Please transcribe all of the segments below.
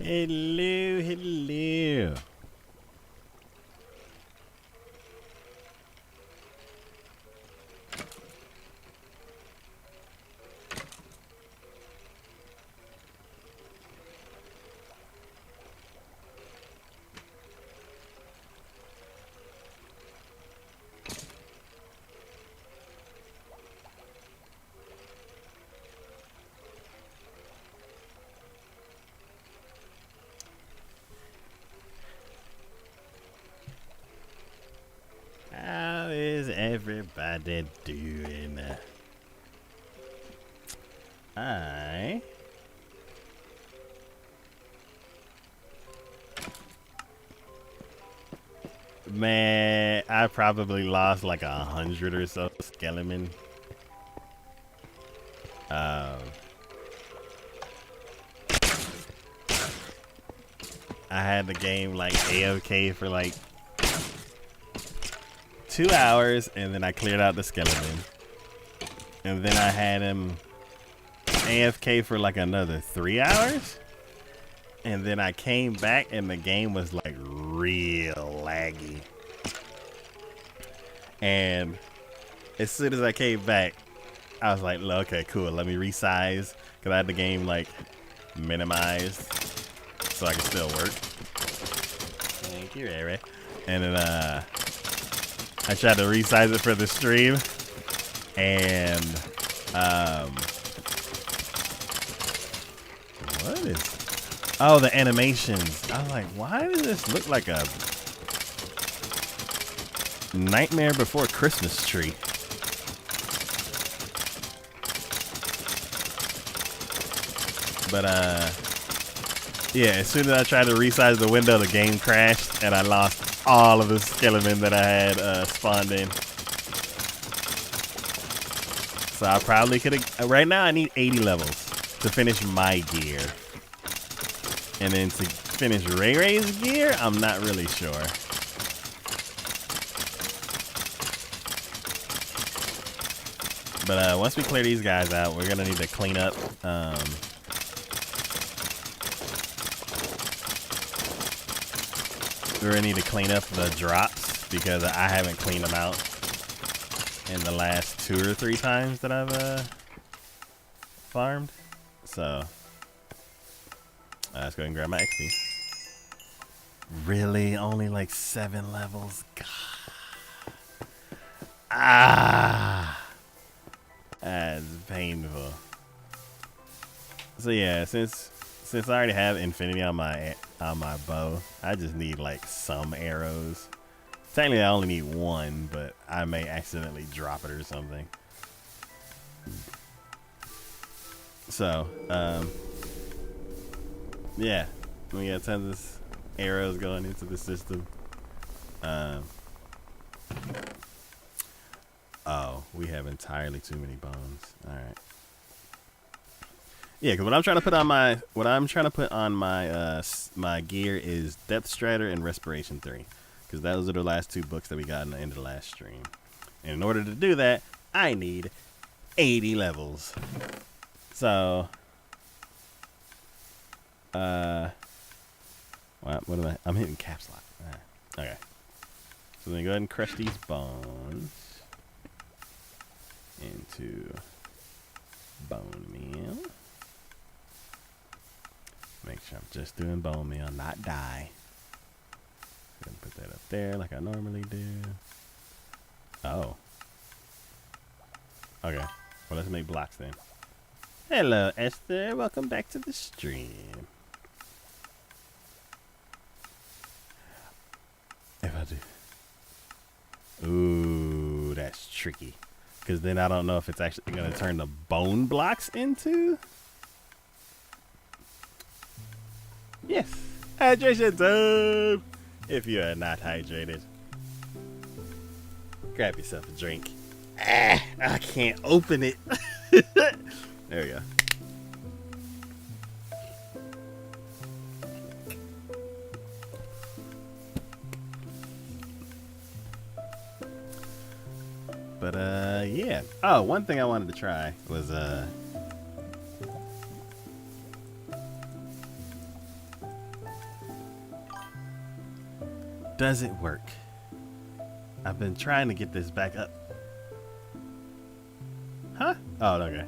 Hello, hello. How is everybody doing? I Man, I probably lost like 100 or so skeleton. Um, I had the game like AFK for like 2 hours, and then I cleared out the skeleton, and then I had him AFK for like another 3 hours, and then I came back, and the game was like real laggy. And as soon as I came back, I was like, okay, cool. Let me resize, because I had the game like minimized so I could still work. Thank you, Ray. And then I tried to resize it for the stream, and what is? Oh, the animations. I was like, why does this look like a Nightmare Before Christmas tree? But yeah, as soon as I tried to resize the window, the game crashed, and I lost all of the skeleton that I had spawned in. So I probably could have. Right now, I need 80 levels to finish my gear, and then to finish Ray Ray's gear, I'm not really sure. But once we clear these guys out, we're gonna need to clean up. We're gonna need to clean up the drops, because I haven't cleaned them out in the last 2 or 3 times that I've farmed. So let's go ahead and grab my XP. Really? Only like 7 levels? God. That's painful. So yeah, since I already have infinity on my bow, I just need like some arrows. Technically, I only need 1, but I may accidentally drop it or something. So, yeah, we got tons of arrows going into the system. Oh, we have entirely too many bones. All right. Yeah, because what I'm trying to put on my my gear is Depth Strider and Respiration 3, because those are the last 2 books that we got in the end of the last stream. And in order to do that, I need 80 levels. So, what am I? I'm hitting caps lock. Okay. So then go ahead and crush these bones into bone meal. Make sure I'm just doing bone meal, not dye. Go ahead and put that up there like I normally do. Oh. Okay. Well, let's make blocks then. Hello, Esther. Welcome back to the stream. If I do. Ooh, that's tricky. Because then I don't know if it's actually going to turn the bone blocks into. Yes. Hydration time. If you are not hydrated, grab yourself a drink. I can't open it. There we go. But yeah. Oh, one thing I wanted to try was does it work? I've been trying to get this back up. Huh? Oh, okay.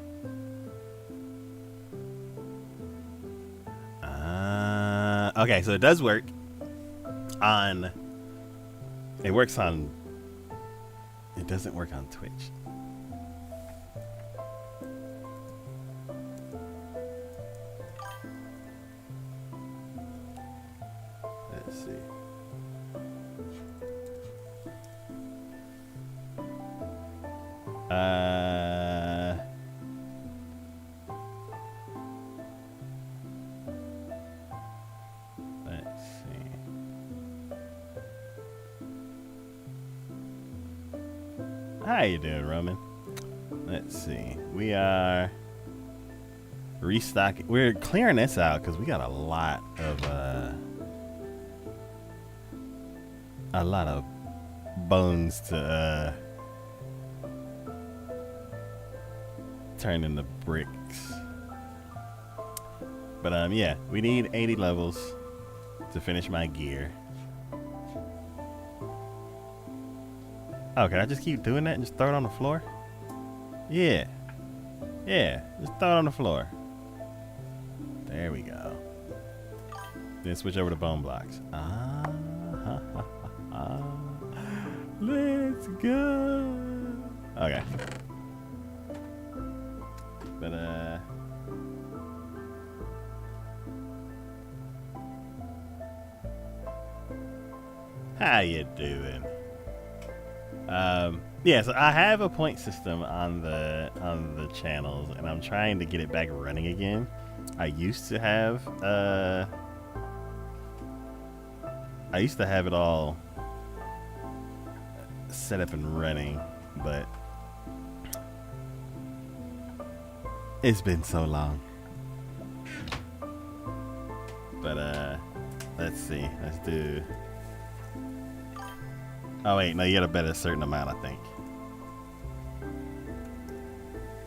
Okay, so it does work on... It works on... It doesn't work on Twitch. Let's see. Let's see. How you doing, Roman? Let's see. We are restocking. We're clearing this out because we got a lot of bones to turn into bricks. But yeah, we need 80 levels to finish my gear. Oh, can I just keep doing that and just throw it on the floor? Yeah. Yeah, just throw it on the floor. There we go. Then switch over to bone blocks. Let's go. Okay. But how you doing? Yeah, so I have a point system on the channels, and I'm trying to get it back running again. I used to have it all set up and running, but it's been so long. But let's see. Let's do. Oh wait, no, you gotta bet a certain amount, I think.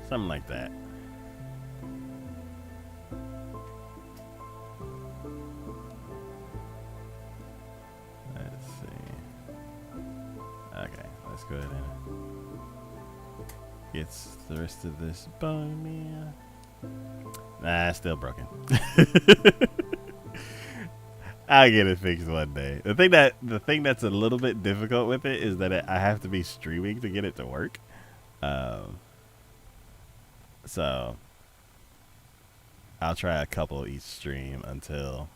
Something like that. Let's see. Okay, let's go ahead and get the rest of this bone meal. Nah, still broken. I'll get it fixed one day. The thing that's a little bit difficult with it is that I have to be streaming to get it to work. So I'll try a couple each stream until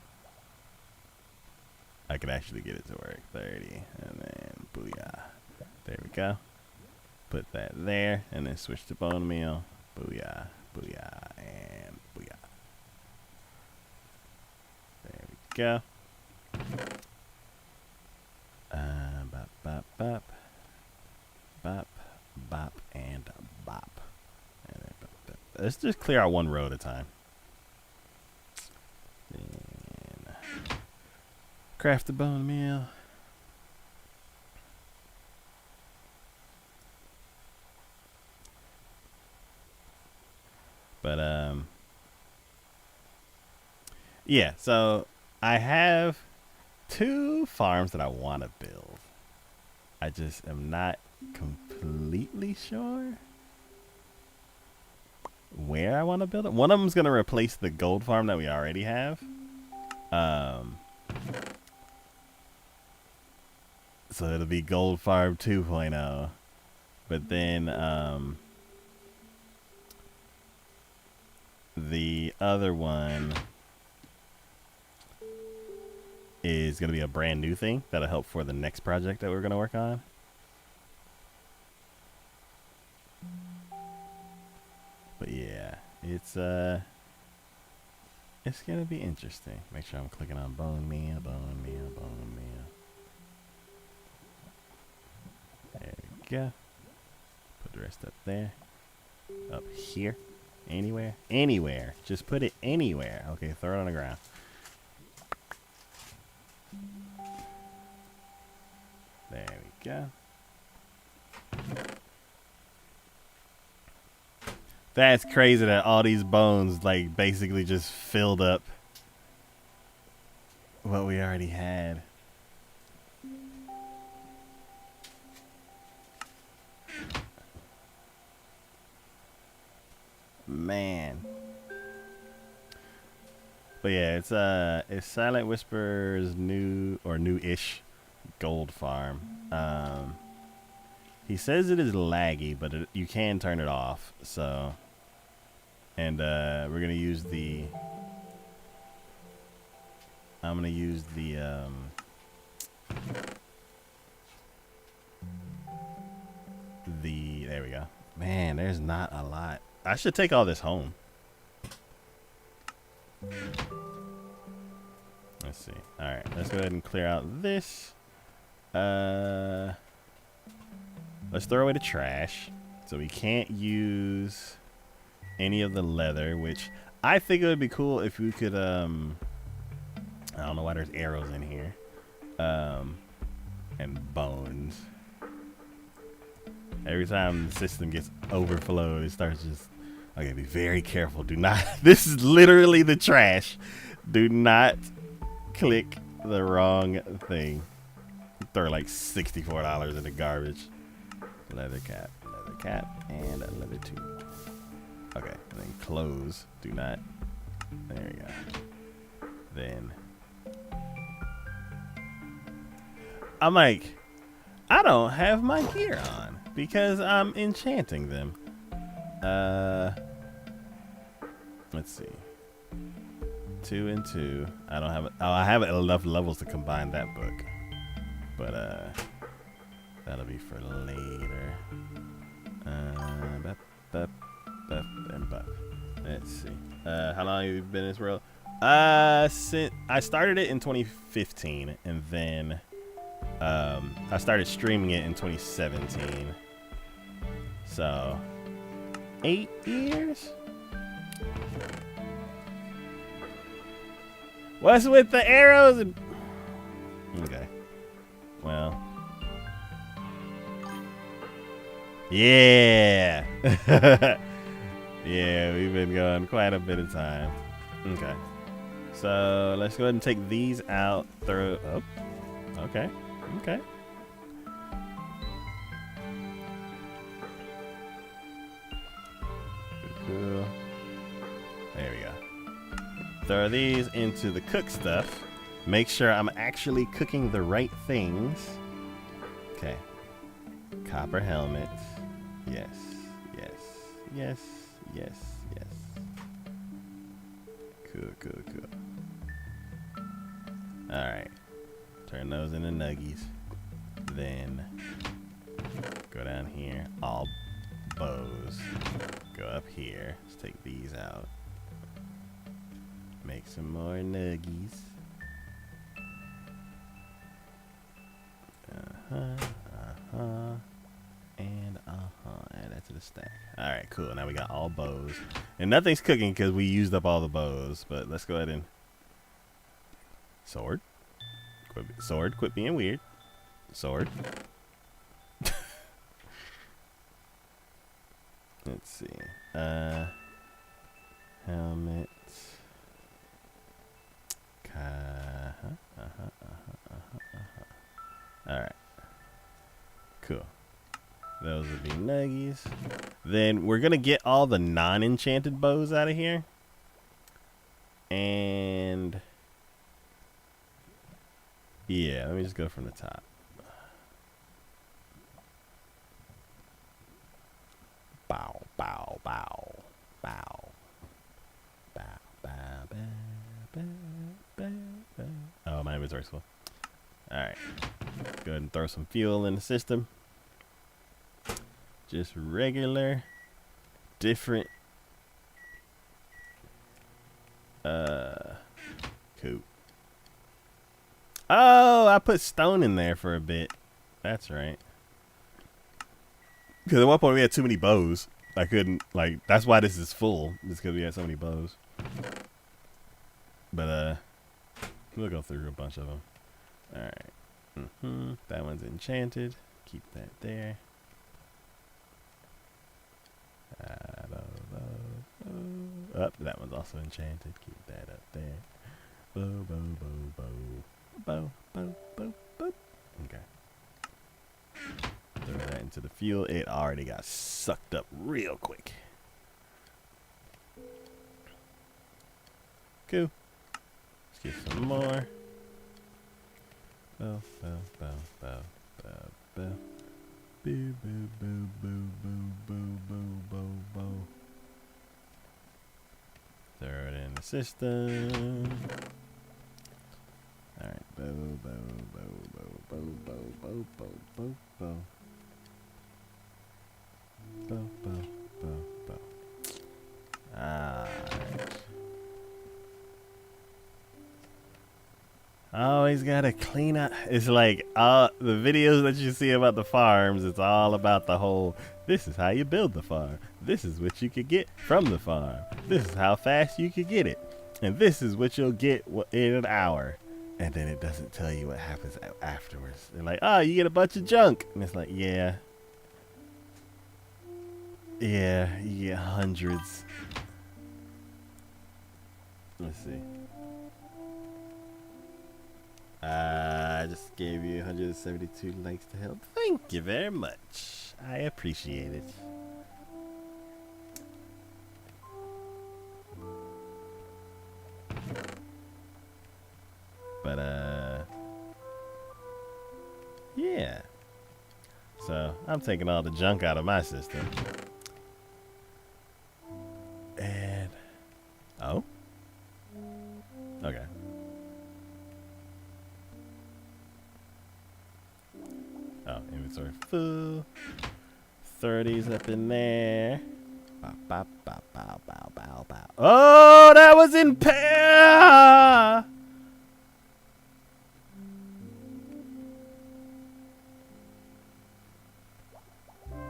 I can actually get it to work. 30, and then booyah. There we go. Put that there, and then switch to bone meal. Booyah, booyah, and booyah. There we go. Bop, bop, bop. Bop, bop, and bop. And then bop, bop. Let's just clear out one row at a time. Then craft the bone meal. But yeah, so I have 2 farms that I want to build. I just am not completely sure where I want to build it. One of them's going to replace the gold farm that we already have. So it'll be gold farm 2.0. But then the other one is going to be a brand new thing that'll help for the next project that we're going to work on. But yeah, it's going to be interesting. Make sure I'm clicking on bone meal, bone meal, bone meal. There we go. Put the rest up there. Up here. Anywhere. Anywhere. Just put it anywhere. Okay, throw it on the ground. There we go. That's crazy that all these bones like basically just filled up what we already had. man. But yeah, it's Silent Whisper's new-ish gold farm. He says it is laggy, but you can turn it off. So, and we're gonna use the. I'm gonna use the. There we go. Man, there's not a lot. I should take all this home. Let's see. All right, let's go ahead and clear out this. Let's throw away the trash. So we can't use any of the leather, which I think it would be cool if we could, I don't know why there's arrows in here. And bones. Every time the system gets overflowed, it starts just, okay, be very careful. Do not, this is literally the trash. Do not click the wrong thing. Throw like $64 in the garbage. Leather cap, and a leather tube. Okay, and then close. Do not. There we go. Then I'm like, I don't have my gear on because I'm enchanting them. Let's see. 2 and 2. I don't have. Oh, I have enough levels to combine that book, but that'll be for later. Let's see. How long have you been in this world? Since I started it in 2015, and then I started streaming it in 2017. So 8 years. What's with the arrows? And okay. Well. Yeah. Yeah, we've been going quite a bit of time. Okay. So let's go ahead and take these out. Throw. Oh. Okay. Okay. Cool. There we go. Throw these into the cook stuff. Make sure I'm actually cooking the right things. Okay. Copper helmet. Yes. Yes. Yes. Yes. Yes. Cool, cool, cool. Alright. Turn those into nuggies. Then go down here. All bows. Go up here. Let's take these out. Make some more nuggies. And add that to the stack. Alright, cool. Now we got all bows. And nothing's cooking because we used up all the bows. But let's go ahead and sword. Sword, quit being weird. Sword. Let's see. Helmet. Alright. Cool. Those would be nuggies. Then we're gonna get all the non-enchanted bows out of here. And yeah, let me just go from the top. Bow, bow, bow, bow. Bow, bow, bow, bow, bow, bow. Oh, my inventory's full. Alright. Go ahead and throw some fuel in the system. Just regular, different. Cool. Oh, I put stone in there for a bit. That's right. Because at one point we had too many bows. I couldn't, like, that's why this is full. Just because we had so many bows. But, we'll go through a bunch of them. Alright. That one's enchanted. Keep that there. Up, that one's also enchanted. Keep that up there. Bow, bow, bow, bow. Bow, bow, bow, bow. Okay. Throw that into the fuel. It already got sucked up real quick. cool. Let's get some more. Bow, bow, bow, bow, bow, bow. Boo, boo, boo, boo, boo, boo, boo, boo, boo. Throw it in the system. Alright, bow, bow, bow, bow, bow, bow, bow, bow, bow, bow. Bow, bow, bow, bow. Alright. Always gotta clean up. It's like the videos that you see about the farms, it's all about the whole, this is how you build the farm. This is what you could get from the farm. This is how fast you could get it. And this is what you'll get in an hour. And then it doesn't tell you what happens afterwards. They're like, oh, you get a bunch of junk. And it's like, yeah. Yeah, you get hundreds. Let's see. I just gave you 172 likes to help. Thank you very much. I appreciate it. But, yeah. So, I'm taking all the junk out of my system. And, oh? Okay. Oh, inventory full. 30's up in there. Bow, bow, bow, bow, bow, bow, bow. Oh, that was in pair.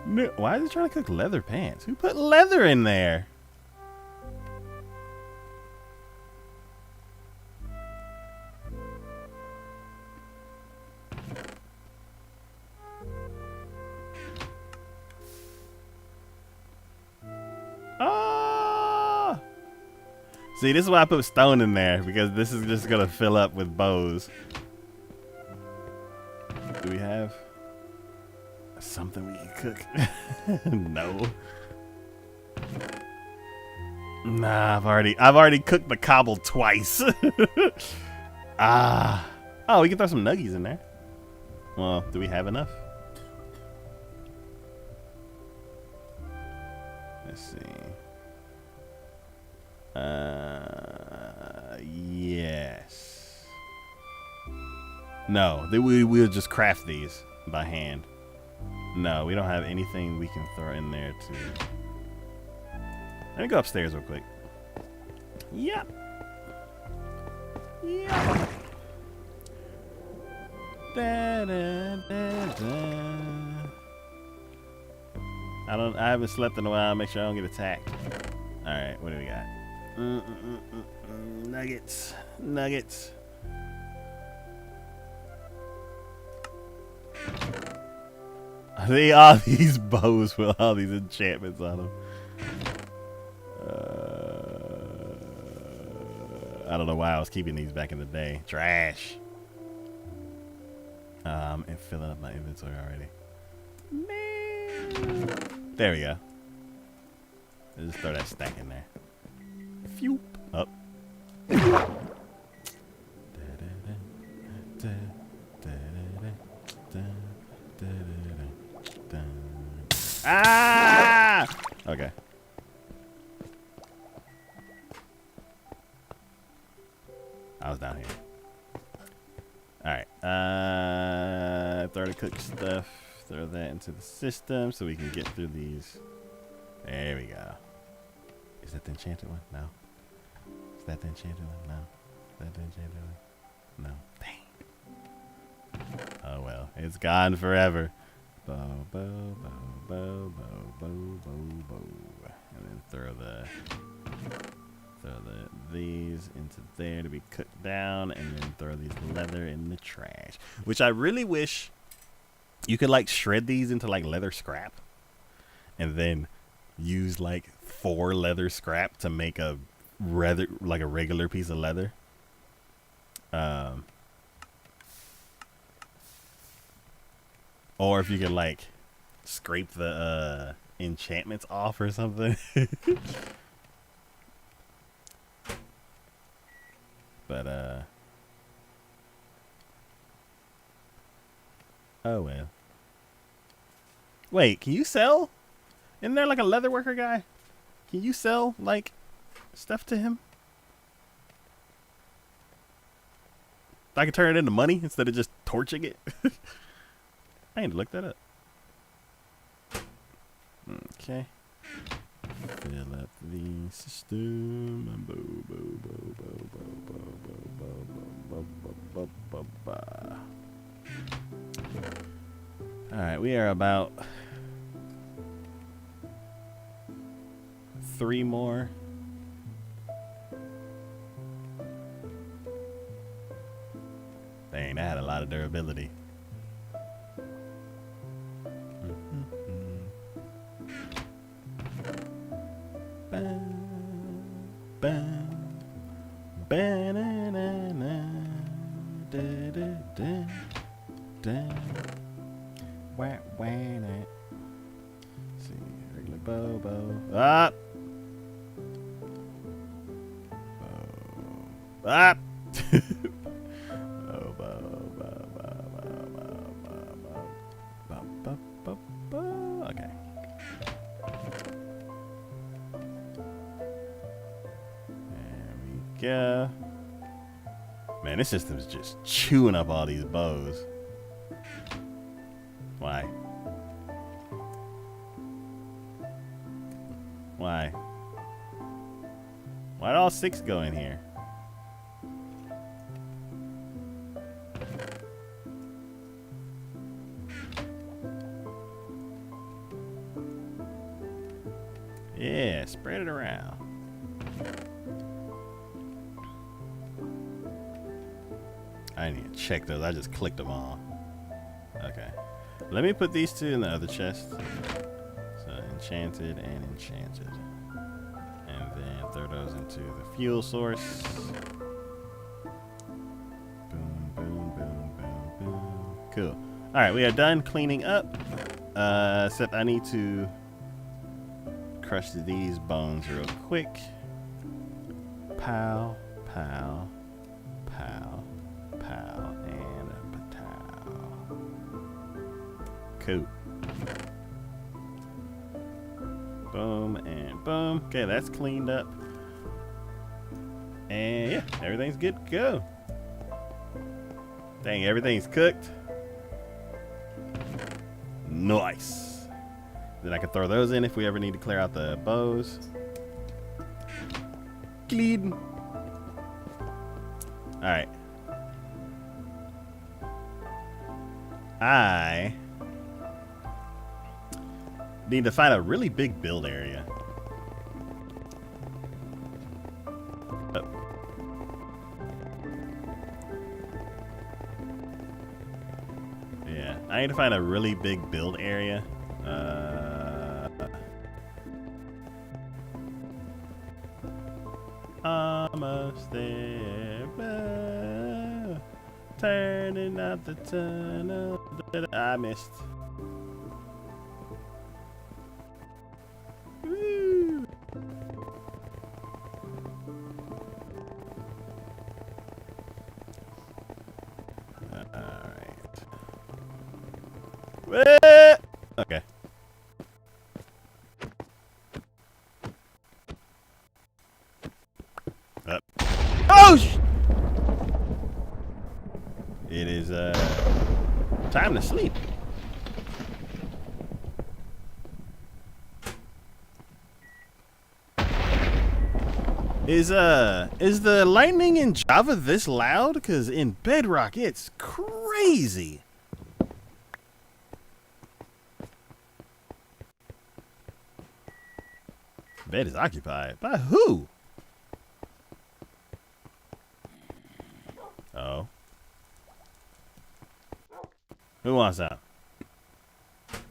No, why is he trying to cook leather pants? Who put leather in there? See, this is why I put stone in there, because this is just gonna fill up with bows. Do we have something we can cook? No. Nah, I've already cooked the cobble twice. Oh, we can throw some nuggies in there. Well, do we have enough? Let's see. Yes. No, we'll just craft these by hand. No, we don't have anything we can throw in there to. Let me go upstairs real quick. Yep. Yep. Da, da, da, da. I haven't slept in a while. Make sure I don't get attacked. All right, what do we got? Nuggets. Nuggets. All these bows with all these enchantments on them. I don't know why I was keeping these back in the day. Trash. And filling up my inventory already. Man. There we go. Let's just throw that stack in there. Phew. Up. Ah! Okay. I was down here. Alright. Throw the cooked stuff. Throw that into the system so we can get through these. There we go. Is that the enchanted one? No. Is that the enchanted one? No. Is that the enchanted one? No. Dang. Oh well. It's gone forever. Bow, bow, bow, bow, bow, bow, bow, bow. And then throw these into there to be cooked down, and then throw these leather in the trash. Which I really wish you could like shred these into like leather scrap, and then use like 4 leather scrap to make a regular piece of leather. Or if you can like scrape the enchantments off or something. But oh well. Wait, can you sell? Isn't there like a leather worker guy? Can you sell like stuff to him? I can turn it into money instead of just torching it. I need to look that up. Okay. Fill up the system. Alright, we are about 3 more. Dang, that had a lot of durability. See, regular bow. Ah! Ah! Okay. There we go. Man, this system is just chewing up all these bows. Why? Why? Why'd all 6 go in here? Yeah, spread it around. I need to check those. I just clicked them all. Okay. Let me put these 2 in the other chest. So enchanted and enchanted. And then throw those into the fuel source. Boom, boom, boom, boom, boom. Cool. Alright, we are done cleaning up. Except I need to crush these bones real quick. Pow, pow, pow, pow, and a pow. Cool. Boom and boom. Okay, that's cleaned up. And yeah, everything's good to go. Dang, everything's cooked. Nice. Then I can throw those in if we ever need to clear out the bows. Clean. Alright. I need to find a really big build area. Oh. Yeah, I need to find a really big build area. Almost there. Turning out the tunnel. I missed. Woo. Alright. Okay. Oh! It is time to sleep. Is the lightning in Java this loud? Cause in Bedrock it's crazy. Bed is occupied. By who? Oh. Who wants that? That's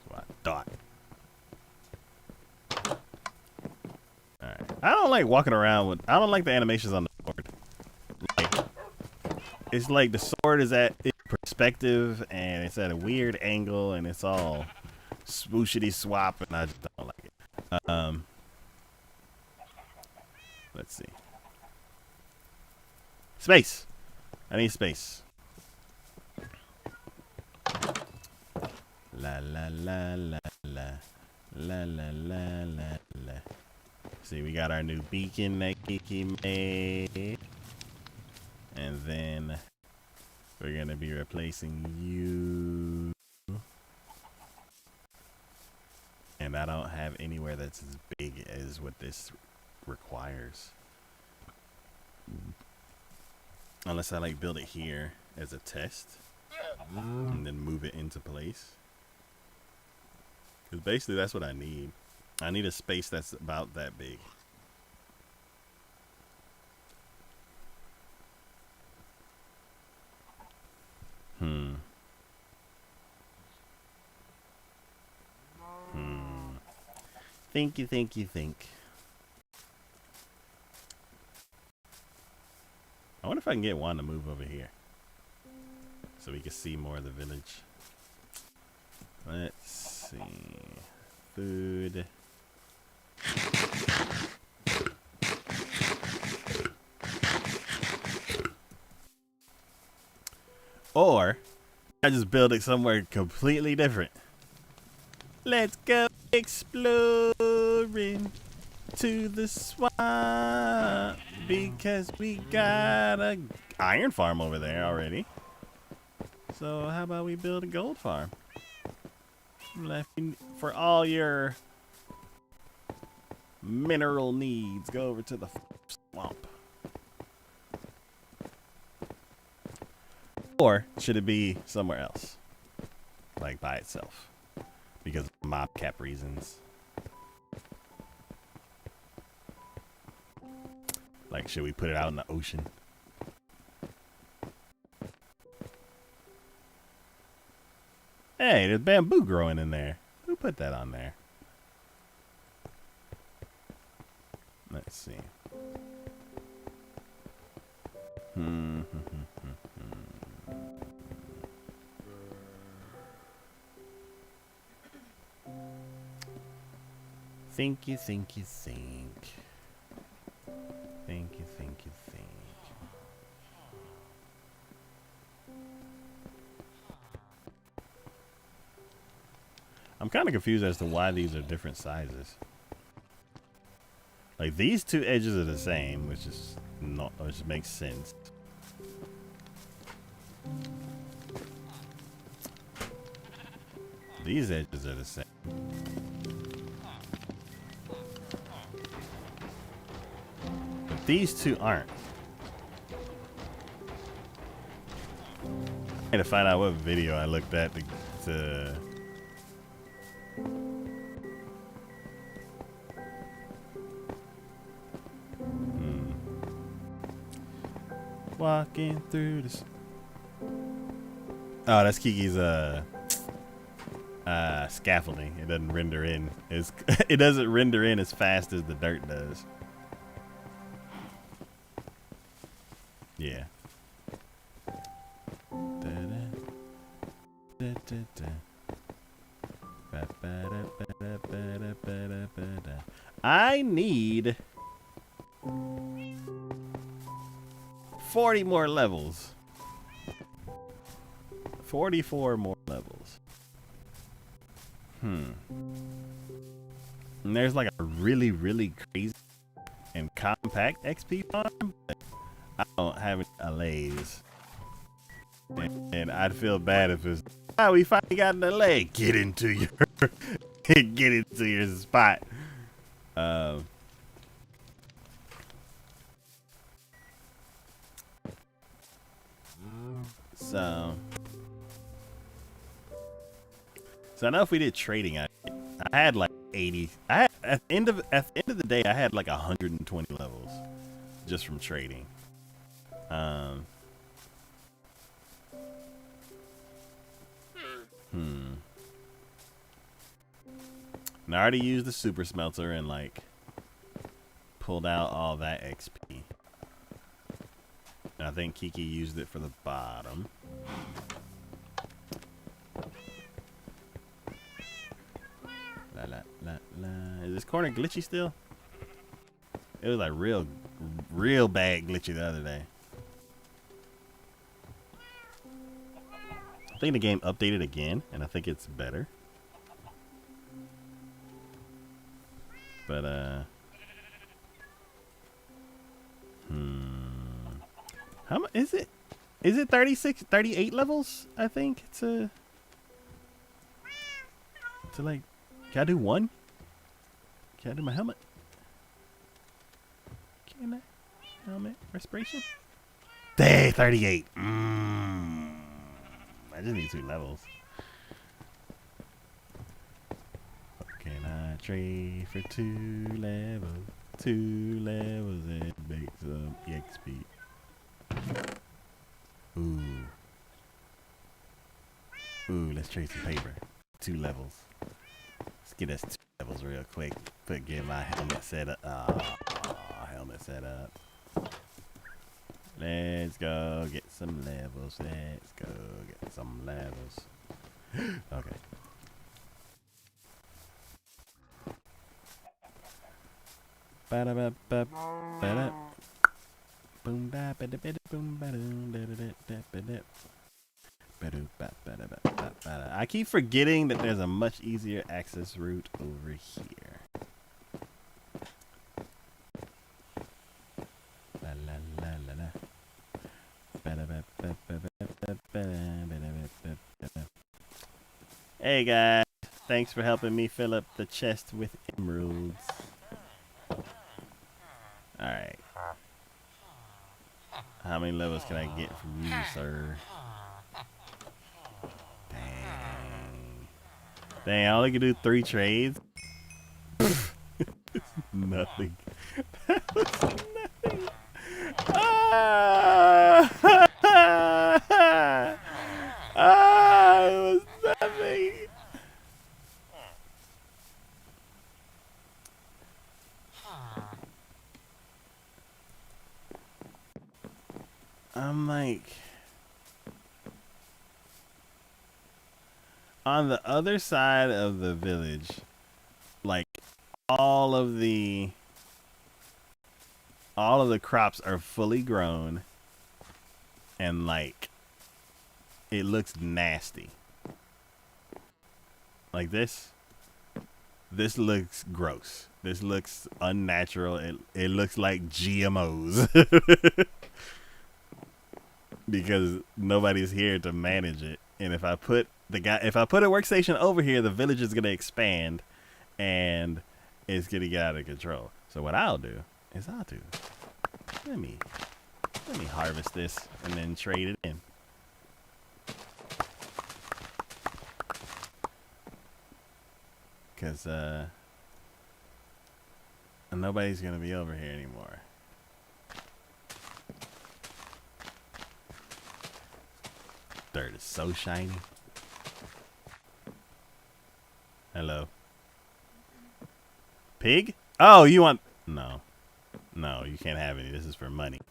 what I thought. Alright. I don't like walking around with... I don't like the animations on the sword. Like, it's like the sword is at its perspective and it's at a weird angle and it's all swooshity swap and I just don't like it. Let's see. Space. I need space. La la la la la la la la la la. See, we got our new beacon that Kiki made, and then we're gonna be replacing you. And I don't have anywhere that's as big as what this requires. Unless I like build it here as a test and then move it into place. Because basically that's what I need. I need a space that's about that big. Think. I wonder if I can get Juan to move over here so we can see more of the village. Let's see. Food. Or I just build it somewhere completely different. Let's go exploring to the swamp because we got a iron farm over there already. So how about we build a gold farm? For all your mineral needs, go over to the swamp. Or should it be somewhere else? Like by itself? Because of mob cap reasons. Like, should we put it out in the ocean? Hey, there's bamboo growing in there. Who put that on there? Let's see. Think. I'm kind of confused as to why these are different sizes. Like these two edges are the same, which makes sense. These edges are the same. But these two aren't. I had to find out what video I looked at to walking through this. Oh, that's Kiki's scaffolding. It doesn't render in. It doesn't render in as fast as the dirt does. Yeah. I need 40 more levels. 44 more levels. And there's like a really, really crazy and compact XP farm, but I don't have any allays. And I'd feel bad if it's, we finally got an allay. Get into your spot. So I know if we did trading, I had like 80. At the end of the day, I had like 120 levels just from trading. And I already used the super smelter and like pulled out all that XP. And I think Kiki used it for the bottom. Is this corner glitchy still? It was like real bad glitchy the other day. I think the game updated again, and I think it's better. But how much is it? Is it 36, 38 levels? I think to like. Can I do one? Can I do my helmet? Can I? Helmet respiration. Day 38. I just need 2 levels. What can I trade for 2 levels? 2 levels and make some XP. Ooh, let's trade some paper. 2 levels. Let's get us 2 levels real quick. Get my helmet set up. Helmet set up. Let's go get some levels. Let's go get some levels. Okay. I keep forgetting that there's a much easier access route over here. Hey guys, thanks for helping me fill up the chest with emeralds. Alright. How many levels can I get from you, sir? Dang, I only can do 3 trades. Nothing. That was nothing. It was nothing. I'm like, on the other side of the village, like all of the crops are fully grown and like it looks nasty. Like this looks gross. This looks unnatural. It looks like GMOs. Because nobody's here to manage it. And if I put a workstation over here, the village is gonna expand and it's gonna get out of control. So what I'll do is let me harvest this and then trade it in. Cause nobody's gonna be over here anymore. Dirt is so shiny. Hello. Pig? Oh, you want... No. No, you can't have any. This is for money.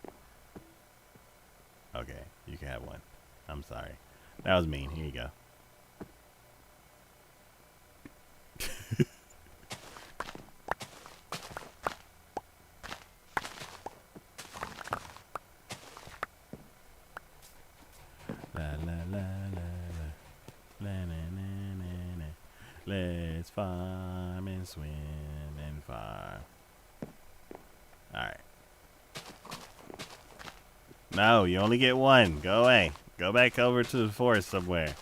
Okay, you can have one. I'm sorry. That was mean. Here you go. Let's farm and swim and farm. Alright. No, you only get one. Go away. Go back over to the forest somewhere.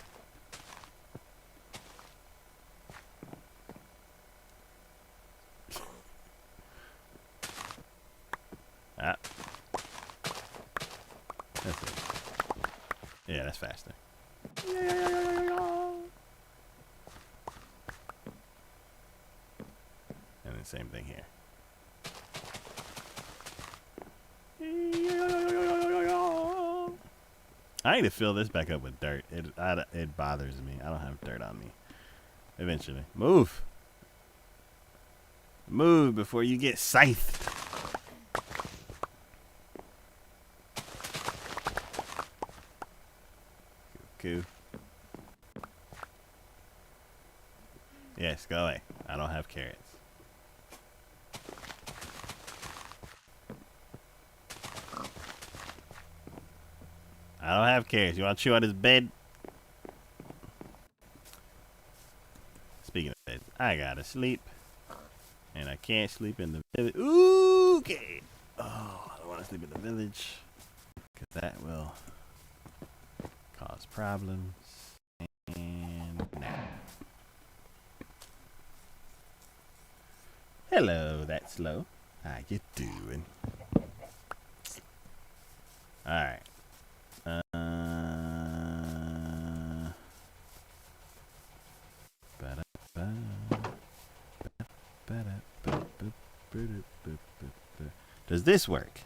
Ah. That's it. Yeah, that's faster. And the same thing here. I need to fill this back up with dirt. It bothers me. I don't have dirt on me. Eventually. Move. Move before you get scythed. Cool. Yes, go away. I don't have carrots. I don't have carrots. You want to chew on his bed? speaking of bed, I gotta sleep. And I can't sleep in the village. Ooh, okay. Oh, I don't want to sleep in the village. Because that will cause problems. And now. Hello, that's slow. How you doing? Alright. Does this work?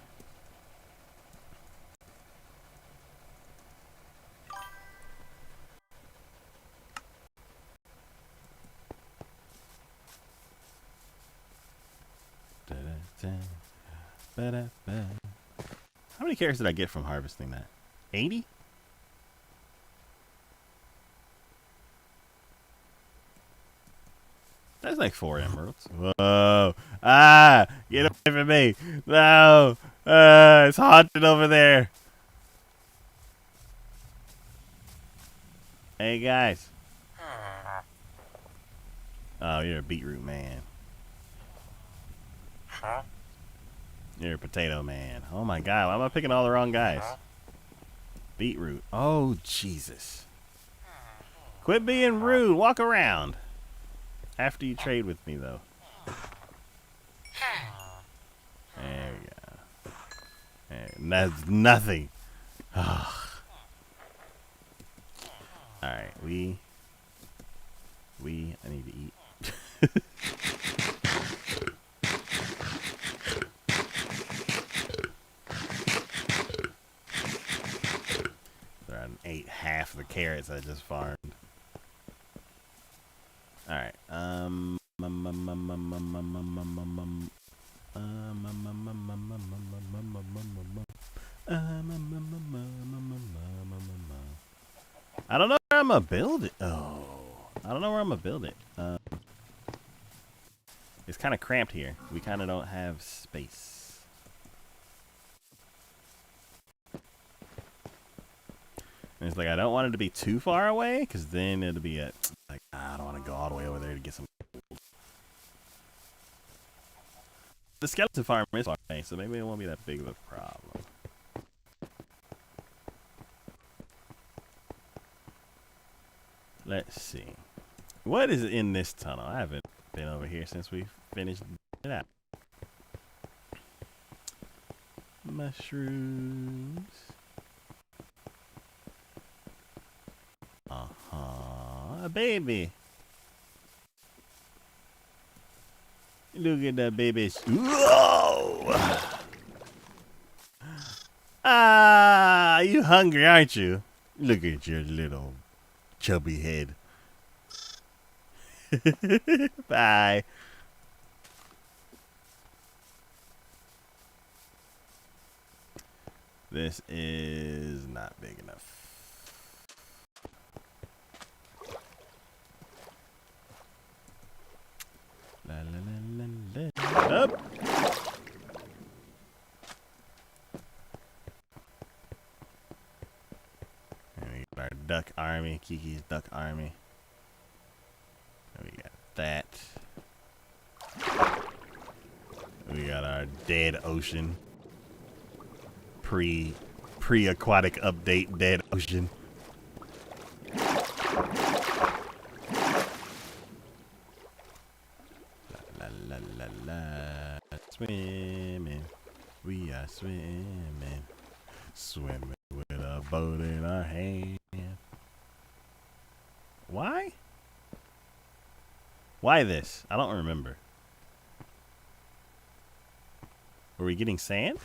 How many carrots did I get from harvesting that? 80? That's like 4 emeralds. Whoa. Ah, get away from me. No. It's haunted over there. Hey, guys. Oh, you're a beetroot man. You're a potato man. Oh, my God. Why am I picking all the wrong guys? Beetroot. Oh, Jesus. Quit being rude. Walk around. After you trade with me, though. There we go. And that's nothing. Alright, I need to eat. I ate half the carrots I just farmed. Alright, I don't know where I'm gonna build it. Oh, I don't know where I'm gonna build it. It's kind of cramped here. We kind of don't have space. And it's like I don't want it to be too far away, because then it'll be like I don't want to go all the way over there to get some. The skeleton farm is far away, so maybe it won't be that big of a problem. Let's see. What is in this tunnel? I haven't been over here since we finished it out. Mushrooms. A baby. Look at that baby. Whoa! Ah, you hungry, aren't you? Look at your little chubby head. Bye. This is not big enough. La, la, la, la, la. Up. And we got our duck army, Kiki's duck army. And we got that. We got our dead ocean. Pre-aquatic update, dead ocean. La la la la la. Swimming. We are swimming. Swimming with a boat in our hand. Why? Why this? I don't remember. Were we getting sand?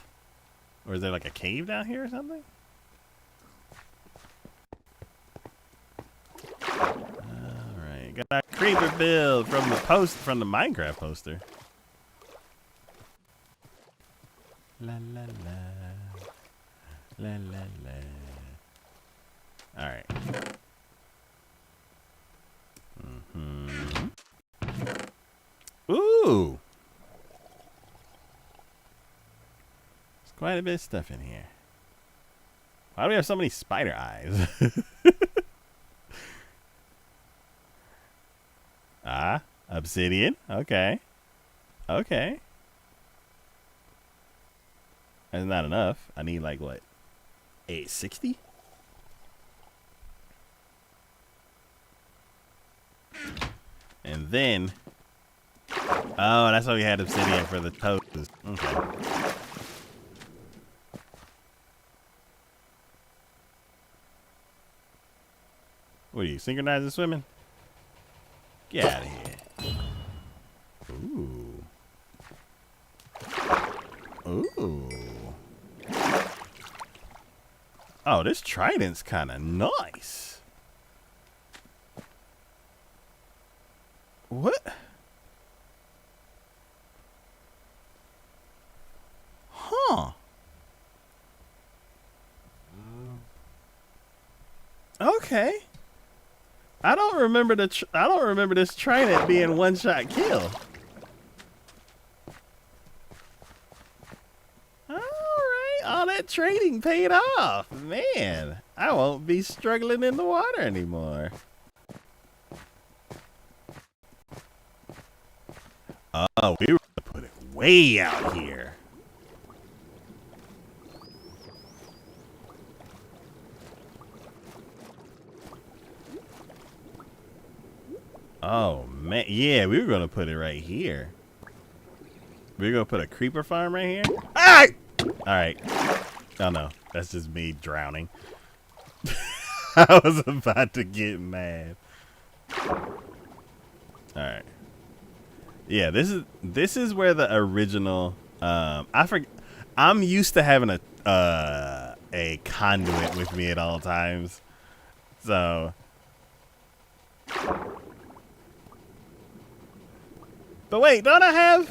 Or is there like a cave down here or something? Alright, got that creeper build from the Minecraft poster. La la la. La la la. Alright. Ooh! Quite a bit of stuff in here. Why do we have so many spider eyes? Ah, obsidian. Okay. Okay. That's not enough. I need like what? 860? And then oh, that's why we had obsidian for the toes. Okay. What are you, synchronizing swimming? Get out of here. Ooh. Ooh. Oh, this trident's kind of nice. What? Huh. Okay. I don't remember this trident being one-shot kill. Alright, all that trading paid off. Man, I won't be struggling in the water anymore. Oh, we were gonna put it way out here. Oh man, yeah, we were gonna put it right here. We were gonna put a creeper farm right here. Ah! All right. Oh no, that's just me drowning. I was about to get mad. All right. Yeah, this is where the original. I'm used to having a conduit with me at all times, so. But wait, don't I have?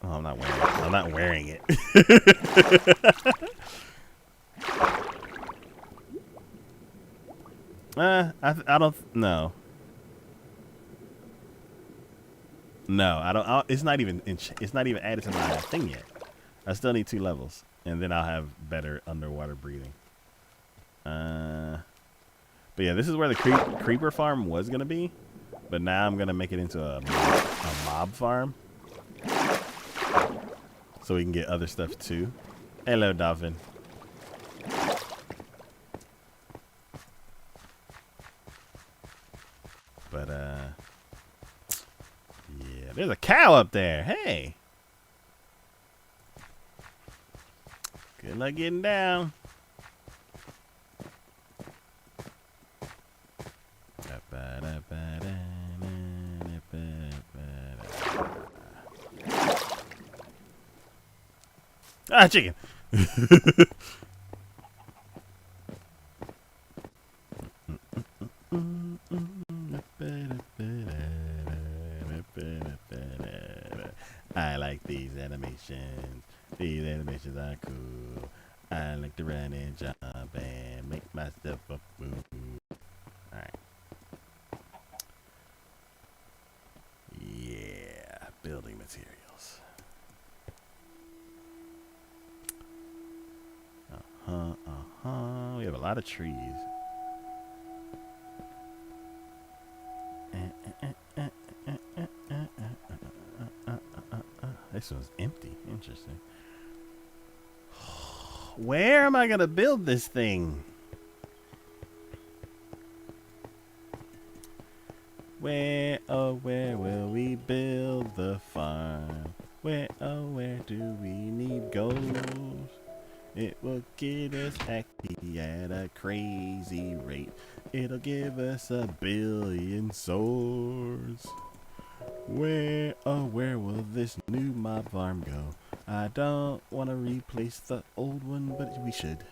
Oh, I'm not wearing it. I'm not wearing it. I don't know. No, I don't. It's not even added to my thing yet. I still need 2 levels, and then I'll have better underwater breathing. But yeah, this is where the creeper farm was gonna be, but now I'm gonna make it into a mob farm, so we can get other stuff too. Hello, dolphin. But yeah, there's a cow up there. Hey, good luck getting down. Ah, chicken. I like these animations. These animations are cool. I like to run and jump and make myself a fool. Alright. Yeah, building materials. We have a lot of trees. This one's empty. Interesting. Where am I gonna build this thing? Where, oh, where will we build the farm? Where, oh, where do we need gold? It will get us happy at a crazy rate. It'll give us 1 billion swords. Where, oh, where will this new mob farm go? I don't want to replace the old one, but we should.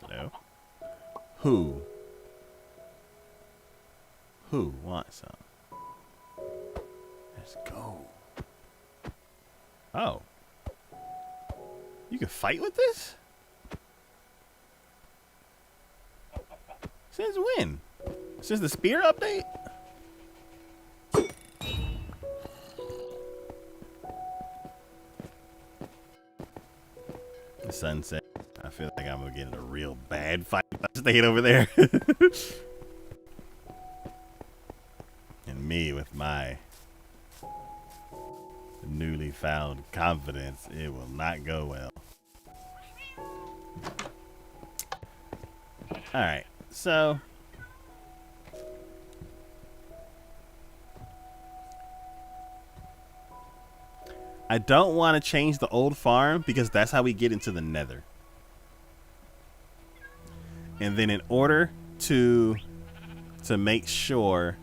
Hello? Who wants some? Let's go. Oh. You can fight with this? Since when? Since the spear update? The sunset. I feel like I'm gonna get in a real bad fight if I stayed over there. me with my newly found confidence, it will not go well. Alright, so I don't want to change the old farm because that's how we get into the nether. And then in order to make sure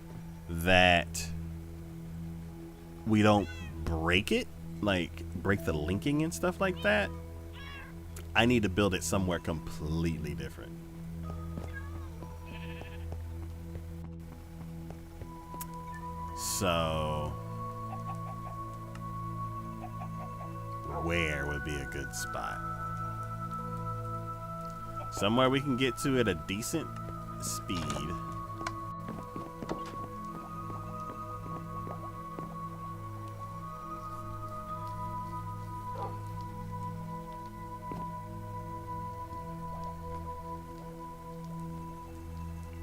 that we don't break it, like break the linking and stuff like that, I need to build it somewhere completely different. So where would be a good spot? Somewhere we can get to at a decent speed.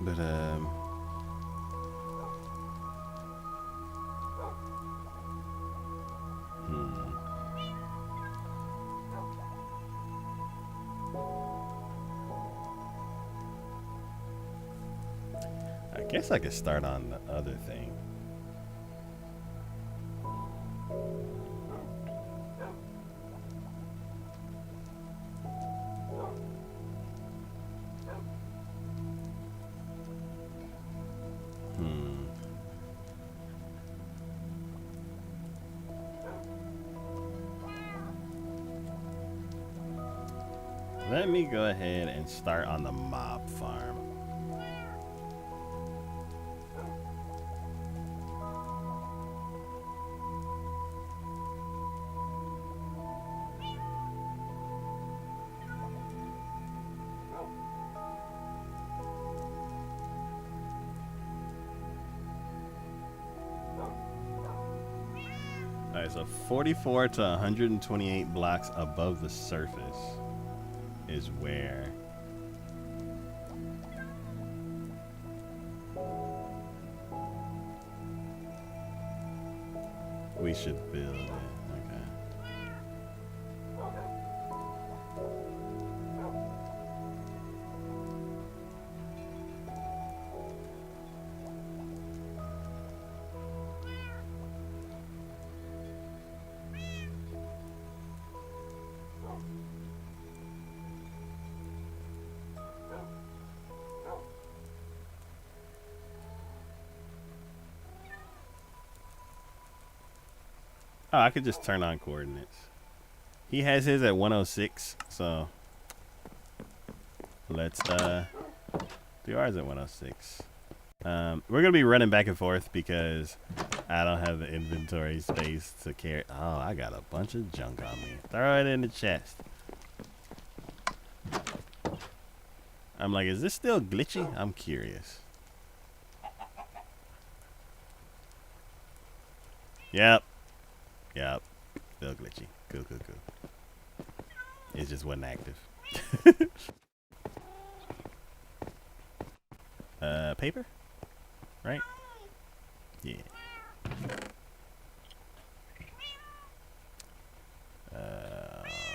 But I guess I could start on the other thing. Let me go ahead and start on the mob farm. Alright, so 44 to 128 blocks above the surface is where we should build it. Okay. Oh, I could just turn on coordinates. He has his at 106, so let's do ours at 106. We're gonna be running back and forth because I don't have the inventory space to carry. Oh, I got a bunch of junk on me. Throw it in the chest. I'm like, is this still glitchy? I'm curious. Yep. Yep. Still glitchy. Cool, cool, cool. It just wasn't active. Paper? Right? Yeah. Alright.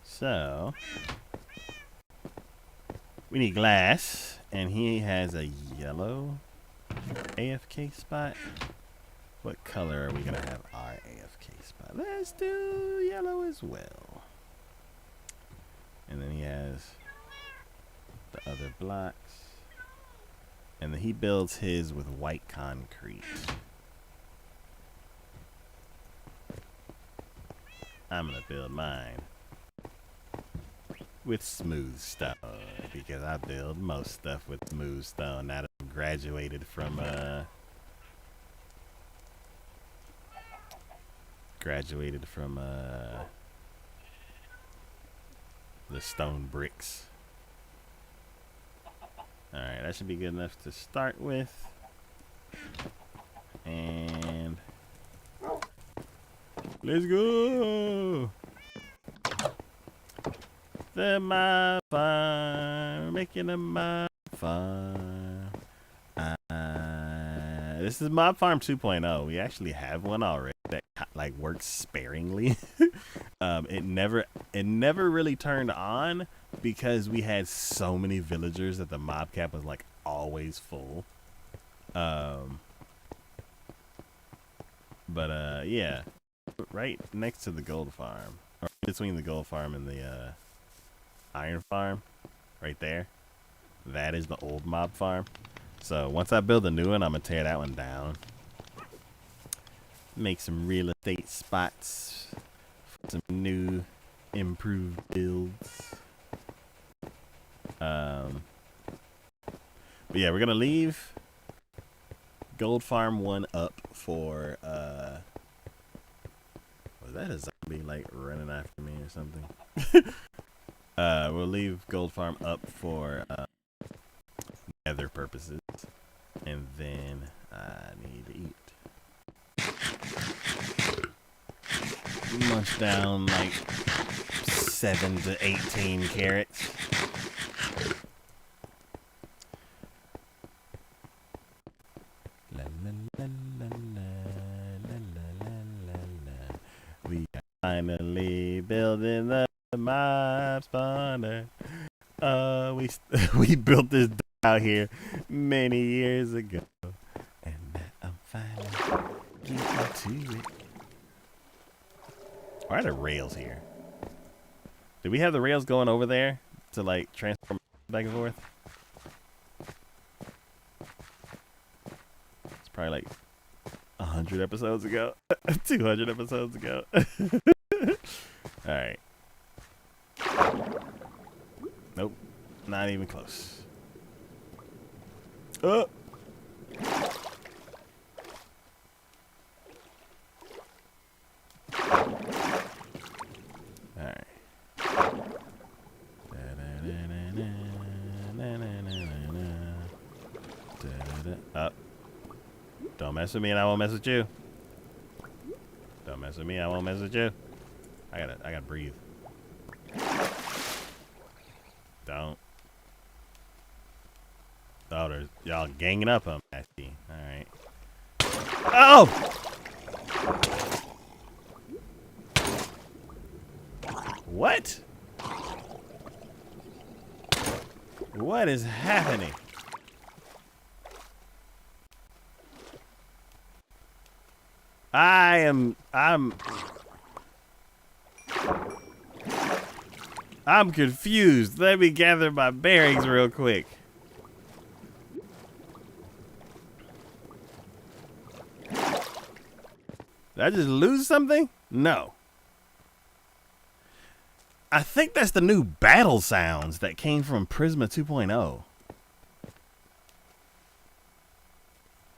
So we need glass, and he has a yellow AFK spot. What color are we gonna have our AFK spot? Let's do yellow as well. And then he has the other blocks. And then he builds his with white concrete. I'm gonna build mine with smooth stone because I build most stuff with smooth stone now that I've graduated from the stone bricks. Alright, that should be good enough to start with. And let's go! The mob farm, making a mob farm. This is Mob Farm 2.0. We actually have one already that like works sparingly. It never really turned on because we had so many villagers that the mob cap was like always full. But yeah, right next to the gold farm, or between the gold farm and the iron farm, right there. That is the old mob farm. So once I build a new one, I'm gonna tear that one down. Make some real estate spots for some new improved builds. But yeah, we're gonna leave Gold Farm 1 up for was that a zombie like running after me or something? We'll leave Gold Farm up for nether purposes. And then I need to eat. Munch down like 7 to 18 carrots. La, la, la, la, la, la, la, la. We are finally building the mob spawner. We built this out here many years ago, and I'm finally getting to it. Why are the rails here? Did we have the rails going over there to like transform back and forth? It's probably like 100 episodes ago, 200 episodes ago. All right. Nope, not even close. Oh. Alright. Up. Don't mess with me and I won't mess with you. Don't mess with me, I won't mess with you. I gotta breathe. Don't. Oh, there's y'all ganging up on me. Alright. Oh! What? What is happening? I'm confused. Let me gather my bearings real quick. Did I just lose something? No. I think that's the new battle sounds that came from Prisma 2.0. Oh,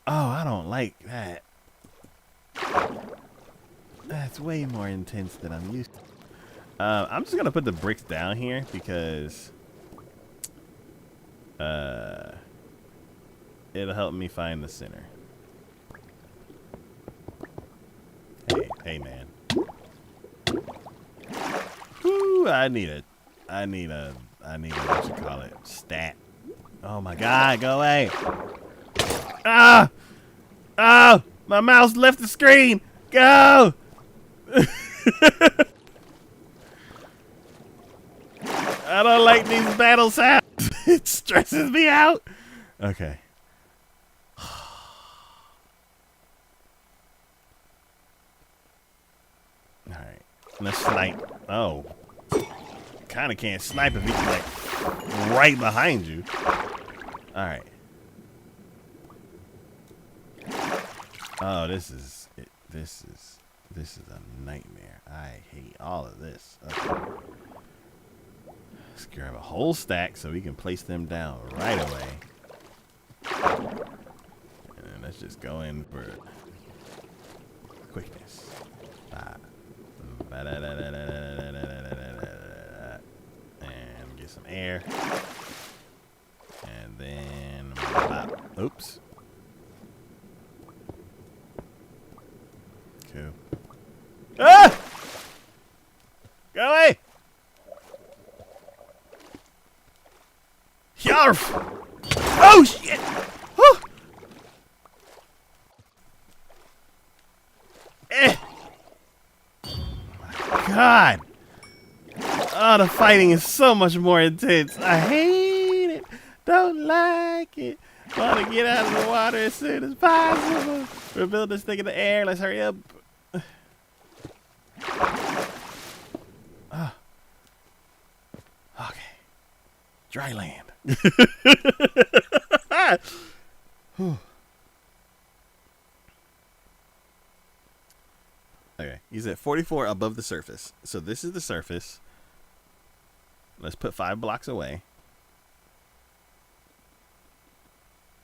I don't like that. That's way more intense than I'm used to. I'm just going to put the bricks down here because it'll help me find the center. Hey man. Woo, I need a what you call it, stat. Oh my god, go away. Ah! Oh, my mouse left the screen. Go! I don't like these battle sounds. It stresses me out. Okay. Alright. Let's snipe. Oh. Kinda can't snipe if he's like right behind you. Alright. Oh, this is a nightmare. I hate all of this. Okay. Let's grab a whole stack so we can place them down right away. And let's just go in for quickness. And get some air. And then oops. Cool. Ah! Go away! Yarf! Oh shit! Oh! God. Oh, the fighting is so much more intense. I hate it. Don't like it. Want to get out of the water as soon as possible. Rebuild this thing in the air. Let's hurry up. Oh. Okay. Dry land. Okay. He's at 44 above the surface. So this is the surface. Let's put 5 blocks away.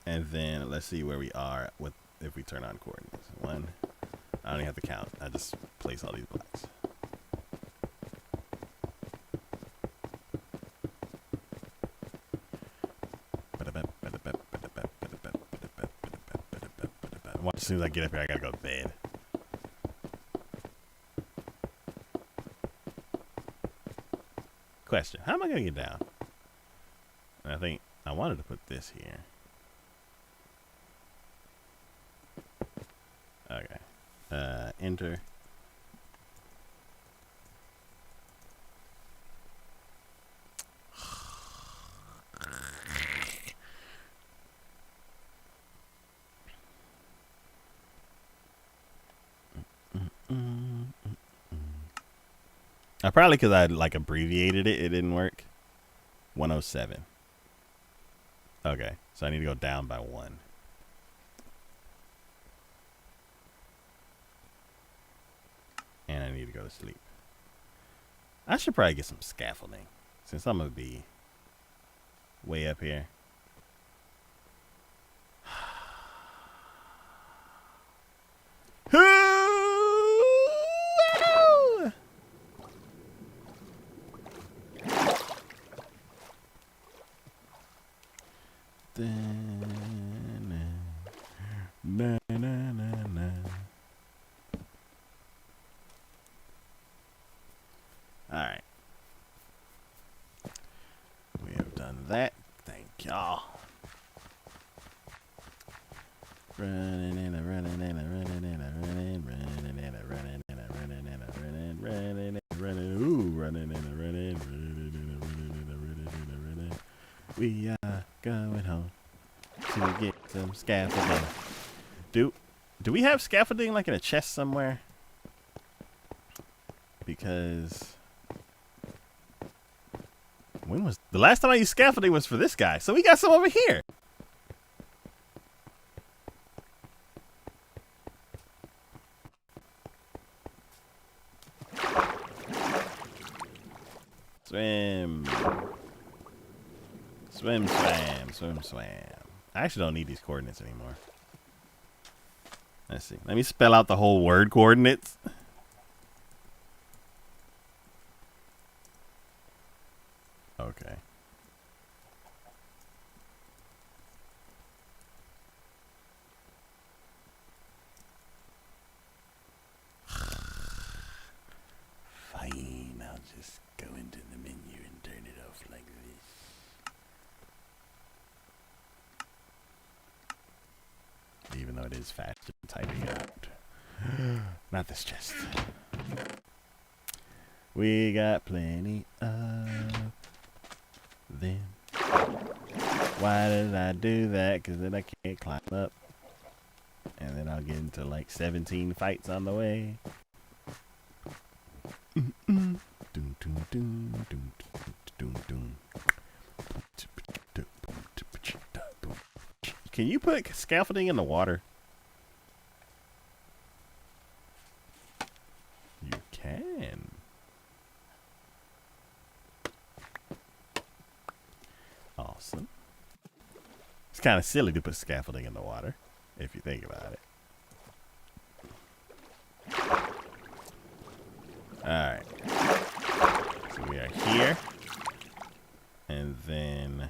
And then let's see where we are with if we turn on coordinates. 1. I don't even have to count. I just place all these blocks. Watch, as soon as I get up here, I gotta go to bed. Question: how am I gonna get down? And I think I wanted to put this here. Okay. Enter. Probably because I like abbreviated it, it didn't work. 107. Okay, so I need to go down by 1. And I need to go to sleep. I should probably get some scaffolding since I'm gonna be way up here. Alright. We have done that. Thank y'all. Running and a running and a running and a running, running and a running and a running and a running, running and a running, ooh, running and a running, running and a running and a running and a running. We are going home to get some scaffolding. Do we have scaffolding like in a chest somewhere? Because when was the last time I used scaffolding was for this guy, so we got some over here. Swim. Swim, swam, swim, swam. I actually don't need these coordinates anymore. Let's see. Let me spell out the whole word coordinates. Okay. Fine, I'll just go into the menu and turn it off like this. Even though it is faster than typing it out. Not this chest. We got plenty of them. Why did I do that? Because then I can't climb up. And then I'll get into like 17 fights on the way. Can you put scaffolding in the water? You can. Awesome. It's kind of silly to put scaffolding in the water, if you think about it. Alright. So we are here. And then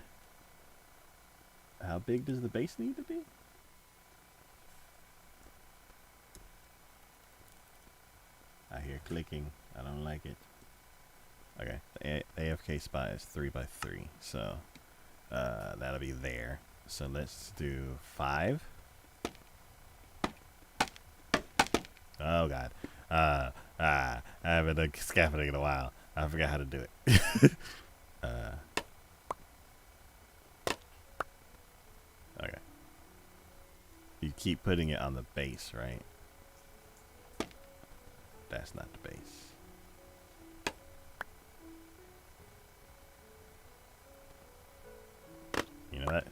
how big does the base need to be? I hear clicking. I don't like it. Okay. The AFK spot is 3 by 3. So that'll be there. So let's do 5. Oh god. I haven't done scaffolding in a while. I forgot how to do it. Okay. You keep putting it on the base, right? That's not the base. You know what?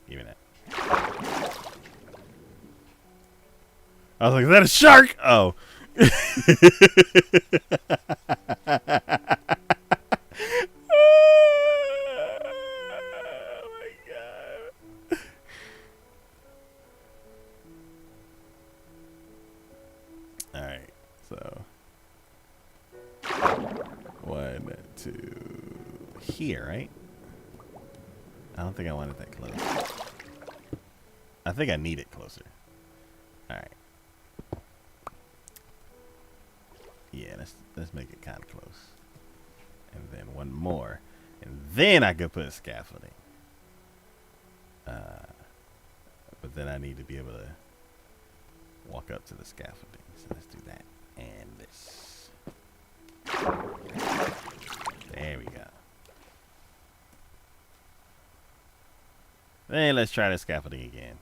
Give me that. I was like, is that a shark? Oh. Oh my god. Alright, so 1, 2 here, right? I don't think I want it that close. I think I need it closer. Alright. Yeah, let's make it kind of close. And then one more. And then I could put scaffolding. But then I need to be able to walk up to the scaffolding. So let's do that. And this. There we go. Then let's try the scaffolding again.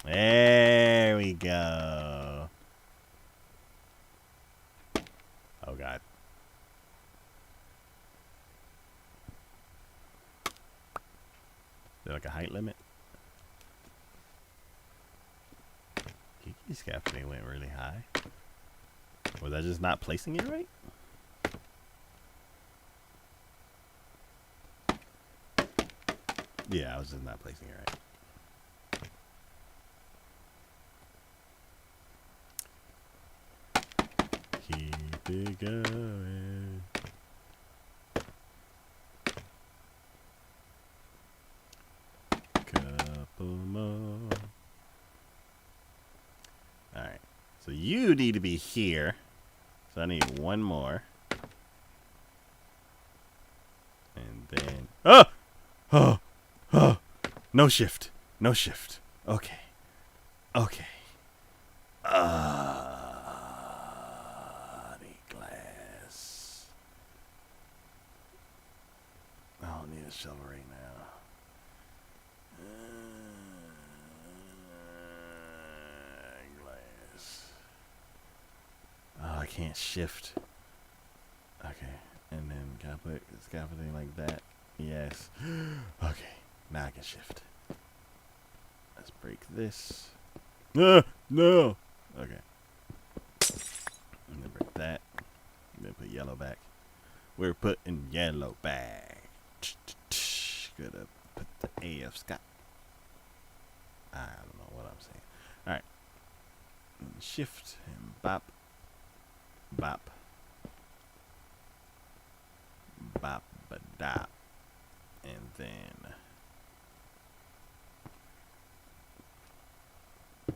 There we go. Oh god. Is there like a height limit? Kiki's scaffolding went really high. Was I just not placing it right? Yeah, I was just not placing it right. Keep it going. Couple more. Alright. So you need to be here. So I need one more. And then... Oh! Oh! Oh! No shift. No shift. Okay. Okay. Need glass. I don't need a shovel right now. Glass. Oh, I can't shift. Okay. And then can I put scaffolding like that? Yes. Okay. Now I can shift. Let's break this. No! Okay. And then break that. And then put yellow back. We're putting yellow back. Gonna put the AF Scott. I don't know what I'm saying. Alright. Shift and bop. Bop. Bop ba dop. And then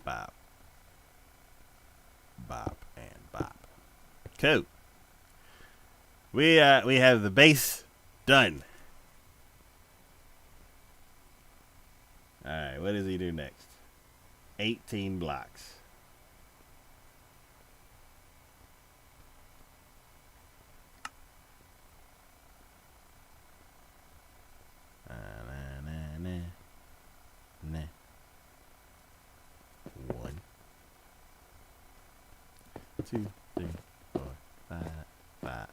bop. Bop and bop. Cool. We have the base done. Alright, what does he do next? 18 blocks. Nah. 1, 2, 3, 4, 5,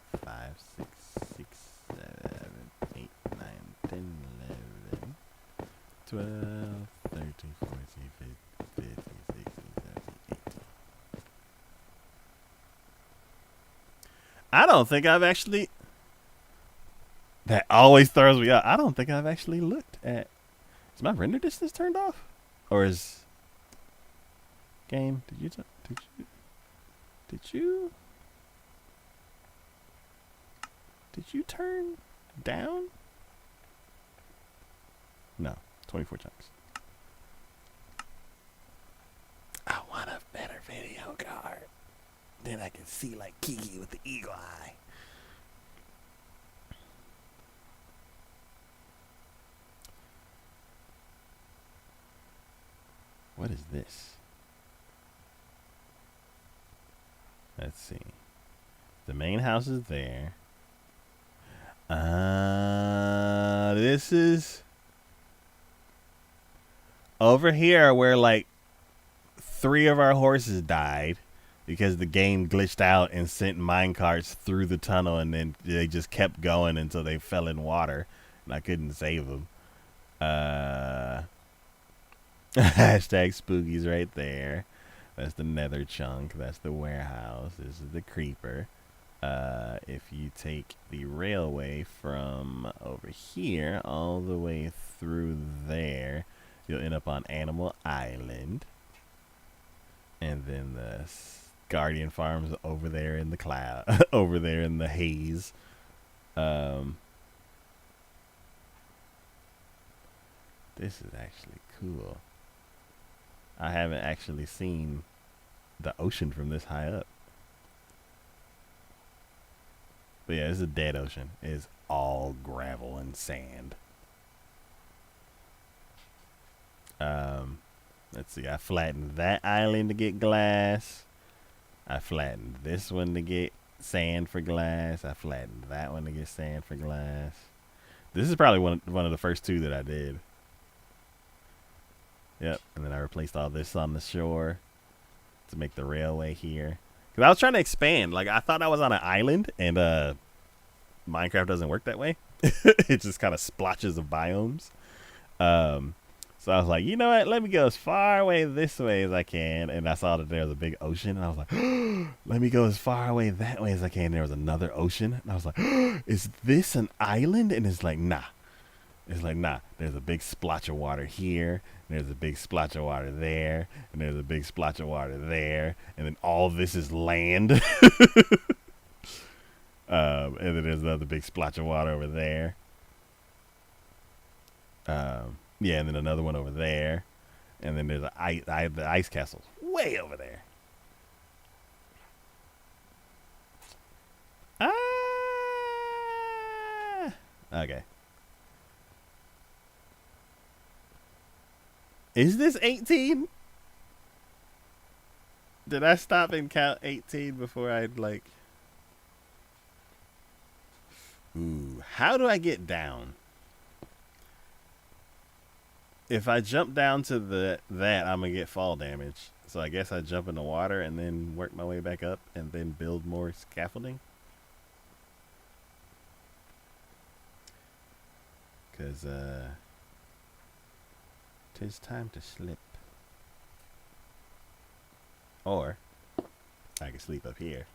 6, 7, 8, 9, 10, 11, 12, 13, 14, 15, 16, 17, 18. I don't think I've actually... That always throws me out. I don't think I've actually looked at... Is my render distance turned off? Or is... Game, did you turn down? No, 24 chunks. I want a better video card. Then I can see like Kiki with the eagle eye. What is this? Let's see. The main house is there. This is over here where like 3 of our horses died because the game glitched out and sent minecarts through the tunnel, and then they just kept going until they fell in water, and I couldn't save them. Hashtag spookies right there. That's the nether chunk. That's the warehouse. This is the creeper. If you take the railway from over here all the way through there, you'll end up on Animal Island. And then the Guardian Farms over there in the cloud, over there in the haze. This is actually cool. I haven't actually seen the ocean from this high up. But yeah, it's a dead ocean. It's all gravel and sand. Let's see. I flattened that island to get glass. I flattened this one to get sand for glass. I flattened that one to get sand for glass. This is probably one of the first 2 that I did. Yep. And then I replaced all this on the shore to make the railway here. Because I was trying to expand. Like, I thought I was on an island, and Minecraft doesn't work that way. It just kind of splotches of biomes. So I was like, you know what? Let me go as far away this way as I can. And I saw that there was a big ocean. And I was like, let me go as far away that way as I can. And there was another ocean. And I was like, is this an island? And it's like, nah. It's like, nah. There's a big splotch of water here. And there's a big splotch of water there. And there's a big splotch of water there. And then all this is land. And then there's another big splotch of water over there. Yeah, and then another one over there. And then there's the ice castles way over there. Okay. Is this 18? Did I stop and count 18 before I'd like... Ooh, how do I get down? If I jump down to that, I'm going to get fall damage. So I guess I jump in the water and then work my way back up and then build more scaffolding. Because, 'tis time to slip. Or, I can sleep up here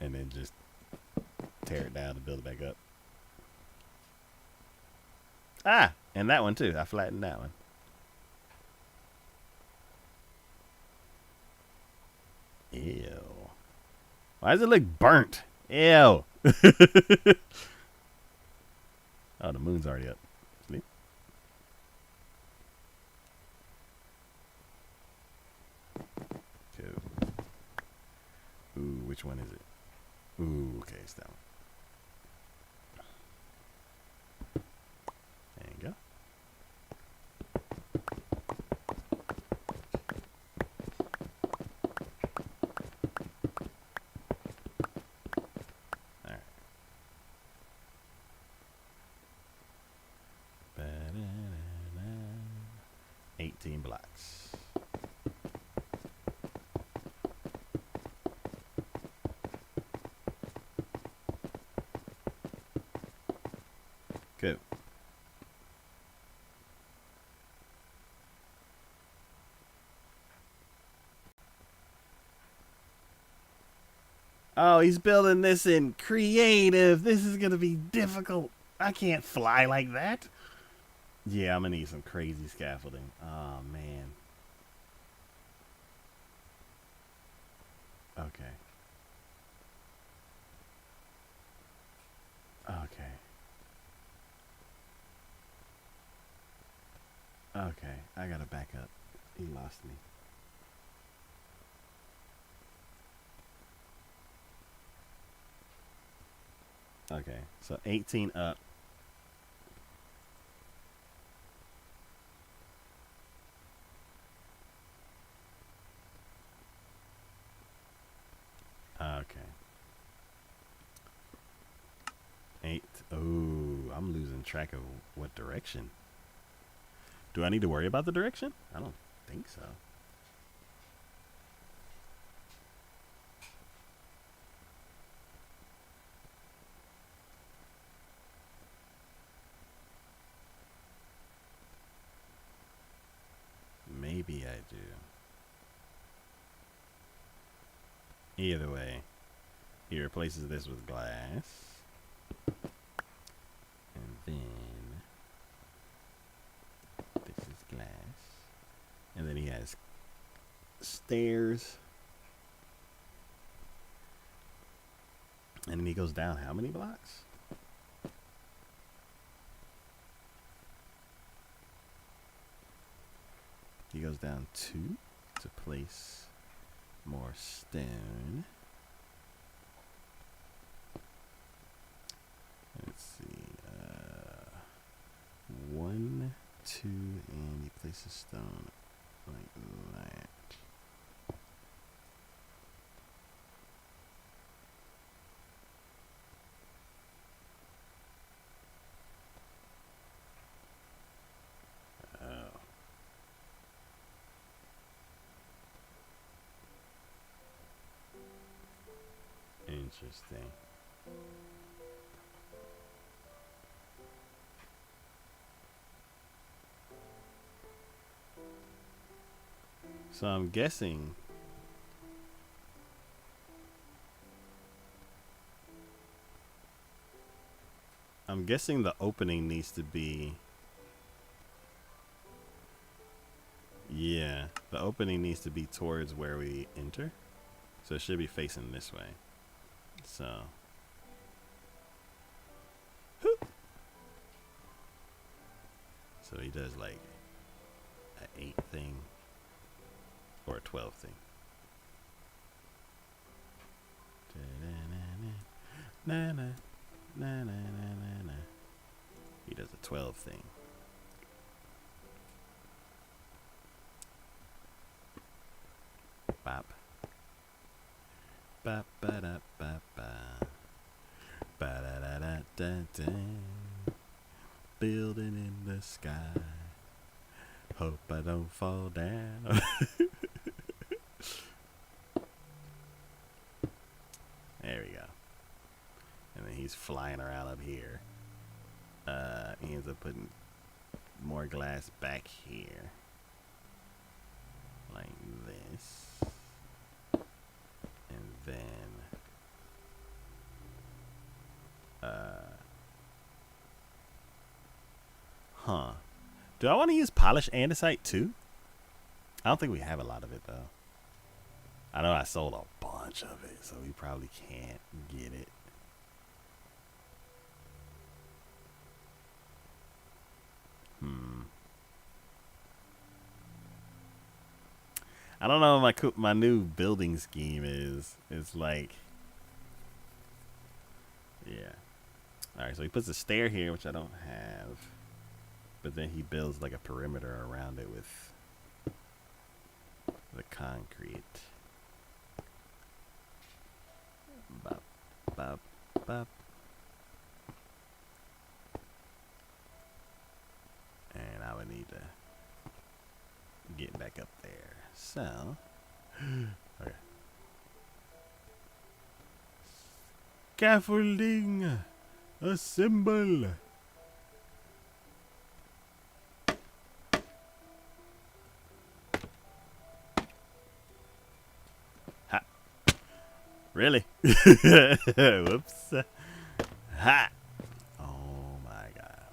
and then just tear it down and build it back up. Ah, and that one too. I flattened that one. Ew. Why does it look burnt? Ew. Oh, the moon's already up. Sleep. Cool. Ooh, which one is it? Ooh, okay, it's that one. There you go. All right. 18 blocks. Good. Oh, he's building this in creative. This is going to be difficult. I can't fly like that. Yeah, I'm going to need some crazy scaffolding. Oh, man. Okay. Okay. Okay, I gotta back up. He lost me. Okay, so 18 up. Okay. losing track of what direction. Do I need to worry about the direction? I don't think so. Maybe I do. Either way, he replaces this with glass. And then this is glass. And then he has stairs. And then he goes down how many blocks? He goes down 2 to place more stone. Let's see. 1, 2, and he places stone like that. Oh. Interesting. So I'm guessing the opening needs to be, yeah, the opening needs to be towards where we enter. So it should be facing this way. So so he does like an 8 thing or a 12 thing. Na na na na na na. He does a 12 thing. Bop. Ba ba da ba ba. Ba da da da da da. Building in the sky. Hope I don't fall down. There we go. And then he's flying around up here. He ends up putting more glass back here. Like this. And then do I want to use polished andesite too? I don't think we have a lot of it though. I know I sold a bunch of it, so we probably can't get it. I don't know what my new building scheme is. It's like, yeah. All right, so he puts a stair here, which I don't have. But then he builds like a perimeter around it with the concrete. Bop, bop, bop. And I would need to get back up there. So, okay. Scaffolding, assemble. Ha. Really? Whoops. Ha. Oh my god.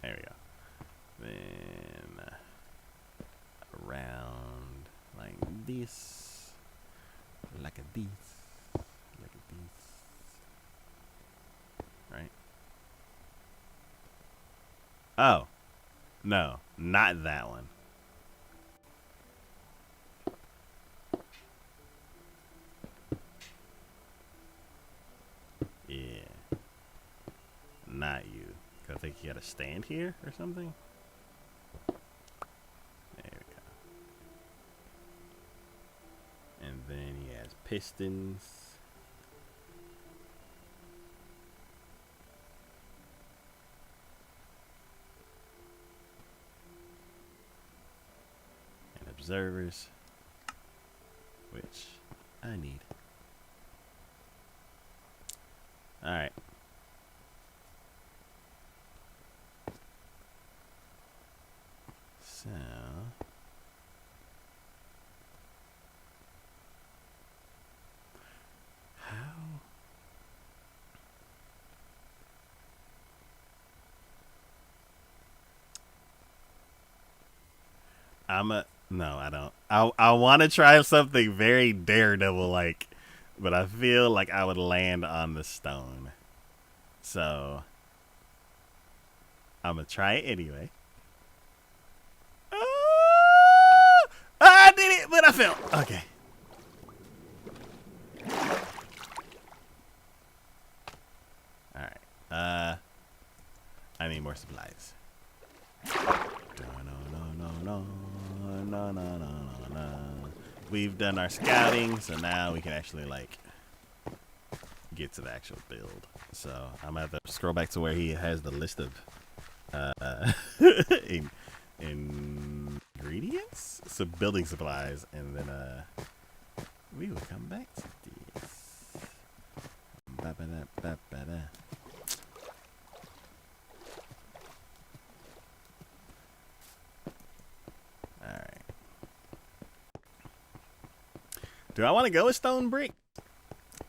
There we go. Then around like this, like a this, like a this, right? Oh, no, not that one. Yeah, not you. 'Cause I think you gotta stand here or something. There we go. And then he has pistons. observers, which I need. All right. So how? No, I don't. I want to try something very daredevil like, but I feel like I would land on the stone. So I'm gonna try it anyway. Oh, I did it, but I fell. Okay. All right. I need more supplies. No. We've done our scouting, so now we can actually like get to the actual build. So I'm gonna have to scroll back to where he has the list of ingredients, so building supplies, and then we will come back to this. Ba-ba-da. All right. Do I want to go with stone brick?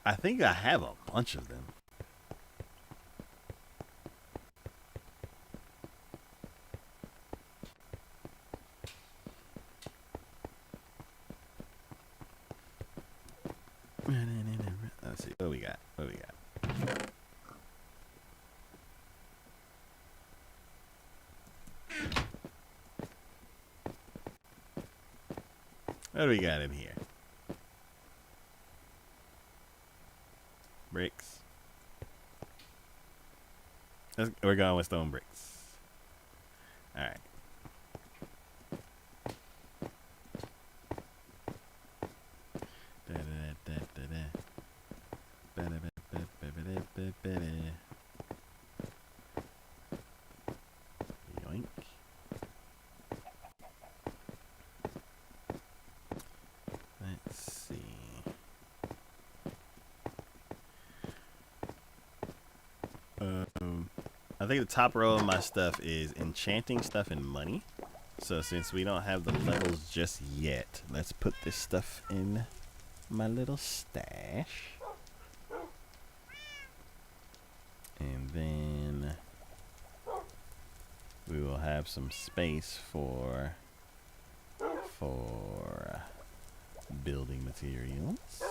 I think I have a bunch of them. Let's see what we got. What we got? What do we got in here? Bricks. We're going with stone bricks. All right. Yoink. Let's see. I think the top row of my stuff is enchanting stuff and money. So since we don't have the levels just yet, let's put this stuff in my little stash. And then we will have some space for building materials.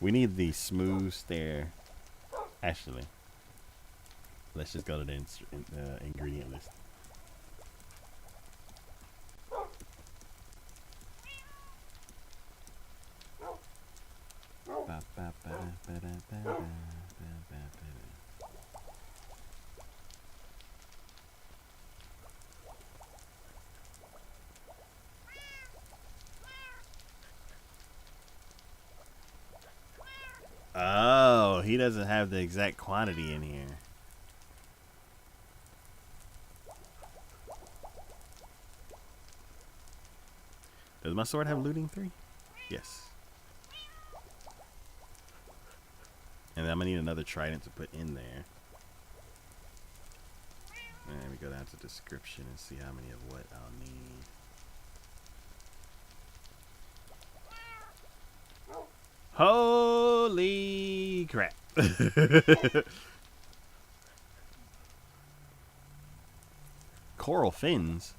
We need the smooth stair. Actually, let's just go to the ingredient list. Oh, he doesn't have the exact quantity in here. Does my sword have looting 3? Yes. And then I'm gonna need another trident to put in there. And we go down to description and see how many of what I'll need. Holy crap. Coral fins?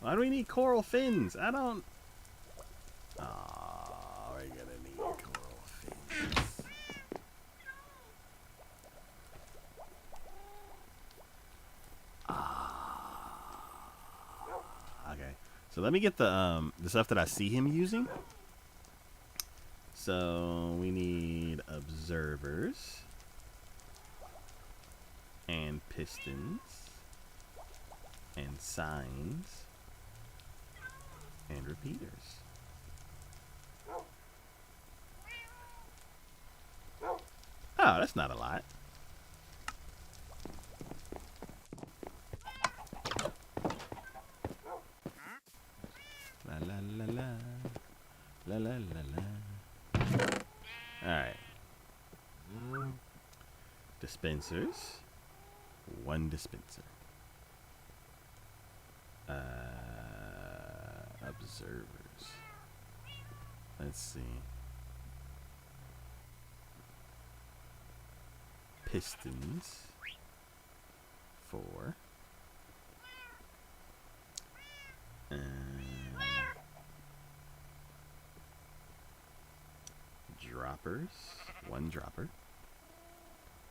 Why do we need coral fins? I don't... Oh, we're gonna need coral fins. Okay. So let me get the stuff that I see him using. So we need observers and pistons and signs and repeaters. that's not a lot. La la la la. La la la la. Alright. Dispensers. One dispenser. Observers. Let's see. Pistons. 4. Droppers. 1 dropper.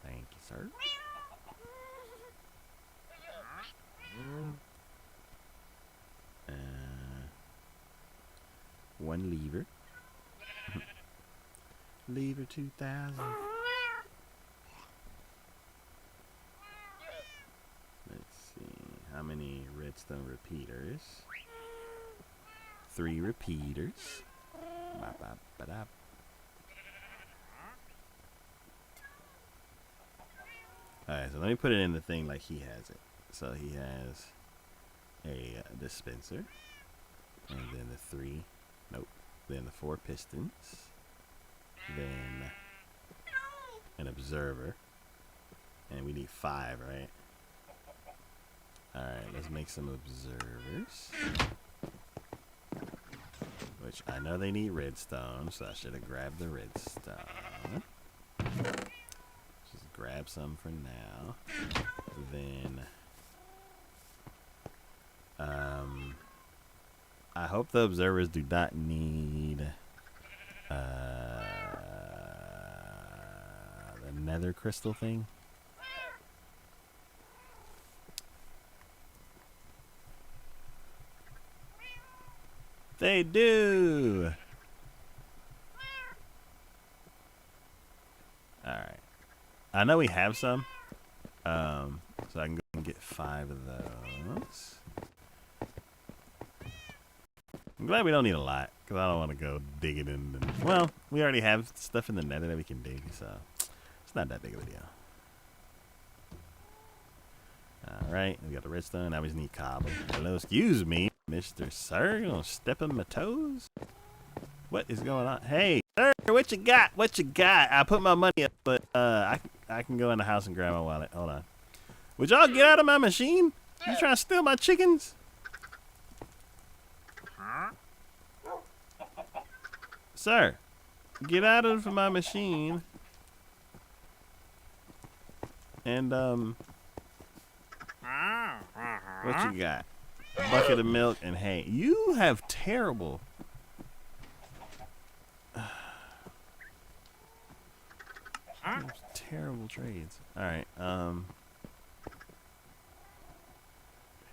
Thank you, sir. 1 lever. Lever 2000. Let's see. How many redstone repeaters? 3 repeaters. Ba-ba-ba-da. Alright, so let me put it in the thing like he has it. So he has a dispenser. And then the 3. Nope. Then the 4 pistons. Then an observer. And we need 5, right? Alright, let's make some observers. Which I know they need redstone, so I should have grabbed the redstone. Just grab some for now. Then I hope the observers do not need the nether crystal thing. They do. Alright. I know we have some. So I can go and get 5 of those. I'm glad we don't need a lot, because I don't want to go digging in. Well, we already have stuff in the nether that we can dig, so it's not that big of a deal. Alright, we got the redstone. Now we just need cobble. Hello, excuse me, Mr. Sir. You gonna step on my toes? What is going on? Hey, sir, what you got? What you got? I put my money up, but I can go in the house and grab my wallet. Hold on. Would y'all get out of my machine? You trying to steal my chickens? Sir, get out of my machine. And, what you got? A bucket of milk and hay. You have terrible... terrible trades. Alright,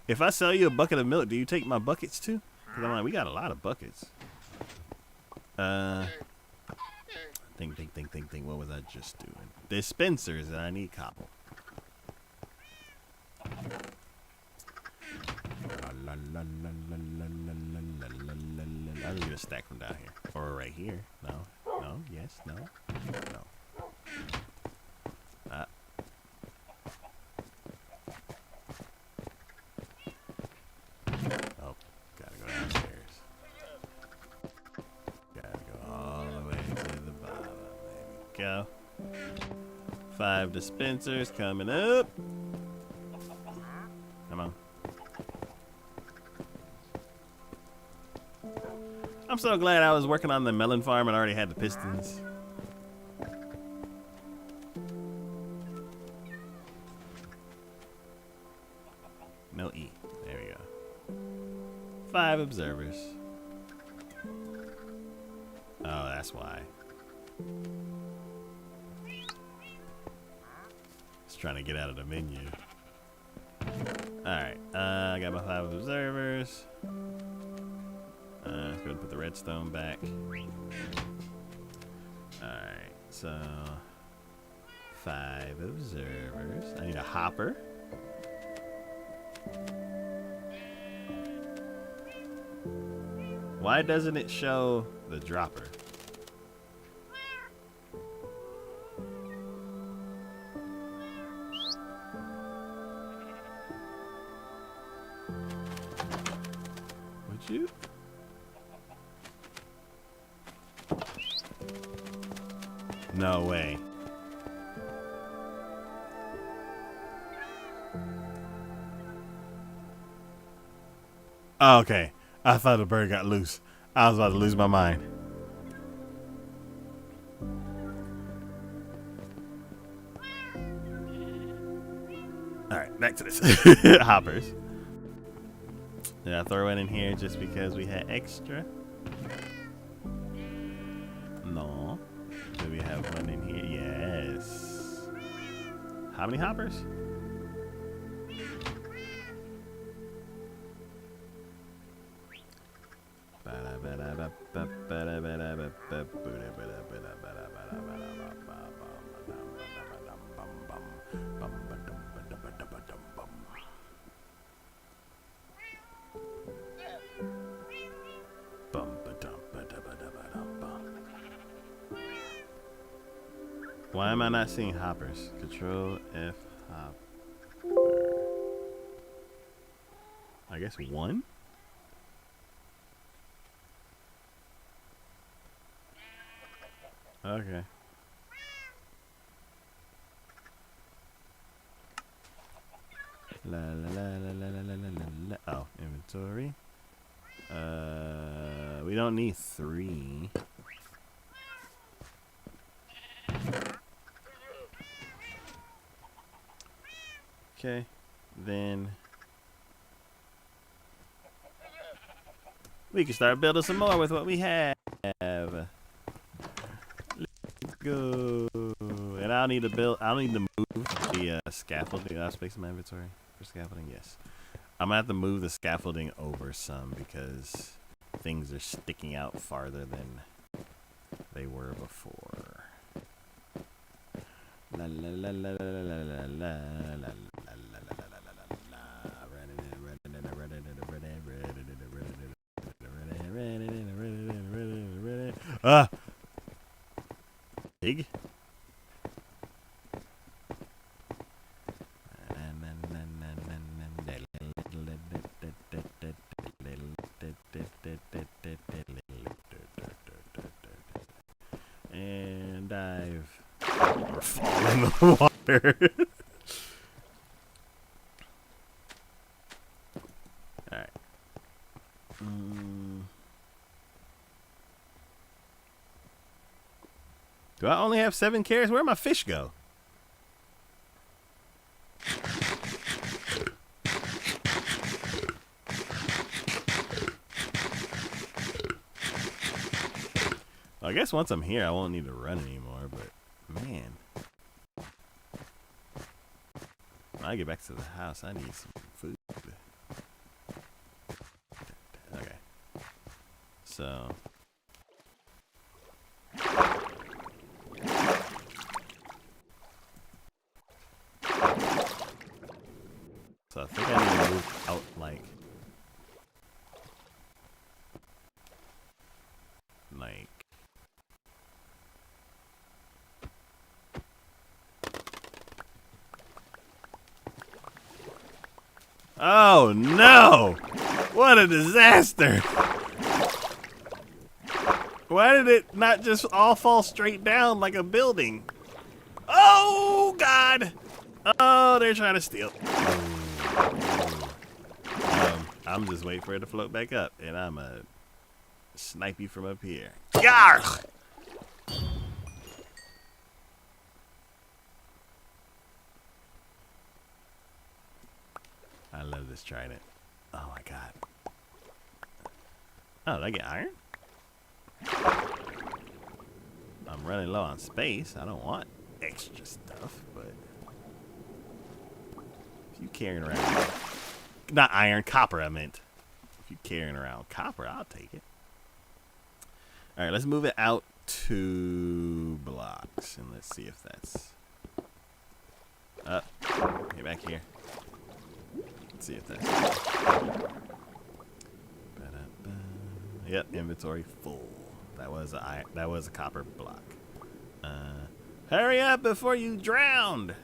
if I sell you a bucket of milk, do you take my buckets too? Because I'm like, we got a lot of buckets. Think. What was I just doing? Dispensers, and I need cobble. I'll just get a stack from down here. Or right here. No. No. Yes. No. No. Oh, gotta go downstairs. Gotta go all the way to the bottom. There we go. 5 dispensers coming up. Come on. I'm so glad I was working on the melon farm and already had the pistons. No E. There we go. 5 observers. Oh, that's why. Just trying to get out of the menu. Alright, I got my 5 observers. Let's go ahead and put the redstone back. Alright, so 5 observers. I need a hopper. Why doesn't it show the dropper? Shoot. No way. Oh, okay. I thought the bird got loose. I was about to lose my mind. Alright, back to this. Hoppers. Did I throw it in here just because we had extra? No. Do we have one in here? Yes. How many hoppers? Why am I not seeing hoppers? Control F hopper. I guess one? Okay. La la la la la la la la la. Oh, inventory. We don't need 3. Okay, then we can start building some more with what we have. Let's go. And I'll need to build. I'll need to move the scaffolding. I'll space in my inventory for scaffolding. Yes, I'm gonna have to move the scaffolding over some because things are sticking out farther than they were before. La la la la la la la la la. Ah! Pig? And dive. Or fall in the water. Alright. Do I only have 7 carrots? Where'd my fish go? Well, I guess once I'm here, I won't need to run anymore, but man. When I get back to the house, I need some food. Okay. So. So I think I need to move out like oh no! What a disaster! Why did it not just all fall straight down like a building? Oh God! Oh, they're trying to steal. I'm just waiting for it to float back up, and I'm a snipe you from up here. Yarr! I love this trident. Oh my God. Oh, did I get iron? I'm running low on space. I don't want extra stuff, but if you carrying around, not iron, copper I meant. If you carrying around copper, I'll take it. All right, let's move it out 2 blocks, and let's see if that's up. Get back here. Let's see if that's yep, inventory full. That was a copper block. Hurry up before you drowned.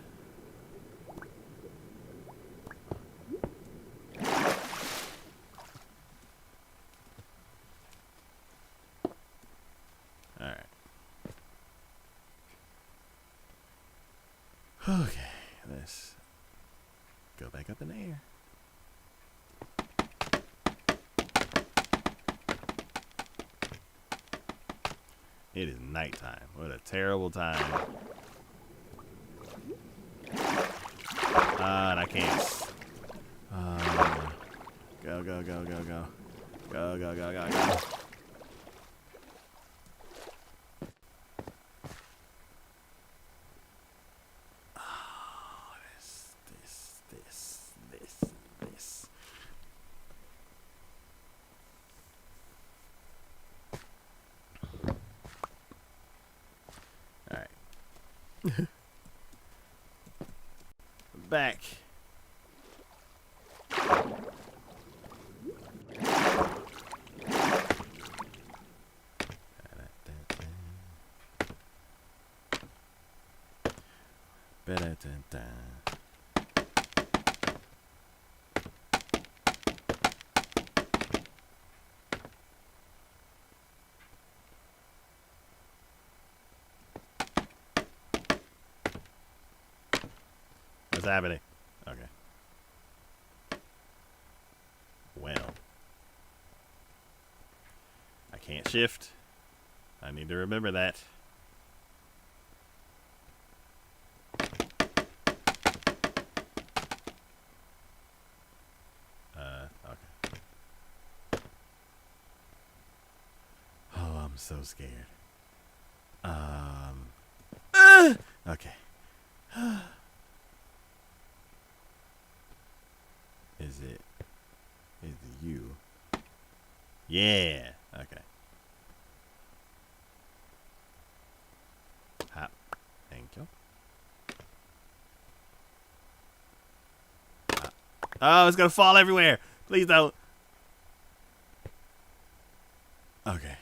Okay, let's go back up in the air. It is nighttime. What a terrible time. And I can't. Go, go, go, go, go. Go, go, go, go, go. Oh, this. Alright. Back. What's happening? Okay. Well. I can't shift. I need to remember that. Okay. Oh, I'm so scared. Okay. Is it you? Yeah. Okay. Hop. Thank you. Hop. Oh, it's gonna fall everywhere. Please don't. Okay.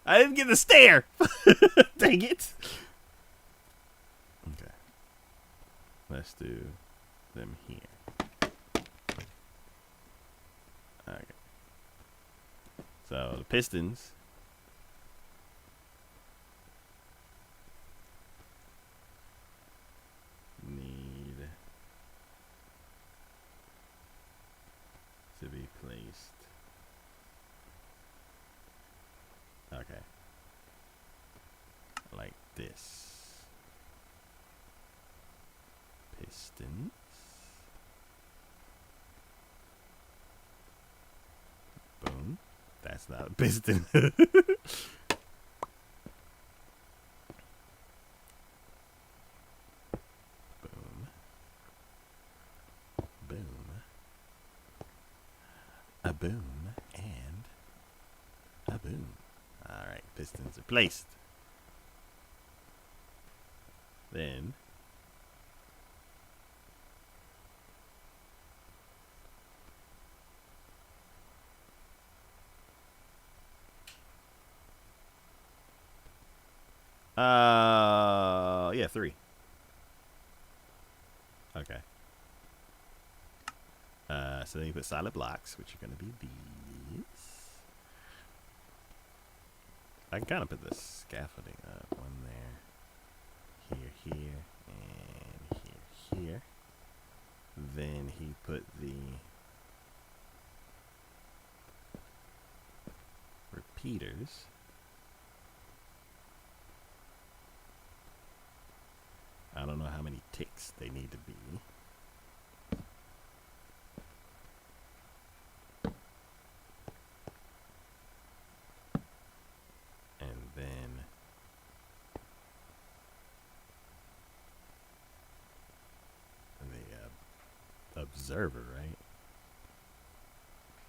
I didn't get the stair. Dang it. Okay. Let's do them here. Okay. So the pistons need to be placed. Okay. Like this. Pistons. Boom. That's not a piston. Boom. Boom. A boom and a boom. Alright, pistons are placed. Then yeah, 3. Okay. So then you put solid blocks, which are going to be these. I can kind of put the scaffolding up. One there, here, and here. Then he put the repeaters. I don't know how many ticks they need to be. And then the observer, right?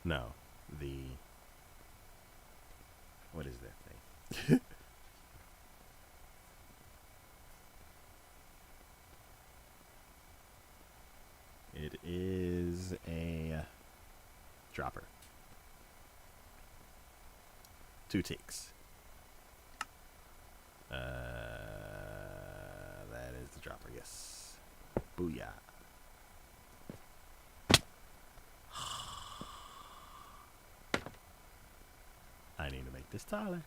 No, what is that thing? It is a dropper. 2 ticks. That is the dropper, yes. Booyah. I need to make this taller.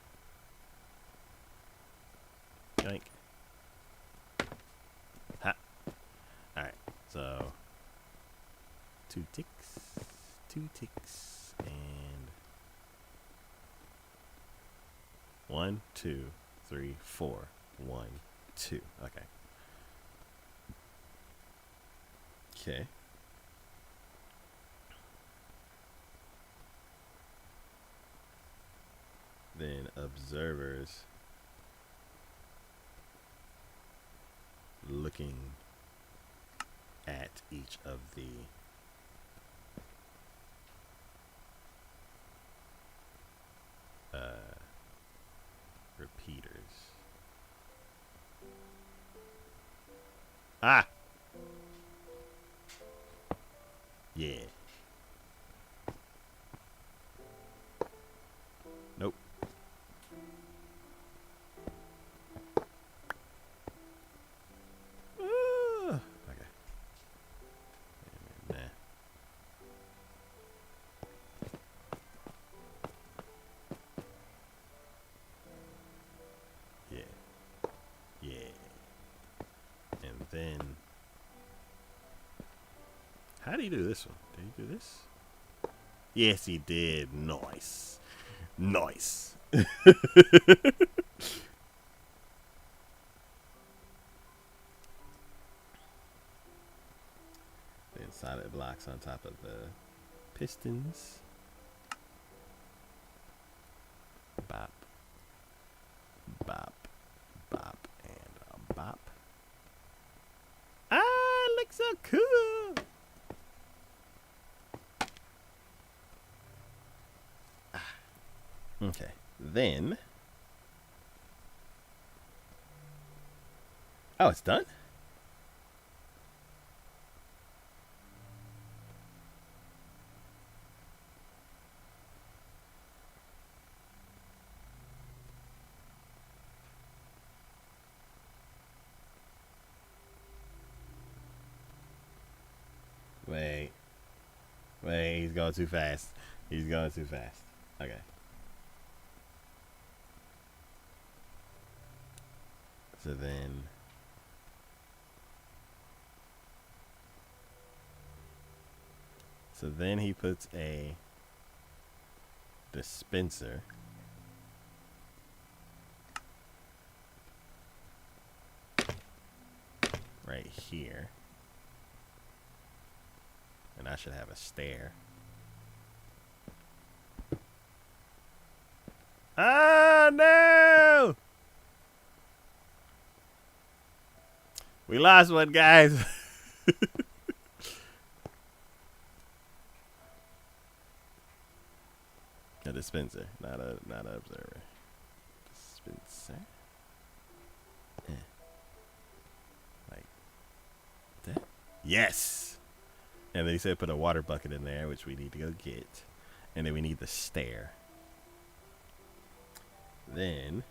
Yoink. Ha. Alright, so 2 ticks, 2 ticks, and 1, 2, 3, 4. 1, 2. Okay. Okay. Then observers looking at each of the repeaters. Ah! Yeah. Nope. Okay. Nah. Yeah. Yeah. And then, how do you do this one? Did he do this? Yes, he did. Nice. Nice. Then solid blocks on top of the pistons. Bop. Bop. Bop. And a bop. Ah, it looks so cool. Okay. Then. Oh, it's done? Wait. Wait, he's going too fast. He's going too fast. Okay. So then. So then he puts a dispenser right here. And I should have a stair. Ah, no! We lost one, guys. A dispenser, not an observer. Dispenser. Like that. Yes. And then he said put a water bucket in there, which we need to go get. And then we need the stair. Then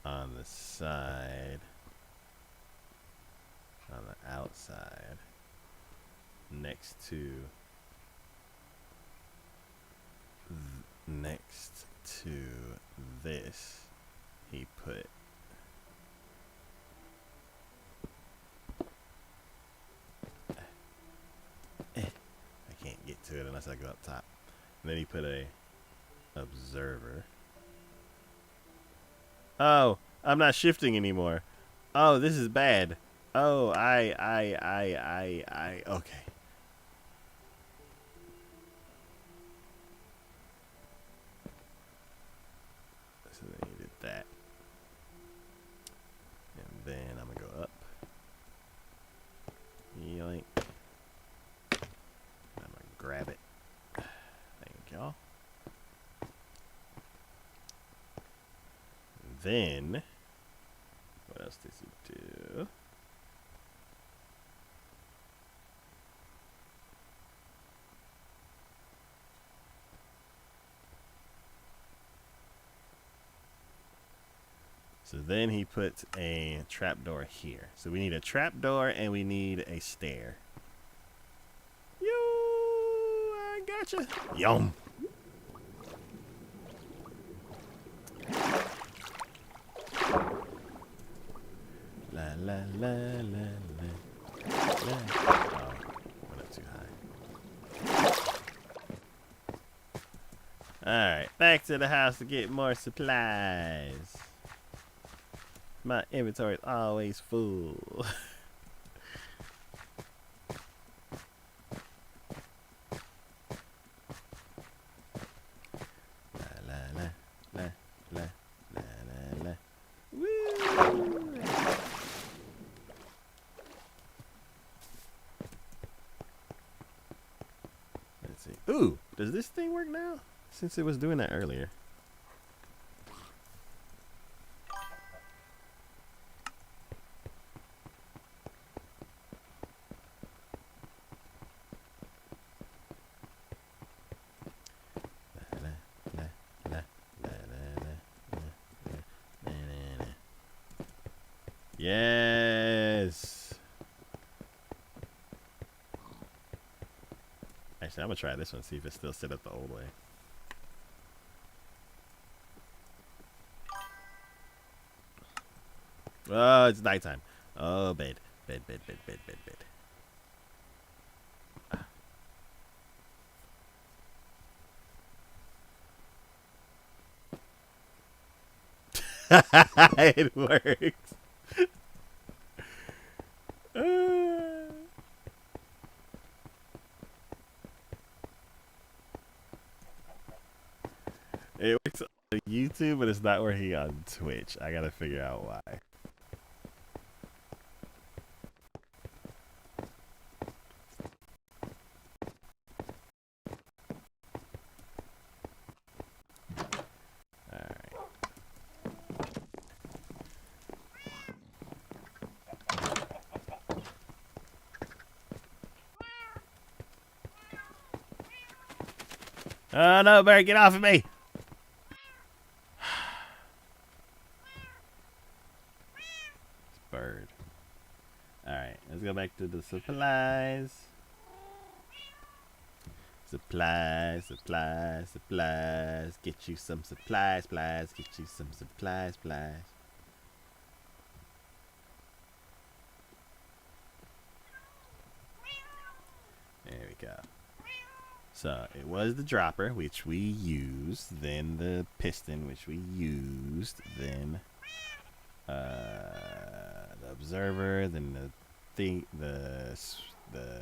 on the side, on the outside, next to this, he put I can't get to it unless I go up top. And then he put a observer. Oh, I'm not shifting anymore. Oh, this is bad. Oh, okay. So then he did that. And then I'm gonna go up. Yoink. I'm gonna grab it. Thank y'all. Then, what else does he do? So then he puts a trapdoor here. So we need a trapdoor and we need a stair. Yo, I gotcha. Yum. La la la la la. Oh, went up too high. Alright, back to the house to get more supplies. My inventory is always full. La la la la la la la. Woo! Let's see. Ooh, does this thing work now? Since it was doing that earlier. Yes. Actually, I'm gonna try this one, see if it's still set up the old way. Oh, it's nighttime. Oh, bed. Bed. It works. It works on YouTube, but it's not working on Twitch. I gotta figure out why. Alright. Oh no, Barry, get off of me! Bird. Alright, let's go back to the supplies. Supplies. Get you some supplies. Get you some supplies. There we go. So it was the dropper, which we used, then the piston, which we used, then the observer, then the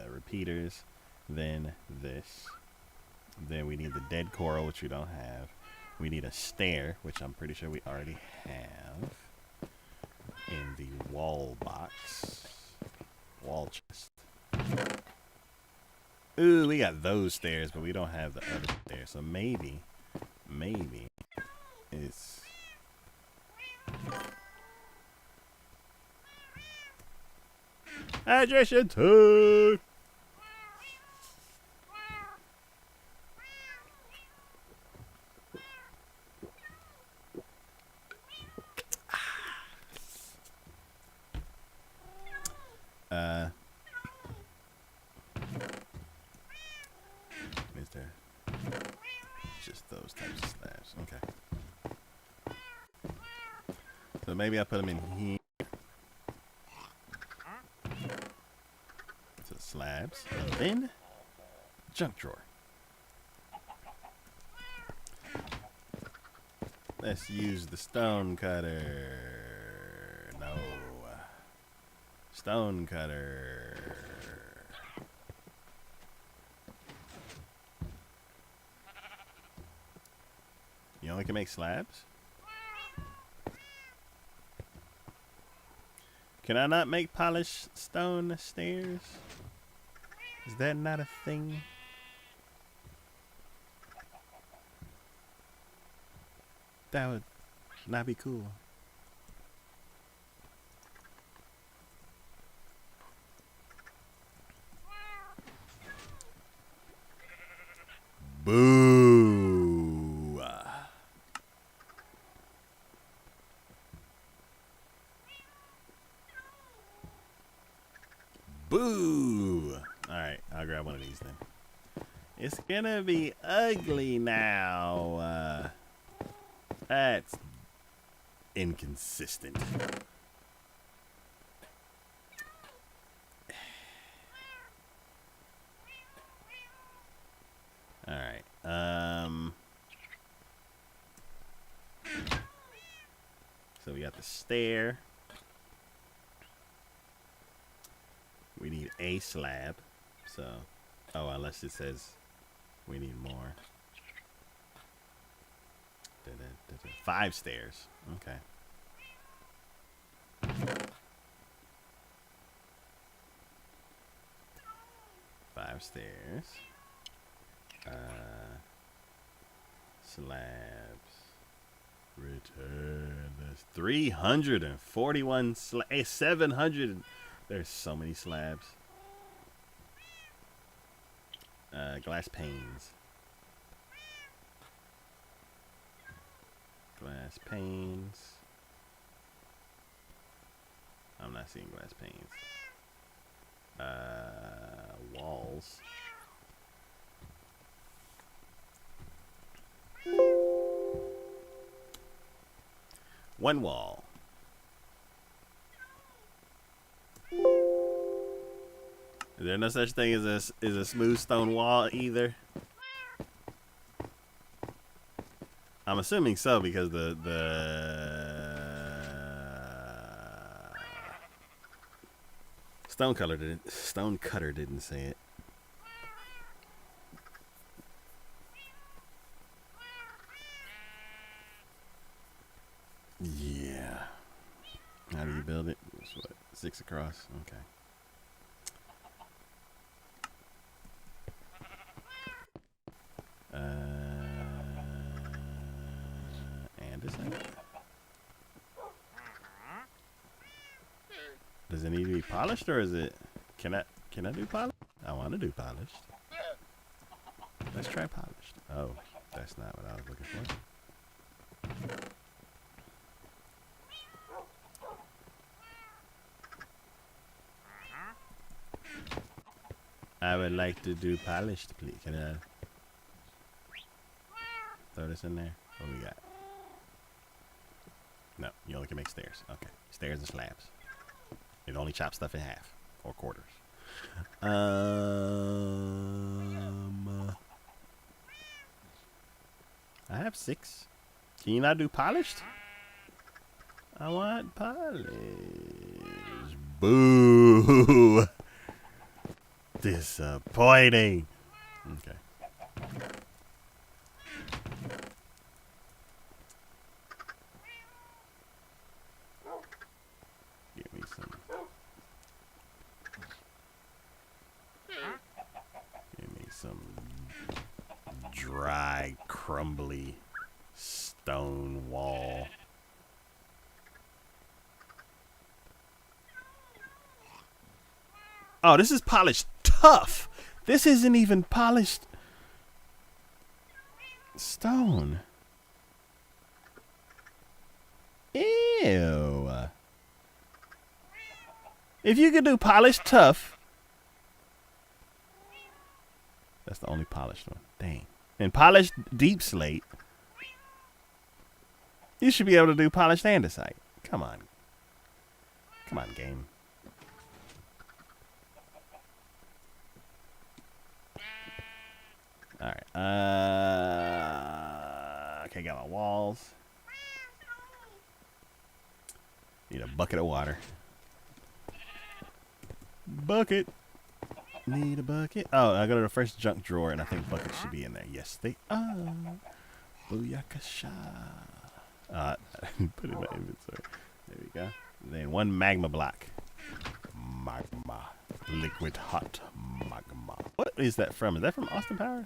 repeaters, then this. Then we need the dead coral, which we don't have. We need a stair, which I'm pretty sure we already have in the wall box, wall chest. Ooh, we got those stairs, but we don't have the other stairs. So maybe it's hydration time. Is there just those types of slabs? Okay. So maybe I put them in here. So slabs, and then junk drawer. Let's use the stone cutter. No. Stone cutter. You only can make slabs? Can I not make polished stone stairs? Is that not a thing? That would not be cool. Boo. Boo! Alright, I'll grab one of these then. It's gonna be ugly now. That's inconsistent. Alright. So we got the stair. We need a slab. So, oh, unless it says we need more. 5 stairs. Okay. Five stairs. Slabs. Return. There's 341 slabs. 700. There's so many slabs. Glass panes. Glass panes. I'm not seeing glass panes. Walls. One wall. Is there no such thing as a smooth stone wall either? I'm assuming so because the stone cutter didn't say it. Yeah. How do you build it? It's what, 6 across? Okay. Anderson? Does it need to be polished or is it? Can I do polished? I want to do polished. Let's try polished. Oh, that's not what I was looking for. I would like to do polished, please. Can I throw this in there? What we got? No, you only can make stairs. Okay, stairs and slabs. It only chops stuff in half or quarters. I have 6. Can you not do polished? I want polished. Boo! Disappointing. Okay. Give me some. Give me some dry, crumbly stone wall. Oh, this is polished tough. This isn't even polished stone. Ew. If you could do polished tough. That's the only polished one. Dang. And polished deep slate. You should be able to do polished andesite. Come on. Come on, game. Alright. Okay, got my walls. Need a bucket of water. Bucket. Need a bucket. Oh, I go to the first junk drawer, and I think buckets should be in there. Yes, they are. Booyakasha. Put it in my inventory. There we go. Then 1 magma block. Magma. Liquid hot magma. What is that from? Is that from Austin Powers?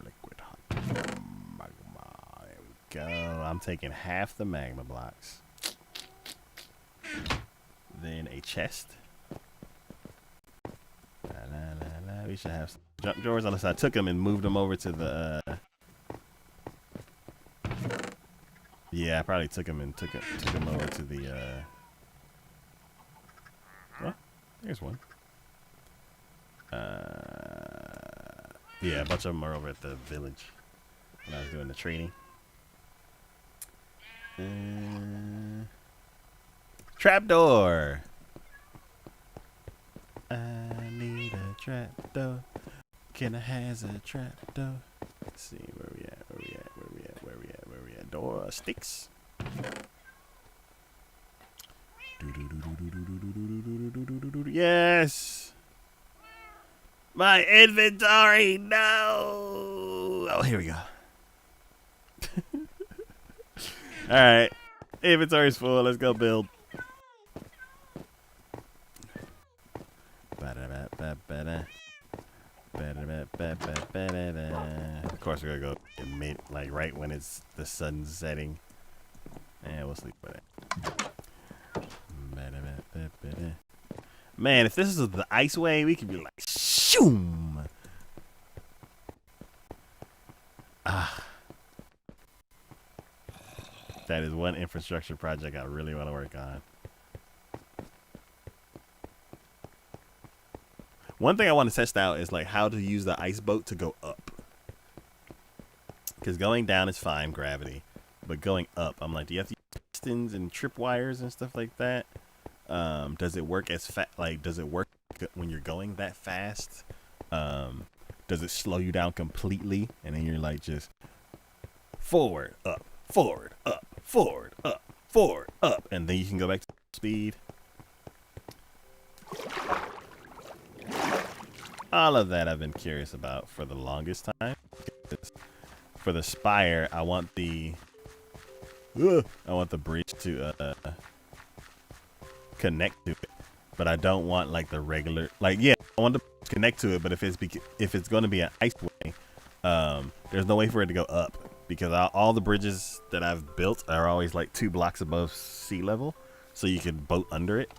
Liquid hot magma. There we go. I'm taking half the magma blocks. Then a chest. We should have some junk drawers, unless I took them and moved them over to the Yeah, I probably took him over to the. Well, here's one. Yeah, a bunch of them are over at the village when I was doing the training. Trapdoor. I need a trapdoor. Can I has a trapdoor? Let's see where we at. Where we at? Door sticks. Yes. My inventory. No. Oh, here we go. All right. Inventory's full. Let's go build. Of course, we're gonna go mid, like right when it's the sun's setting. And we'll sleep with it. Man, if this is the ice way, we could be like, shoom. That is one infrastructure project I really want to work on. One thing I want to test out is like how to use the ice boat to go up. Because going down is fine, gravity. But going up, I'm like, do you have to use pistons and tripwires and stuff like that? Does it work as fast? Like, does it work when you're going that fast? Does it slow you down completely? And then you're like just forward, up, forward, up, forward, up, forward, up. And then you can go back to speed. All of that I've been curious about for the longest time. For the spire, I want the bridge to connect to it, but I don't want like the regular. Like, yeah, I want to connect to it, but if it's going to be an ice way, there's no way for it to go up because all the bridges that I've built are always like 2 blocks above sea level, so you can boat under it.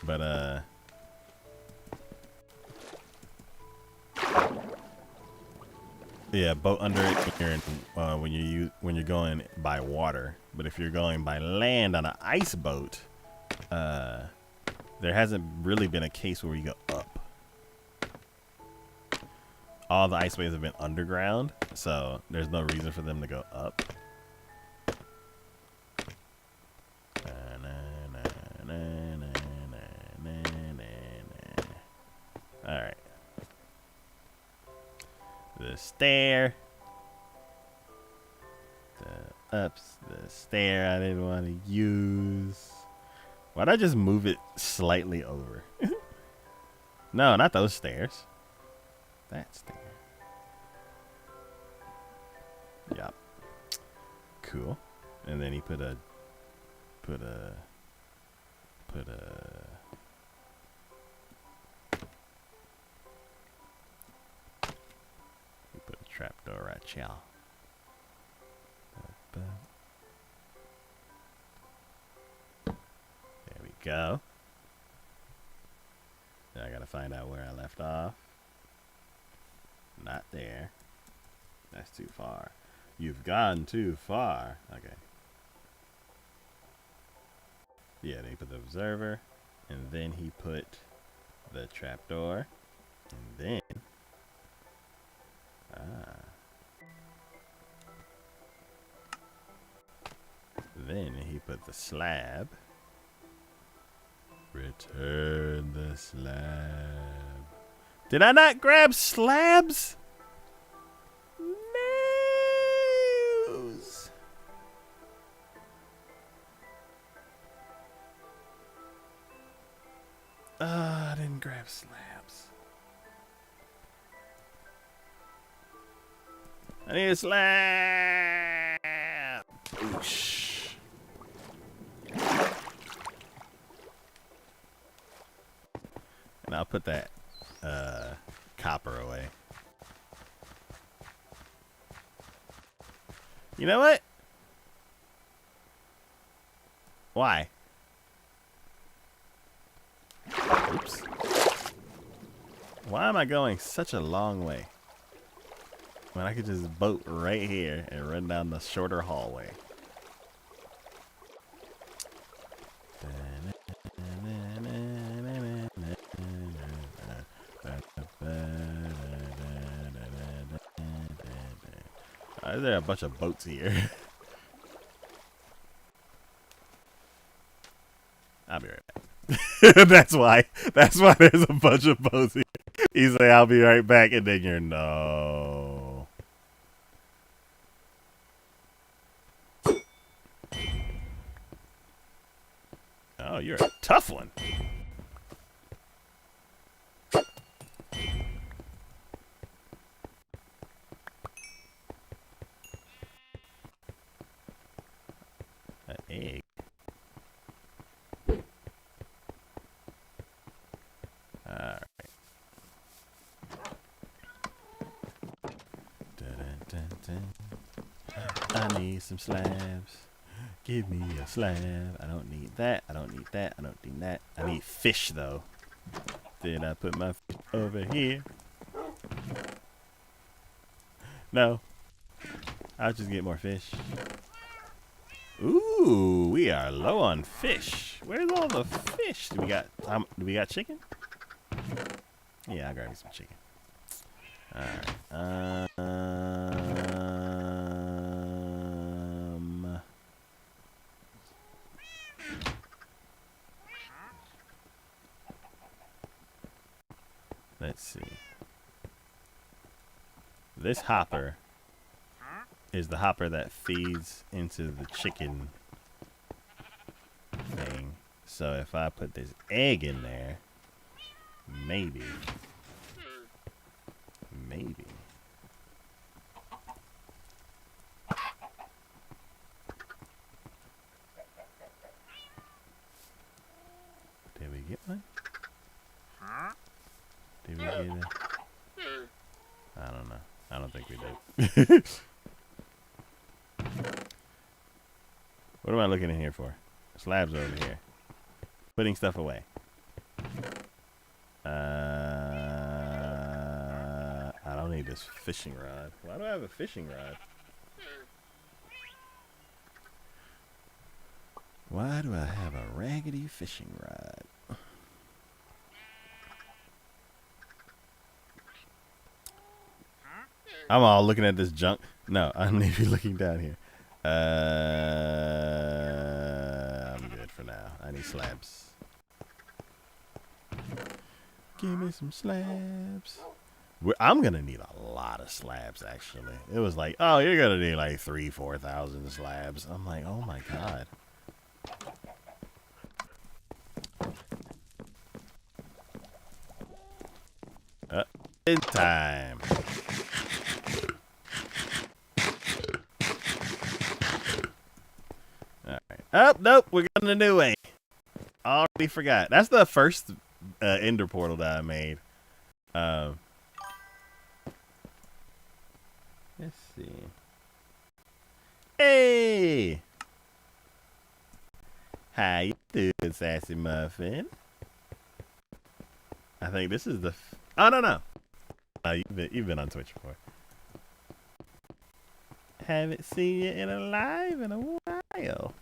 But yeah, boat under it when you're going by water. But if you're going by land on an ice boat, there hasn't really been a case where you go up. All the iceways have been underground, so there's no reason for them to go up. All right. The stair. The stair I didn't want to use. Why'd I just move it slightly over? No, not those stairs. That stair. Yep. Cool. And then he put a trapdoor right here. There we go. Now I gotta find out where I left off. Not there. That's too far. You've gone too far. Okay. Yeah, then he put the observer, and then he put the trapdoor, and then then he put the slab. Return the slab. Did I not grab slabs? Noes. I didn't grab slabs. I need a slab. Oosh. And I'll put that copper away. You know what? Why? Oops. Why am I going such a long way? When I could just boat right here and run down the shorter hallway. Why is there a bunch of boats here? I'll be right back. That's why. That's why there's a bunch of boats here. You say I'll be right back, and then you're no. Oh, you're a tough one. An egg. Alright. I need some slabs. Give me a slab. I don't need that. I don't need that. I don't need that. I need fish though. Then I put my fish over here. No. I'll just get more fish. Ooh, we are low on fish. Where's all the fish? Do we got chicken? Yeah, I'll grab me some chicken. Alright. Let's see. This hopper is the hopper that feeds into the chicken thing. So if I put this egg in there, maybe. Did we get one? Did we get it? I don't know. I don't think we did. What am I looking in here for? Slabs over here. Putting stuff away. I don't need this fishing rod. Why do I have a fishing rod? Why do I have a raggedy fishing rod? I'm all looking at this junk. No, I'm maybe looking down here. I'm good for now. I need slabs. Give me some slabs. I'm gonna need a lot of slabs. Actually, it was like, oh, you're gonna need like 3,000-4,000 slabs. I'm like, oh my god. In time. Alright. Oh, nope. We're going a new way. Already forgot. That's the first Ender portal that I made. Let's see. Hey! How you doing, Sassy Muffin? I think this is the... Oh, no. You've been on Twitch before. Haven't seen you in a live in a while.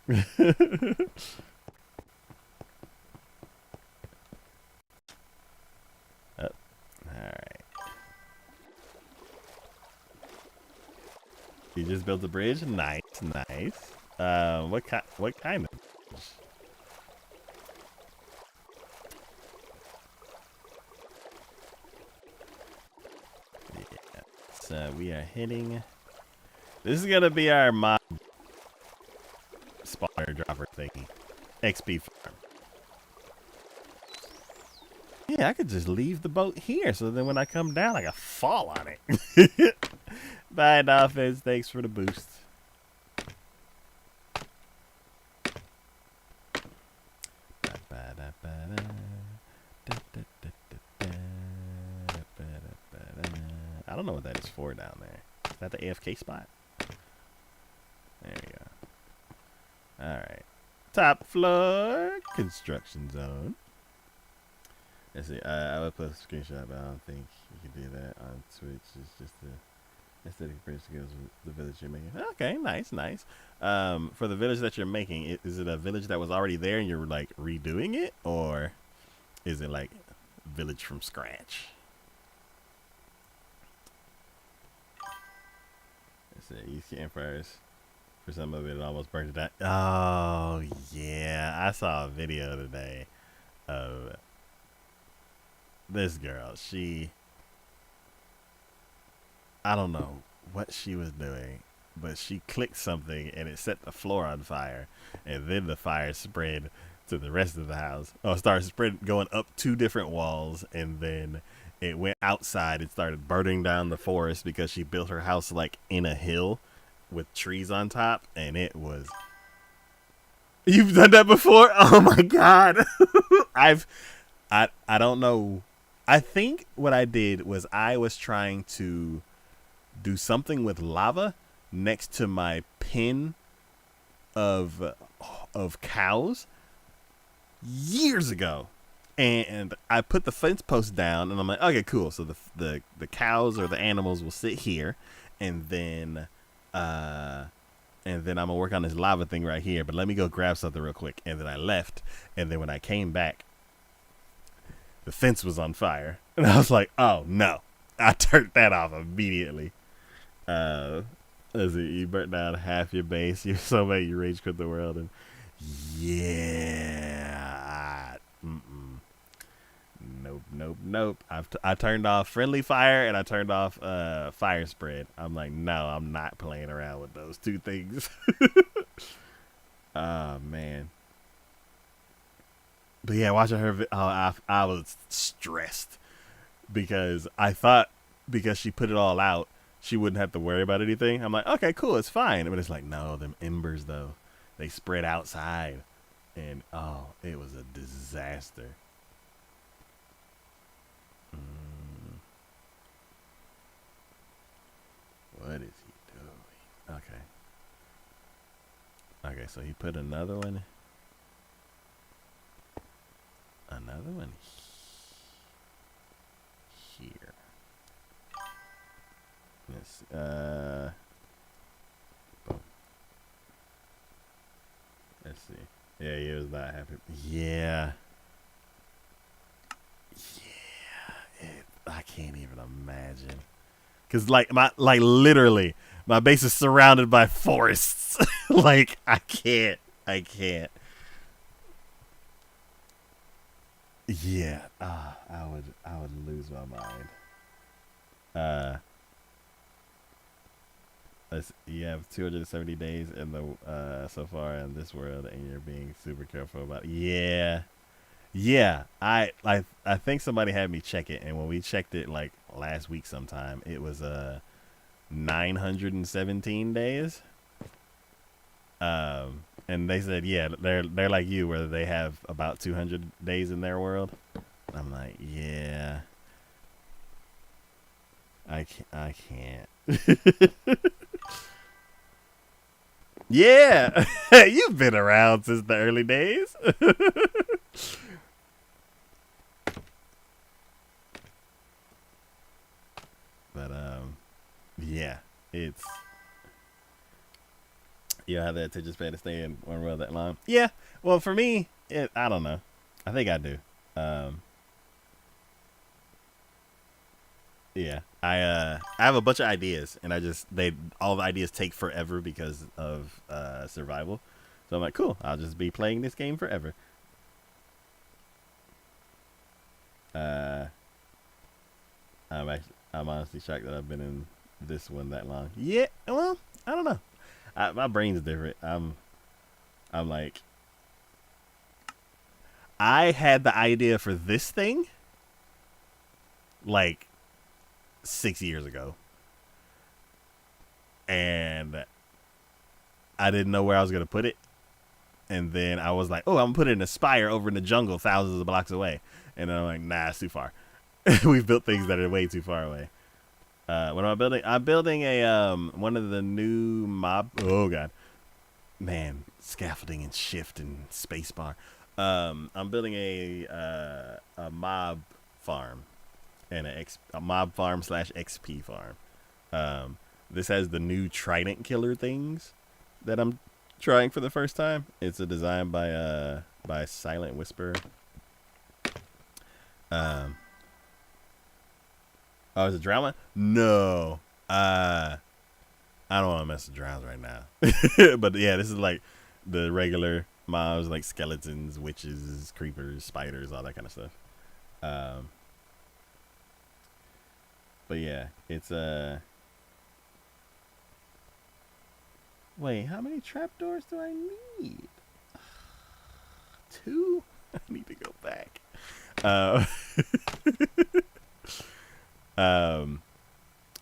Oh, alright. You just built a bridge? Nice. What kind of bridge? So we are hitting. This is gonna be our mob spawner dropper thingy. XP farm. Yeah, I could just leave the boat here, so then when I come down, I can fall on it. Bye, Dolphins. Thanks for the boost. I don't know what that is for down there. Is that the AFK spot? There you go. Alright. Top floor construction zone. Let's see. I would put a screenshot, but I don't think you can do that on Twitch. It's just a Aesthetic bridge skills the village you're making. Okay, nice, nice. For the village that you're making, is it a village that was already there and you're like redoing it, or is it like village from scratch? Let's see. East campfires. For some of it, it almost burnt it down. Oh yeah, I saw a video today of this girl. I don't know what she was doing, but she clicked something and it set the floor on fire, and then the fire spread to the rest of the house. Oh, it started spread going up two different walls, and then it went outside. It started burning down the forest because she built her house like in a hill with trees on top, and it was. You've done that before? Oh my god! I don't know. I think what I did was I was trying to do something with lava next to my pen of cows years ago, and I put the fence post down, and I'm like, okay, cool. So the cows or the animals will sit here, and then I'm gonna work on this lava thing right here. But let me go grab something real quick, and then I left, and then when I came back, the fence was on fire, and I was like, oh no! I turned that off immediately. Let's see, you burnt down half your base. You're so mad you rage quit the world, and yeah, nope, nope, nope. I turned off friendly fire and I turned off fire spread. I'm like, no, I'm not playing around with those two things. Oh man. But yeah, watching her, I was stressed because I thought because she put it all out, she wouldn't have to worry about anything. I'm like, okay, cool, it's fine. But it's like, no, them embers though, they spread outside, and oh, it was a disaster. What is he doing? Okay. Okay, so he put another one. Another one here. Yes. Boom. Let's see. Yeah, he was not happy. Yeah. Yeah. I can't even imagine. Cause like literally, my base is surrounded by forests. Like I can't. Yeah. I would lose my mind. Uh, you have 270 days in the so far in this world, and you're being super careful about it. Yeah. Yeah, I think somebody had me check it, and when we checked it like last week sometime, it was 917 days. And they said, yeah, they're like you, where they have about 200 days in their world. I'm like, yeah, I can't. Yeah, you've been around since the early days. But yeah, it's you don't have the attention span to stay in one world that long. Yeah, well, for me, I don't know. I think I do. Um, yeah, I have a bunch of ideas, and they all the ideas take forever because of survival. So I'm like, cool. I'll just be playing this game forever. Uh, I'm honestly shocked that I've been in this one that long. Yeah, well, I don't know. My brain's different. I'm like, I had the idea for this thing like 6 years ago, and I didn't know where I was gonna put it. And then I was like, oh, I'm gonna put it in a spire over in the jungle, thousands of blocks away. And then I'm like, nah, it's too far. We've built things that are way too far away. What am I building? I'm building a one of the new mob. Oh god, man, scaffolding and shift and spacebar. I'm building a mob farm and a mob farm slash XP farm. This has the new trident killer things that I'm trying for the first time. It's a design by Silent Whisper. Oh, is it drama? No. I don't want to mess with drowns right now. But yeah, this is like the regular mobs, like skeletons, witches, creepers, spiders, all that kind of stuff. But yeah, it's wait, how many trapdoors do I need? 2? I need to go back.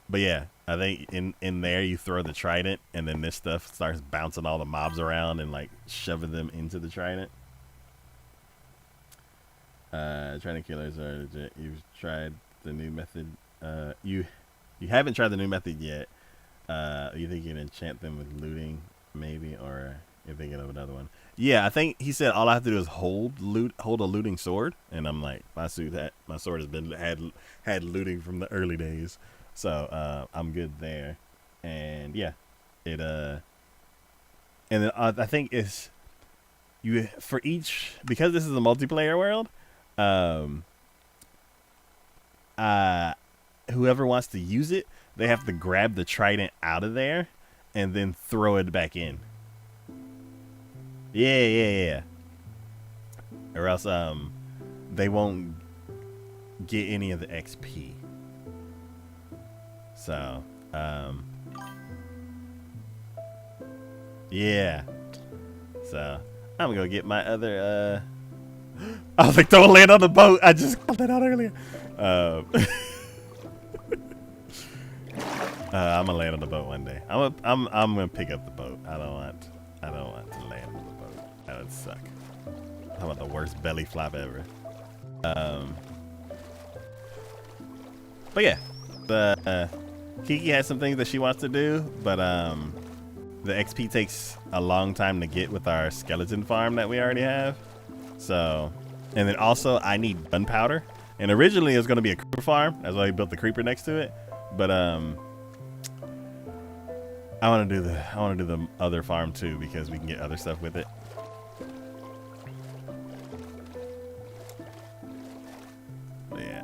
But yeah, I think in there you throw the trident, and then this stuff starts bouncing all the mobs around and like shoving them into the trident. Trident killers are legit. You've tried the new method. You haven't tried the new method yet. You think you can enchant them with looting, maybe, or you're thinking of another one? Yeah, I think he said all I have to do is hold a looting sword, and I'm like, my sword has been had looting from the early days, so I'm good there. And yeah, it and then I think it's you for each, because this is a multiplayer world. Whoever wants to use it, they have to grab the trident out of there and then throw it back in. Yeah. Or else they won't get any of the XP. So, yeah. So, I'm gonna get my other I was like, don't land on the boat. I just called that out earlier. I'm gonna land on the boat one day. I'm gonna pick up the boat. I don't want to land on the boat. That would suck. How about the worst belly flop ever? But yeah, Kiki has some things that she wants to do, but the XP takes a long time to get with our skeleton farm that we already have. So, and then also I need gunpowder. And originally it was going to be a creeper farm. That's why we built the creeper next to it. But I want to do the other farm too, because we can get other stuff with it. But yeah.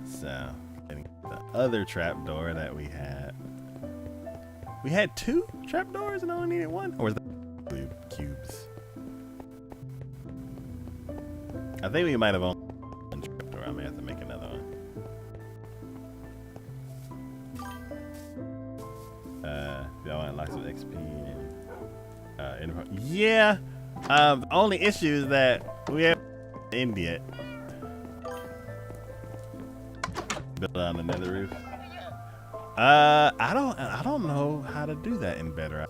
So, getting the other trapdoor that we had. We had 2 trapdoors and I only needed 1, or was that cubes? I think we might have only one trapdoor. I may have to make another one. Do I want to unlock some XP? Yeah. The only issue is that we haven't end yet. Build on the nether roof. I don't know how to do that in Bedrock.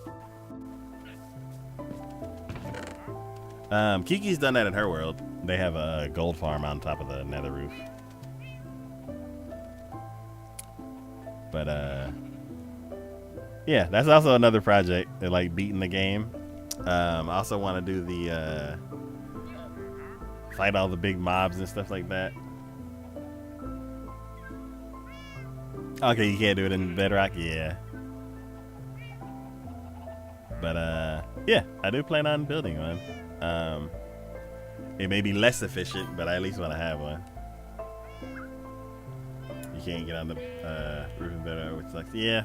Kiki's done that in her world. They have a gold farm on top of the nether roof. But yeah, that's also another project. They're like beating the game. I also want to do the fight all the big mobs and stuff like that. Okay, you can't do it in Bedrock, yeah. But yeah, I do plan on building one. It may be less efficient, but I at least want to have one. You can't get on the roof in Bedrock, which sucks. Yeah.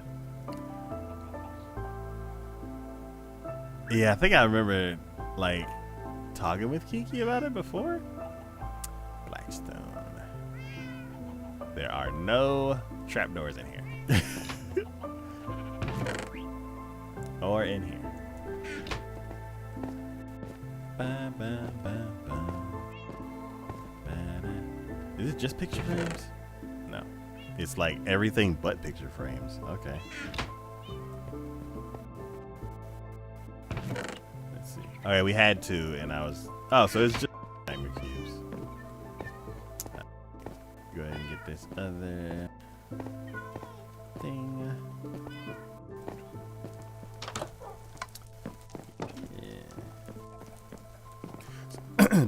Yeah, I think I remember like talking with Kiki about it before. Blackstone. There are no trapdoors in here. Or in here. Is it just picture frames? No. It's like everything but picture frames. Okay. Let's see. Okay, we had 2 and I was... Oh, so it's just diamond cubes. Go ahead and get this other thing. Yeah.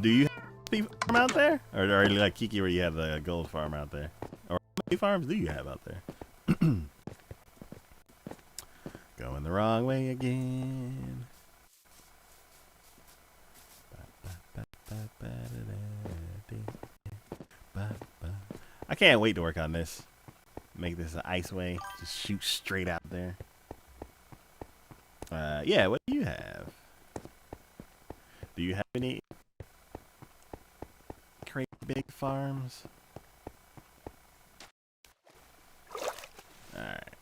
Do you have a farm out there? Or are you like Kiki where you have the gold farm out there? Or many farms do you have out there? Going the wrong way again. I can't wait to work on this. Make this an iceway. Just shoot straight out there. Yeah, what do you have? Do you have any crazy big farms? Alright.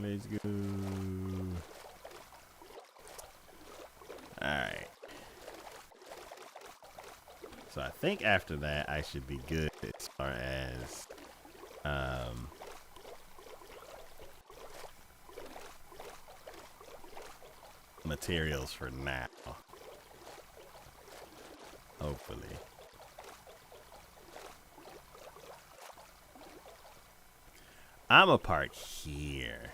Let's go. Alright. So I think after that I should be good as far as materials for now. Hopefully. I'm a park here.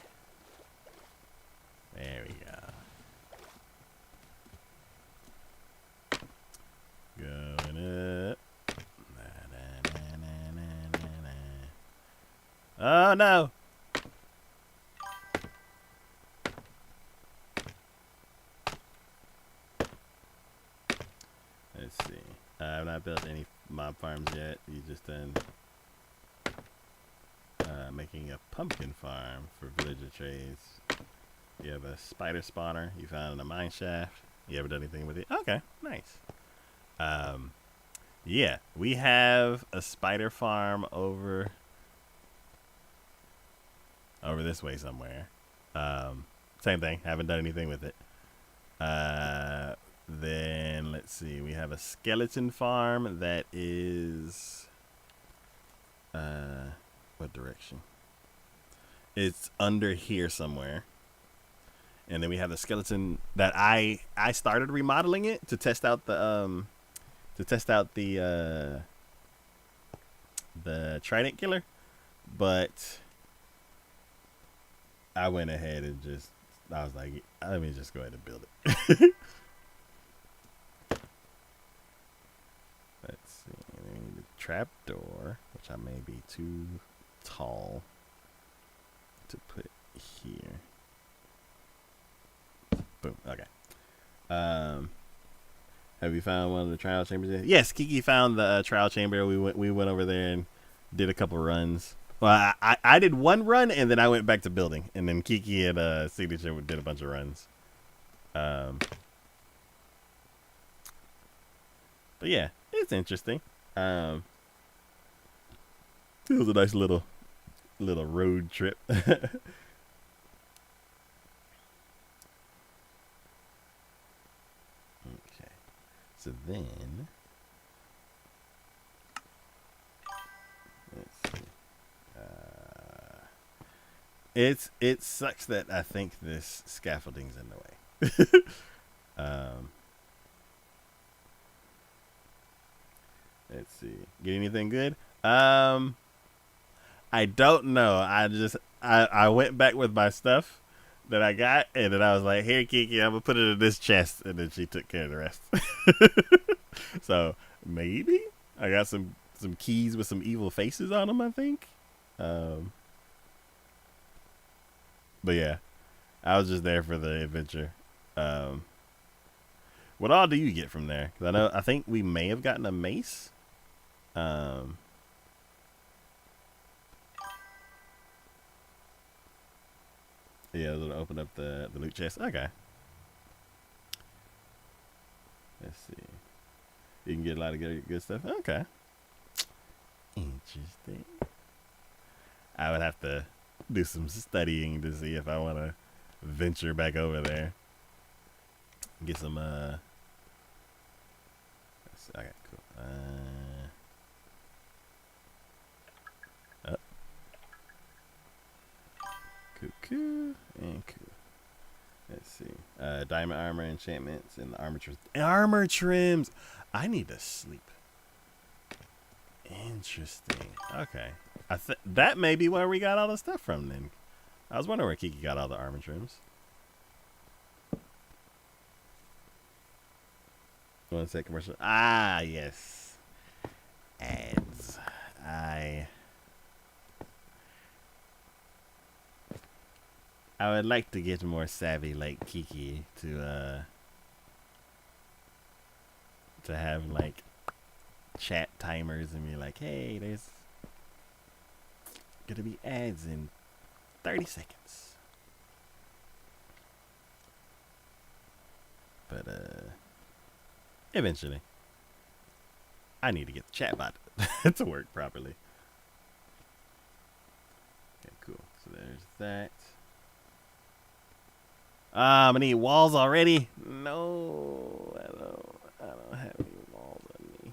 There we go. Going up. Oh no! Let's see. I've not built any mob farms yet. You just done making a pumpkin farm for villager trades. You have a spider spawner you found in a mine shaft. You ever done anything with it? Okay, nice. Yeah, we have a spider farm over this way somewhere. Same thing. Haven't done anything with it. Then let's see. We have a skeleton farm that is what direction? It's under here somewhere. And then we have the skeleton that I started remodeling it to test out the trident killer, but I went ahead and I was like, let me just go ahead and build it. Let's see. We need a trap door, which I may be too tall to put here. Boom. Okay. Have you found one of the trial chambers yet? Yes, Kiki found the trial chamber. We went over there and did a couple runs. Well, I did one run and then I went back to building, and then Kiki and Signature did a bunch of runs. But yeah, it's interesting. It was a nice little road trip. Okay, so then let's see. It sucks that I think this scaffolding's in the way. Let's see. Get anything good? I don't know. I went back with my stuff that I got, and then I was like, "Here, Kiki, I'm gonna put it in this chest," and then she took care of the rest. So maybe I got some keys with some evil faces on them, I think. But yeah, I was just there for the adventure. What all do you get from there? 'Cause I think we may have gotten a mace. Yeah, it'll open up the loot chest. Okay. Let's see. You can get a lot of good stuff. Okay. Interesting. I would have to do some studying to see if I want to venture back over there. Get some let's see. Okay, cool. Cool and cool. Let's see. Diamond armor enchantments and the armor trims. Armor trims. I need to sleep. Interesting. Okay. That may be where we got all the stuff from then. I was wondering where Kiki got all the armor trims. You want to say commercial? Ah, yes. Ads. I would like to get more savvy like Kiki to have like chat timers and be like, hey, there's gonna be ads in 30 seconds. But eventually I need to get the chatbot to work properly. Okay, cool. So there's that. I need walls already. No, I don't have any walls on me.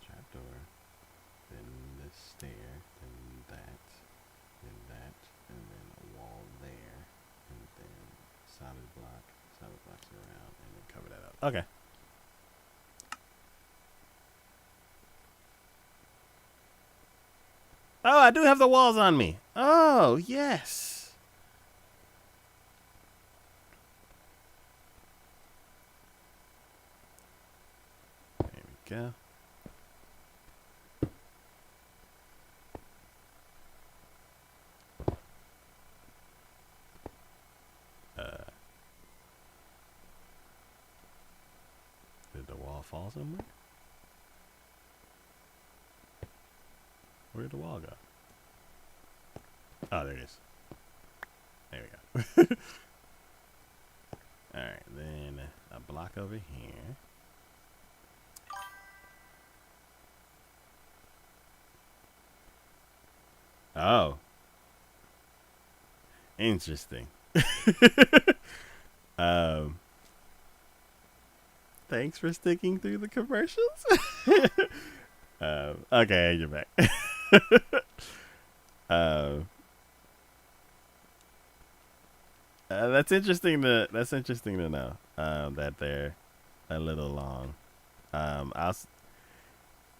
Trapdoor, then this stair, then that, and then a wall there, and then solid blocks around, and then cover that up. Okay. Oh, I do have the walls on me. Oh, yes. There we go. Did the wall fall somewhere? Where'd the wall go? Oh, there it is. There we go. Alright, then a block over here. Oh. Interesting. Thanks for sticking through the commercials. Okay, you're back. That's interesting to know. That they're a little long.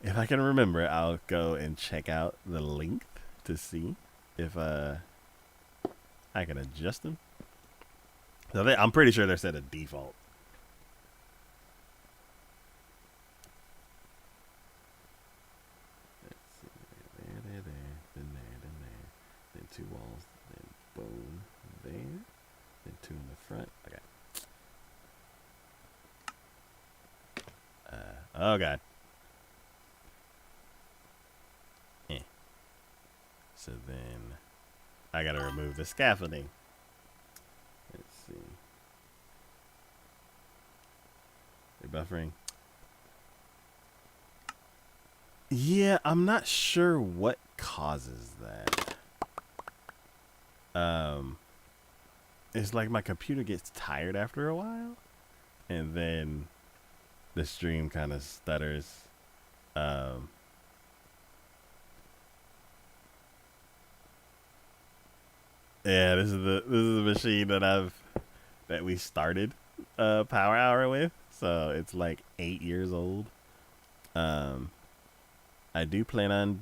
If I can remember, I'll go and check out the length to see if I can adjust them. So I'm pretty sure they're set at default. Let's see, there, then there, then 2 walls, then boom, there, then 2 in the front. Okay. Oh god. So then I gotta remove the scaffolding. Let's see. You're buffering. Yeah, I'm not sure what causes that. It's like my computer gets tired after a while, and then the stream kind of stutters. Yeah, this is the machine that we started Power Hour with, so it's like 8 years old. I do plan on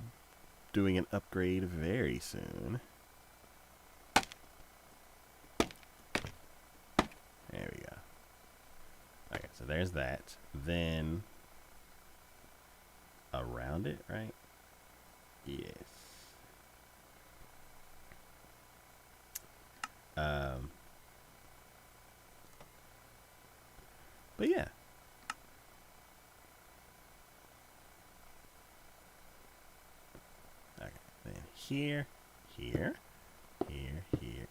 doing an upgrade very soon. There we go. Okay, so there's that. Then around it, right? Yes. But yeah. Okay, then here, and here.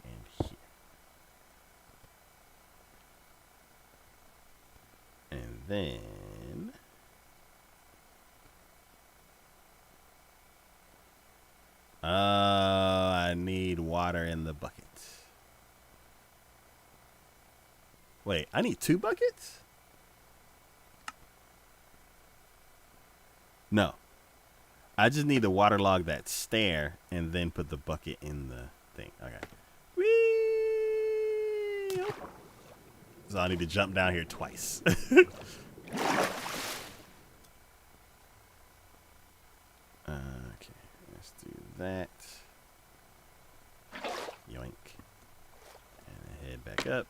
And then I need water in the bucket. Wait, I need 2 buckets? No. I just need to waterlog that stair and then put the bucket in the thing. Okay. Whee! So I need to jump down here twice. Okay, let's do that. Yoink. And head back up.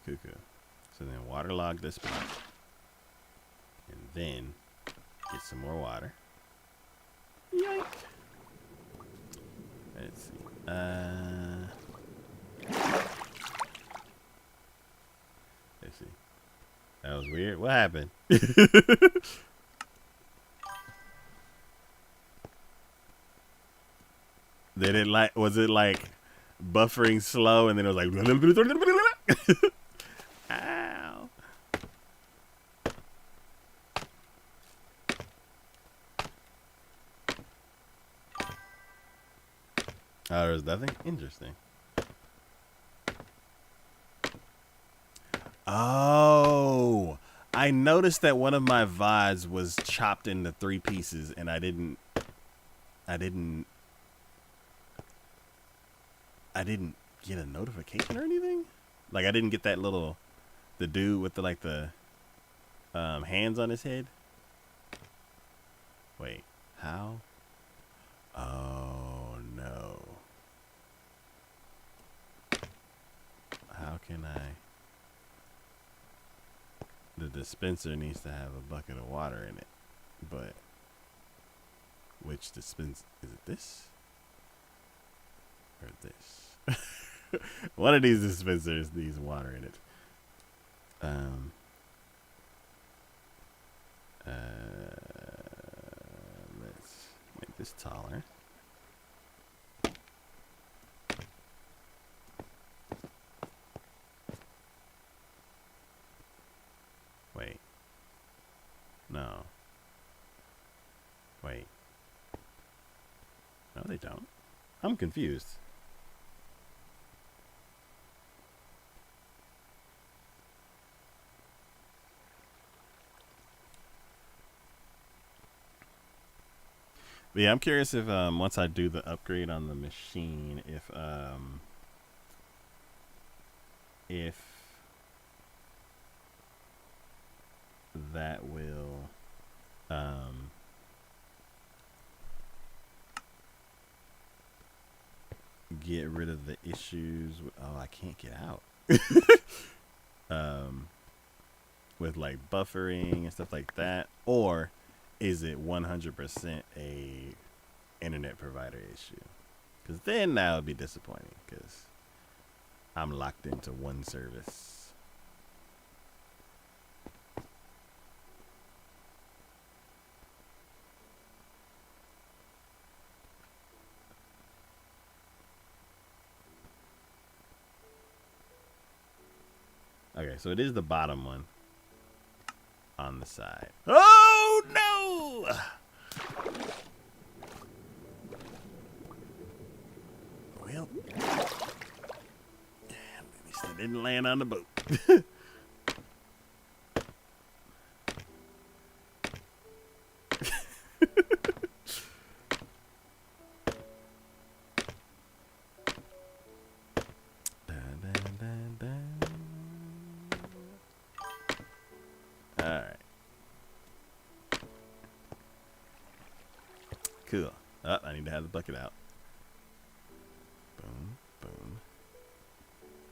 Cuckoo. So then waterlog this part. And then get some more water. Yoink. Let's see. Let's see. That was weird. What happened? Did it like, was it like buffering slow and then it was like ow. Oh, there's nothing? Interesting. Oh, I noticed that one of my VODs was chopped into 3 pieces and I didn't get a notification or anything. Like I didn't get that little, the dude with the like the hands on his head. Wait, how? Oh no. How can I? The dispenser needs to have a bucket of water in it, but which dispenser? Is it this or this? One of these dispensers needs water in it. Let's make this taller. Wait. No. Wait. No, they don't. I'm confused. But yeah, I'm curious if once I do the upgrade on the machine, if that will get rid of the issues with, oh, I can't get out. With like buffering and stuff like that, or is it 100% a internet provider issue? Because then that would be disappointing because I'm locked into one service. Okay, so it is the bottom one on the side. Oh no! Well, at least I didn't land on the boat. Alright. Cool. Oh, I need to have the bucket out. Boom, boom.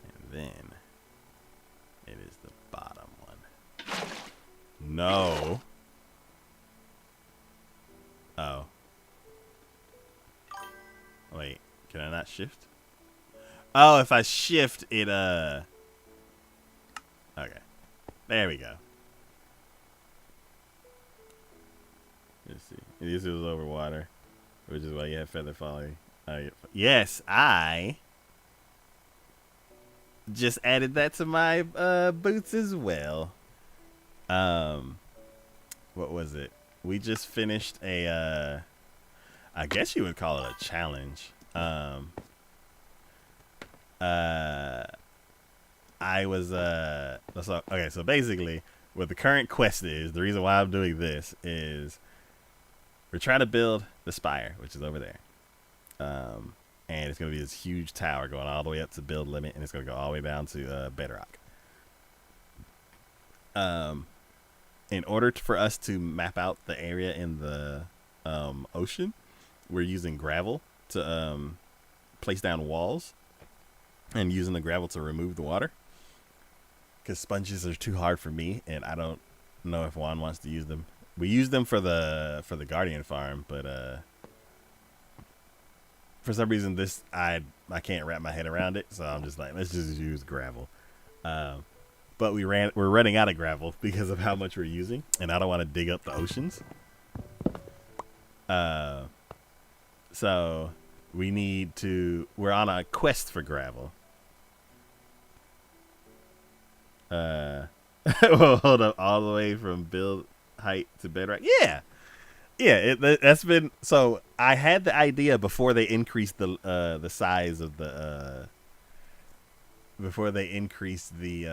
And then it is the bottom one. No. Oh. Wait, can I not shift? Oh, if I shift it, okay. There we go. Let's see. This was over water, which is why you have feather falling. Yes, I just added that to my boots as well. What was it? We just finished a I guess you would call it a challenge. Um, uh, I was so okay. So basically, what the current quest is, the reason why I'm doing this is we're trying to build the spire, which is over there. And it's gonna be this huge tower going all the way up to build limit, and it's gonna go all the way down to bedrock. Um, in order for us to map out the area in the ocean, we're using gravel to place down walls, and using the gravel to remove the water. Because sponges are too hard for me, and I don't know if Juan wants to use them. We use them for the Guardian farm, but for some reason this I can't wrap my head around it, so I'm just like, let's just use gravel. But we're running out of gravel because of how much we're using, and I don't want to dig up the oceans. So we're on a quest for gravel. Well, hold up, all the way from build height to bedrock. Yeah, that's been. So I had the idea before they increased the size of the before they increased the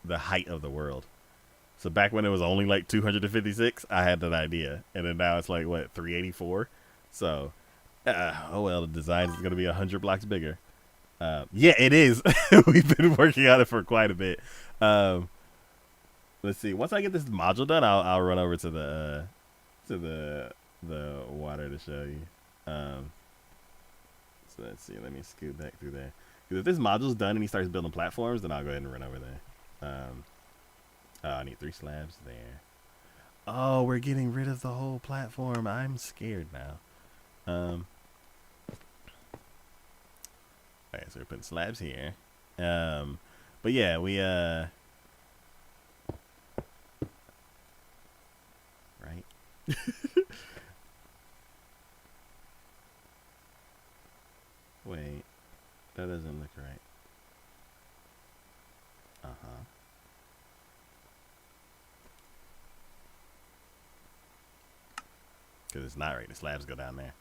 height of the world. So back when it was only like 256, I had that idea, and then now it's like what 384. So, oh well, the design is gonna be 100 blocks bigger. Yeah, it is. We've been working on it for quite a bit. Let's see. Once I get this module done, I'll run over to the water to show you. So let's see. Let me scoot back through there. Because if this module's done and he starts building platforms, then I'll go ahead and run over there. Oh, I need 3 slabs there. Oh, we're getting rid of the whole platform. I'm scared now. Alright, so we're putting slabs here. But yeah, we right. Wait, that doesn't look right. Because it's not right. The slabs go down there.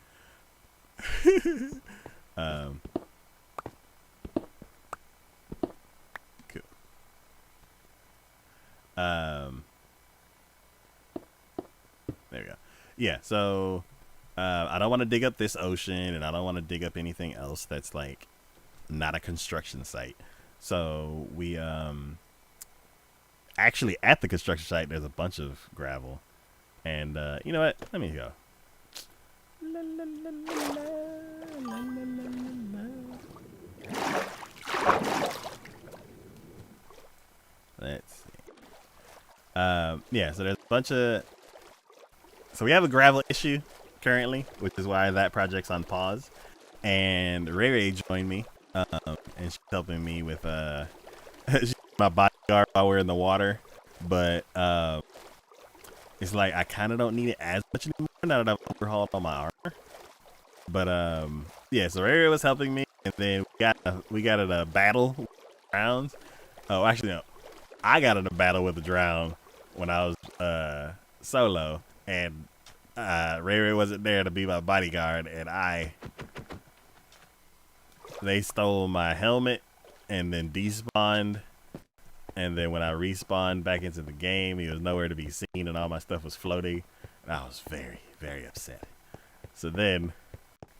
Cool. There we go. Yeah, so I don't want to dig up this ocean, and I don't want to dig up anything else that's like not a construction site. So we actually at the construction site there's a bunch of gravel, and you know what? Let me go. Let's see. Yeah, so there's a bunch of. So we have a gravel issue currently, which is why that project's on pause. And Ray Ray joined me, and she's helping me with she's my bodyguard while we're in the water. But it's like I kind of don't need it as much anymore now that I've overhauled all my armor. But yeah, so Ray Ray was helping me, and then we got in a battle with drowns. Oh, actually no, I got in a battle with the drown when I was solo. And Ray Ray wasn't there to be my bodyguard, and they stole my helmet and then despawned, and then when I respawned back into the game, he was nowhere to be seen, and all my stuff was floating, and I was very, very upset. So then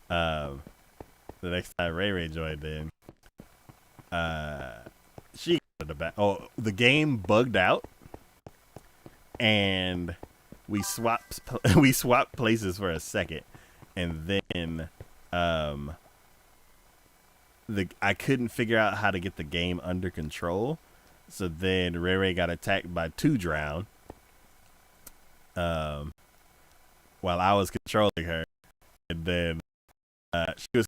the next time Ray Ray joined in, she got the back. Oh, the game bugged out, and we swapped places for a second, and then I couldn't figure out how to get the game under control. So then Ray Ray got attacked by 2 drown while I was controlling her, and then she was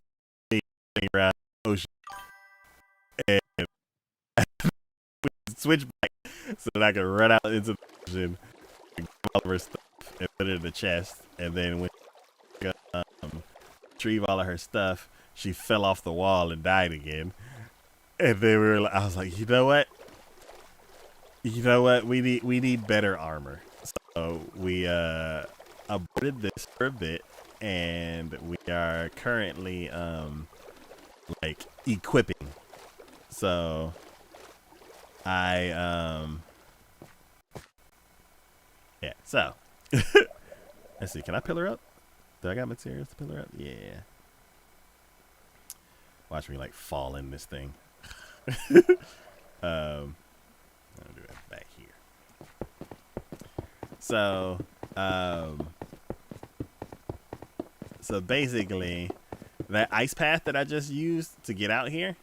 around the ocean, and we switched back so that I could run out into the ocean, all of her stuff and put it in the chest, and then when she retrieve all of her stuff, she fell off the wall and died again. And then I was like, you know what, we need better armor. So we aborted this for a bit, and we are currently like equipping. So I yeah, so let's see, can I pillar up? Do I got materials to pillar up? Yeah. Watch me like fall in this thing. I'll do that back here. So so basically that ice path that I just used to get out here,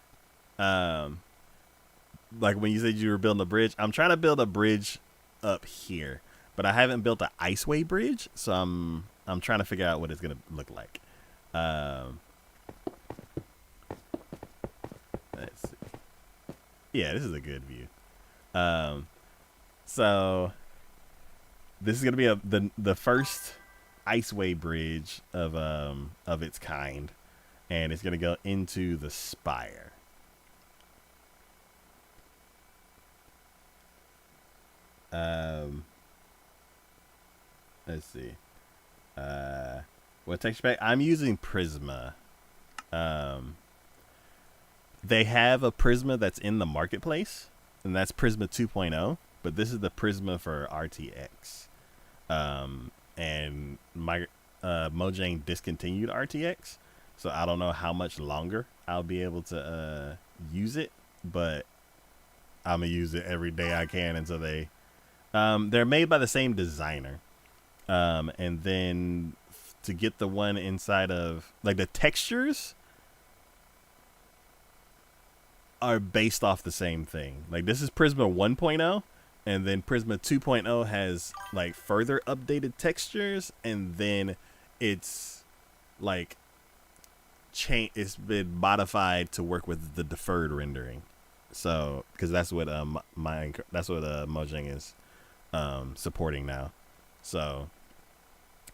like when you said you were building a bridge, I'm trying to build a bridge up here, but I haven't built an iceway bridge, so I'm trying to figure out what it's gonna look like. Let's see. Yeah, this is a good view. So this is gonna be the first iceway bridge of its kind, and it's gonna go into the spire. Let's see. What texture pack? I'm using Prisma. They have a Prisma that's in the marketplace, and that's Prisma 2.0. But this is the Prisma for RTX. And my Mojang discontinued RTX, so I don't know how much longer I'll be able to use it. But I'm gonna use it every day I can until they. They're made by the same designer, and then to get the one inside of like the textures are based off the same thing. Like this is Prisma 1.0, and then Prisma 2.0 has like further updated textures, and then it's like it's been modified to work with the deferred rendering. So because that's what Mojang is supporting now. So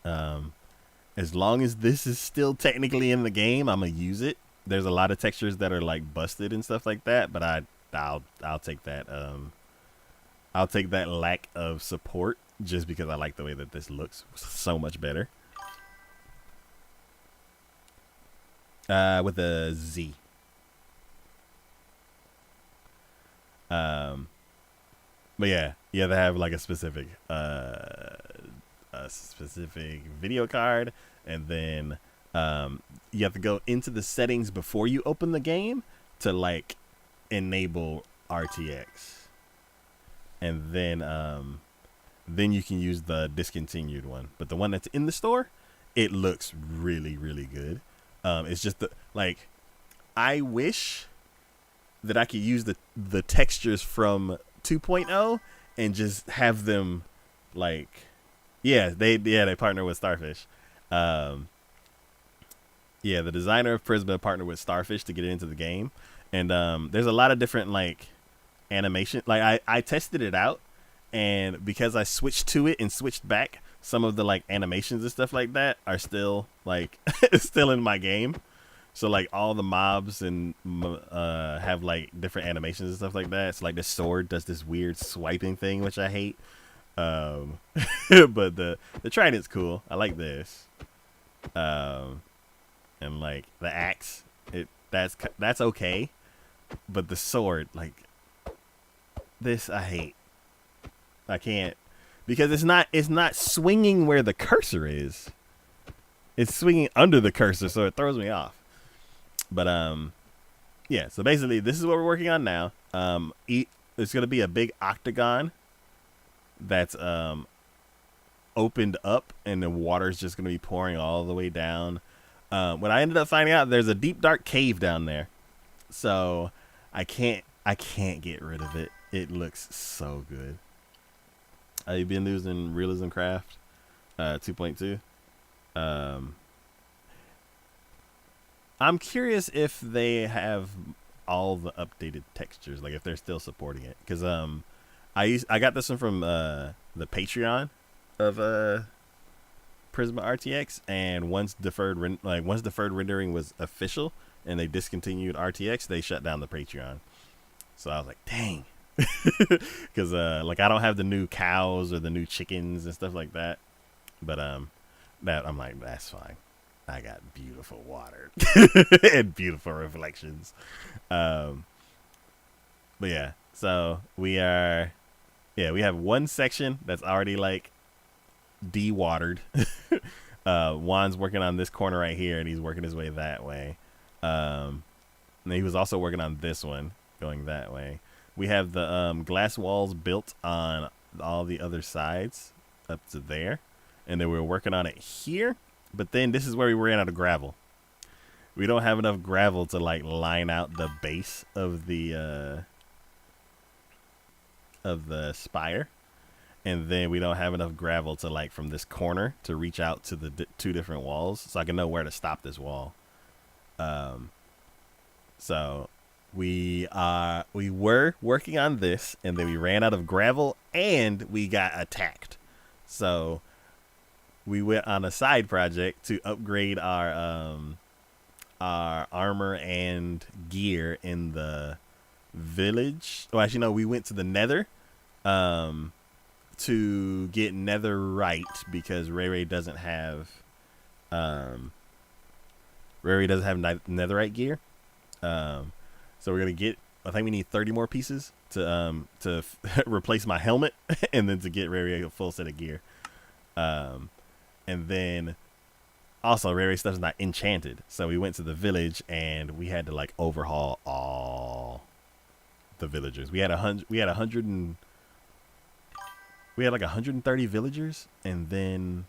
as long as this is still technically in the game, I'm gonna use it. There's a lot of textures that are like busted and stuff like that, but I'll take that I'll take that lack of support just because I like the way that this looks so much better. With a Z. But yeah, you have to have like a specific video card, and then you have to go into the settings before you open the game to like enable RTX, and then you can use the discontinued one. But the one that's in the store, it looks really really good. It's just like I wish that I could use the textures from 2.0 and just have them like they partner with Starfish. The designer of Prisma partnered with Starfish to get it into the game, and there's a lot of different like animation. Like I tested it out, and because I switched to it and switched back, some of the like animations and stuff like that are still like still in my game. So like all the mobs and have like different animations and stuff like that. So like the sword does this weird swiping thing, which I hate. But the trident's cool. I like this. And like the axe, that's okay. But the sword, like this, I hate. I can't because it's not swinging where the cursor is. It's swinging under the cursor, so it throws me off. But yeah. So basically, this is what we're working on now. There's gonna be a big octagon that's opened up, and the water's just gonna be pouring all the way down. When I ended up finding out, there's a deep dark cave down there, so I can't get rid of it. It looks so good. You've been using Realism Craft 2.2. I'm curious if they have all the updated textures, like if they're still supporting it. Because I got this one from the Patreon of Prisma RTX, and once deferred rendering was official and they discontinued RTX, they shut down the Patreon. So I was like, dang, because like I don't have the new cows or the new chickens and stuff like that. But that I'm like, that's fine. I got beautiful water and beautiful reflections. Um, but yeah, so we are, yeah, we have one section that's already like de-watered. Juan's working on this corner right here, and he's working his way that way. And he was also working on this one going that way. We have the glass walls built on all the other sides up to there, and then we were working on it here. But then this is where we ran out of gravel. We don't have enough gravel to like line out the base of the spire, and then we don't have enough gravel to like from this corner to reach out to the two different walls, so I can know where to stop this wall. So we were working on this, and then we ran out of gravel, and we got attacked. So we went on a side project to upgrade our armor and gear in the village. Well, actually, no, we went to the Nether to get netherite because Ray doesn't have netherite gear. So we're gonna get. I think we need 30 more pieces to replace my helmet, and then to get Ray a full set of gear. And then also Ray stuff's not enchanted, so we went to the village and we had to like overhaul all the villagers. We had 130 villagers, and then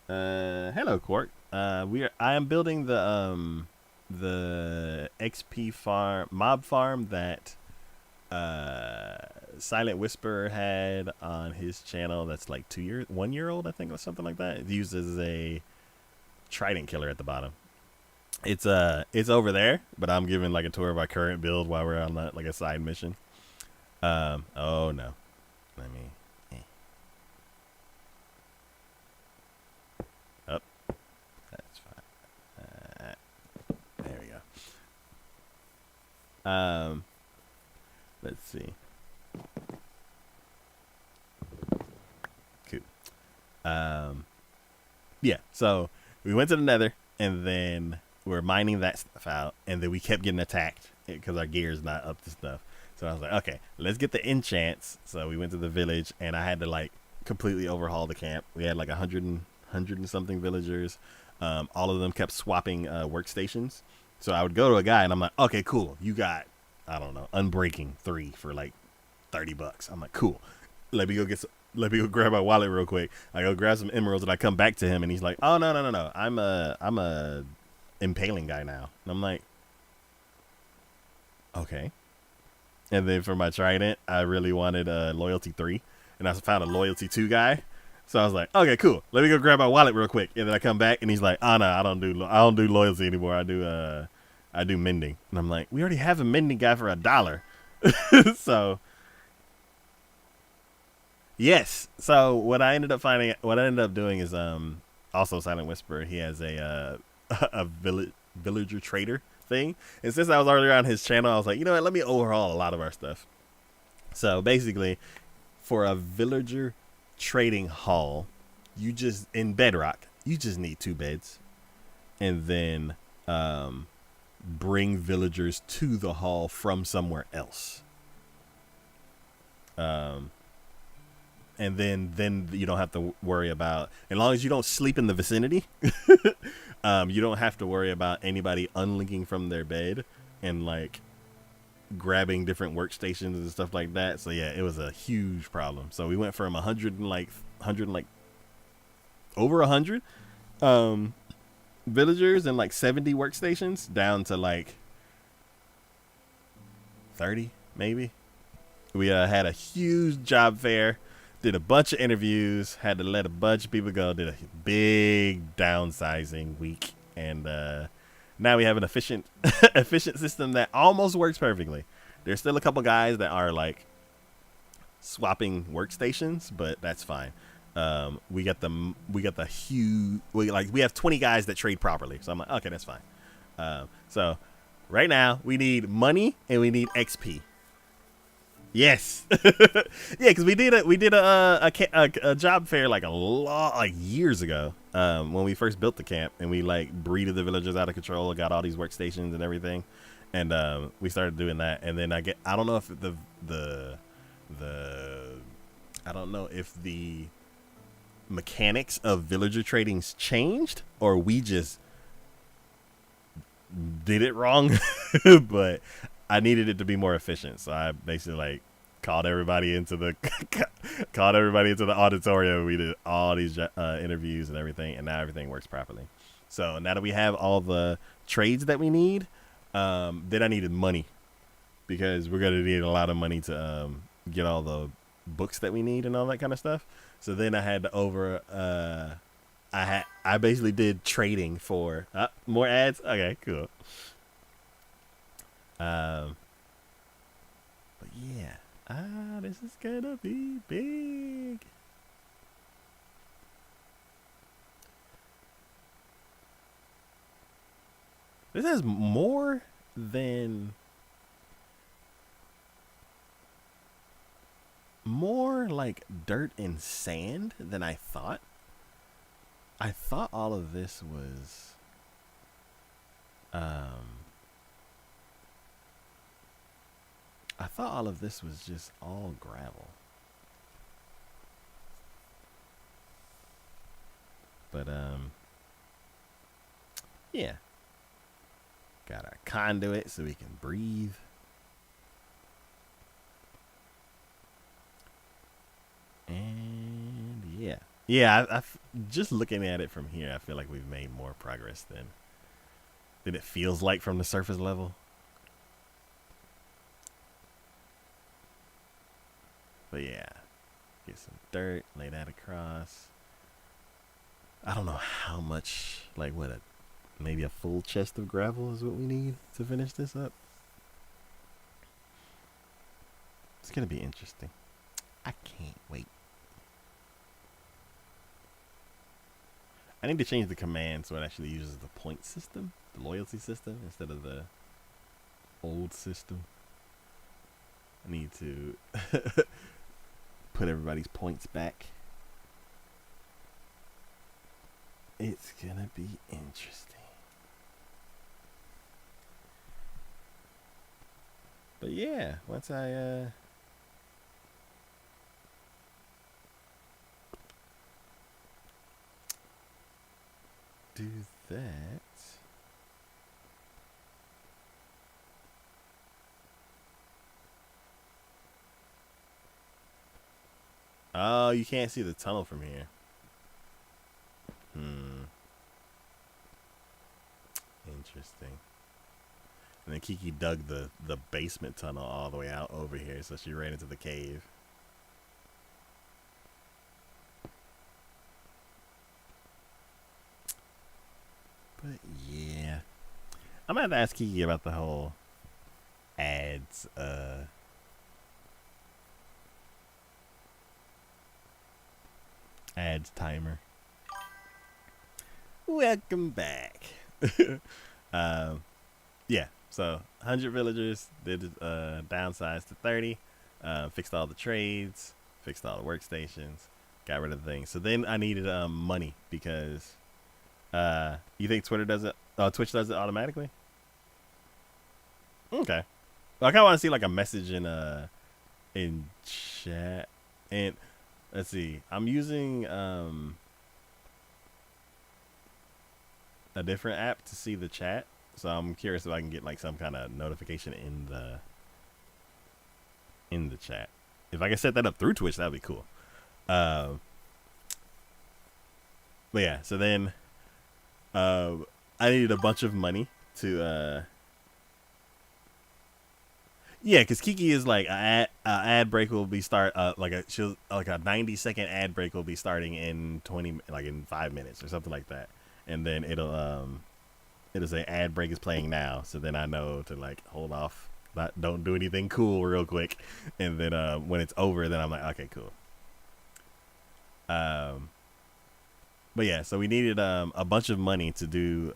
hello Quark. I am building the XP farm, mob farm that Silent Whisperer had on his channel. That's like 1 year old, I think, or something like that. It uses a trident killer at the bottom. It's over there, but I'm giving like a tour of our current build while we're on like a side mission. Oh no, let me. Oh, that's fine. There we go. Let's see. Cool. Yeah. So we went to the Nether, and then we're mining that stuff out, and then we kept getting attacked because our gear is not up to stuff. So I was like, okay, let's get the enchants. So we went to the village, and I had to like completely overhaul the camp. We had like 100 and something villagers. All of them kept swapping workstations. So I would go to a guy, and I'm like, okay, cool. You got, I don't know, Unbreaking 3 for like $30. I'm like, cool. Let me go grab my wallet real quick. I go grab some emeralds, and I come back to him, and he's like, oh no. I'm a impaling guy now. And I'm like, okay. And then for my trident, I really wanted a loyalty 3, and I found a loyalty 2 guy. So I was like, okay, cool. Let me go grab my wallet real quick. And then I come back, and he's like, oh no, I don't do loyalty anymore. I do mending. And I'm like, we already have a mending guy for $1. So yes. So what I ended up doing is also Silent Whisperer. He has a villager trader thing. And since I was already on his channel, I was like, you know what, let me overhaul a lot of our stuff. So basically, for a villager trading hall, you just, in Bedrock, you just need 2 beds, and then bring villagers to the hall from somewhere else. And then you don't have to worry about, as long as you don't sleep in the vicinity, you don't have to worry about anybody unlinking from their bed and like grabbing different workstations and stuff like that. So yeah, it was a huge problem. So we went from 100 and over 100 villagers and like 70 workstations down to like 30 maybe. We had a huge job fair, did a bunch of interviews, had to let a bunch of people go, did a big downsizing week, and now we have an efficient system that almost works perfectly. There's still a couple guys that are like swapping workstations, but that's fine. We have 20 guys that trade properly, so I'm like, okay, that's fine. So right now we need money and we need XP. Yes, yeah, because we did a job fair like a lot like years ago when we first built the camp, and we like breeded the villagers out of control and got all these workstations and everything, and we started doing that, and then I don't know if the I don't know if the mechanics of villager trading's changed or we just did it wrong, but I needed it to be more efficient. So I basically like called everybody into the called everybody into the auditorium. We did all these interviews and everything, and now everything works properly. So now that we have all the trades that we need, then I needed money because we're gonna need a lot of money to get all the books that we need and all that kind of stuff. So then I had to I basically did trading for more ads. Okay, cool. Um, but yeah, this is gonna be big. This has than more like dirt and sand than I thought. I thought all of this was um I thought all of this was just all gravel. But yeah. Got our conduit so we can breathe. And yeah. Yeah, just looking at it from here, I feel like we've made more progress than it feels like from the surface level. But yeah, get some dirt, lay that across. I don't know how much, like what maybe a full chest of gravel is what we need to finish this up. It's gonna be interesting. I can't wait. I need to change the command so it actually uses the point system, the loyalty system, instead of the old system. I need to put everybody's points back. It's gonna be interesting. But yeah, once I do that. Oh, you can't see the tunnel from here. Interesting. And then Kiki dug the basement tunnel all the way out over here, so she ran into the cave. But yeah, I'm gonna have to ask Kiki about the whole ads ads timer. Welcome back. Yeah, so 100 villagers did downsize to 30. Fixed all the trades, fixed all the workstations, got rid of the things. So then I needed money because you think Twitter does it? Twitch does it automatically. Okay. Well, I kind of want to see like a message in chat. And let's see. I'm using a different app to see the chat. So I'm curious if I can get like some kind of notification in the chat. If I can set that up through Twitch, that'd be cool. But yeah, so then I needed a bunch of money to yeah, because Kiki is like a ad break will be like a 90-second ad break will be starting in 20 like in 5 minutes or something like that, and then it'll say ad break is playing now, so then I know to like hold off, don't do anything cool real quick, and then when it's over, then I'm like okay cool. But yeah, so we needed a bunch of money to do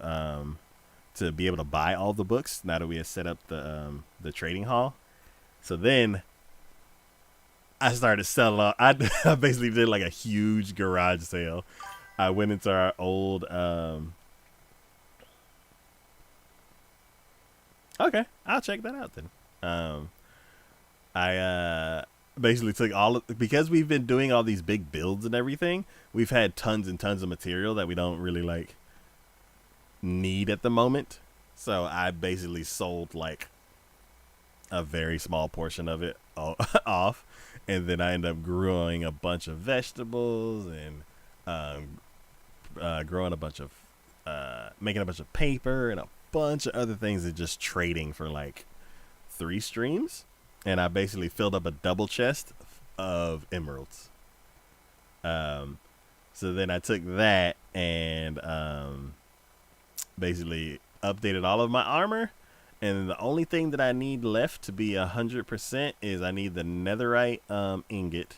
to be able to buy all the books now that we had set up the trading hall. So then I started selling off. I basically did like a huge garage sale. I went into our old. Okay, I'll check that out then. Um, I basically took all of, because we've been doing all these big builds and everything. We've had tons and tons of material that we don't really like need at the moment. So I basically sold like a very small portion of it off, and then I ended up growing a bunch of vegetables and growing a bunch of making a bunch of paper and a bunch of other things and just trading for like 3 streams, and I basically filled up a double chest of emeralds. Um, so then I took that and basically updated all of my armor. And the only thing that I need left to be 100% is I need the netherite ingot,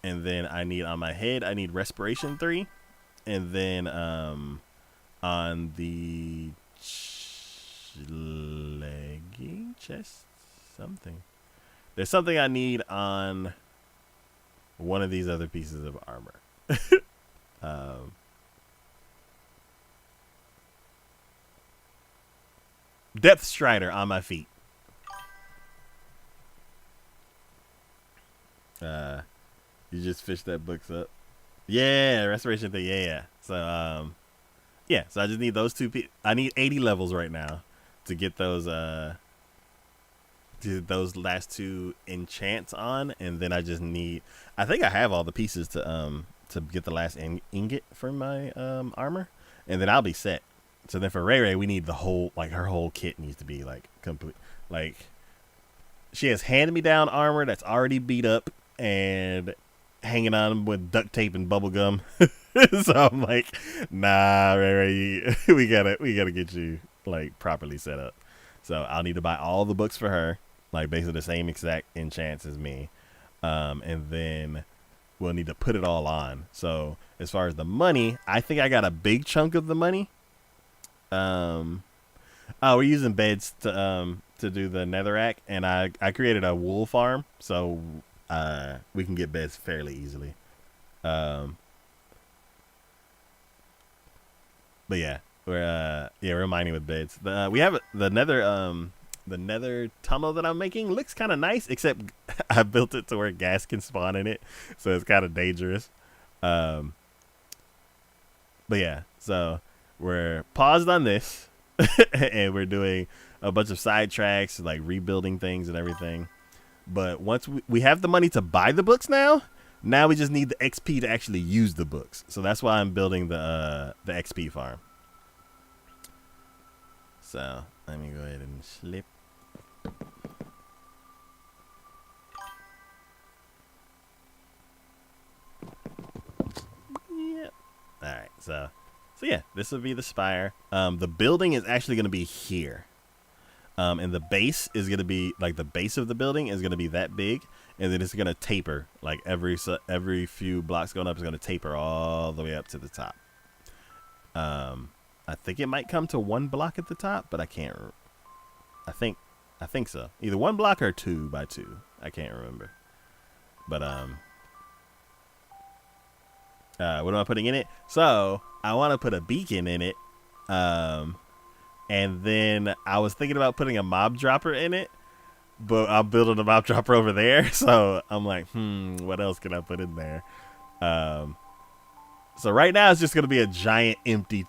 and then I need on my head I need respiration 3, and then on the legging chest something. There's something I need on one of these other pieces of armor. um, Depth Strider on my feet. You just fished that books up. Yeah, restoration thing. Yeah. So yeah. So I just need those 2. I need 80 levels right now to get those last 2 enchants on, and then I just need. I think I have all the pieces to get the last ingot for my armor, and then I'll be set. So then for Ray Ray, we need the whole, like, her whole kit needs to be like complete. Like, she has hand-me-down armor that's already beat up and hanging on with duct tape and bubble gum. So I'm like, nah, Ray Ray, we gotta get you like properly set up. So I'll need to buy all the books for her, like basically the same exact enchants as me, and then we'll need to put it all on. So as far as the money, I think I got a big chunk of the money. We're using beds to do the netherrack, and I created a wool farm, so we can get beds fairly easily. But yeah, we're mining with beds. We have the nether tunnel that I'm making looks kind of nice, except I built it to where gas can spawn in it, so it's kind of dangerous. But yeah, so we're paused on this, and we're doing a bunch of side tracks, like rebuilding things and everything. But once we have the money to buy the books now we just need the XP to actually use the books. So that's why I'm building the XP farm. So let me go ahead and slip. Yep. All right. So yeah, this will be the spire. The building is actually going to be here. And the base is going to be, like, the base of the building is going to be that big, and then it's going to taper. Like, every few blocks going up is going to taper all the way up to the top. I think it might come to 1 block at the top, but I can't. I think so. Either 1 block or 2 by 2. I can't remember. But what am I putting in it? So I want to put a beacon in it. And then I was thinking about putting a mob dropper in it, but I'm building a mob dropper over there. So I'm like, what else can I put in there? So right now it's just going to be a giant empty,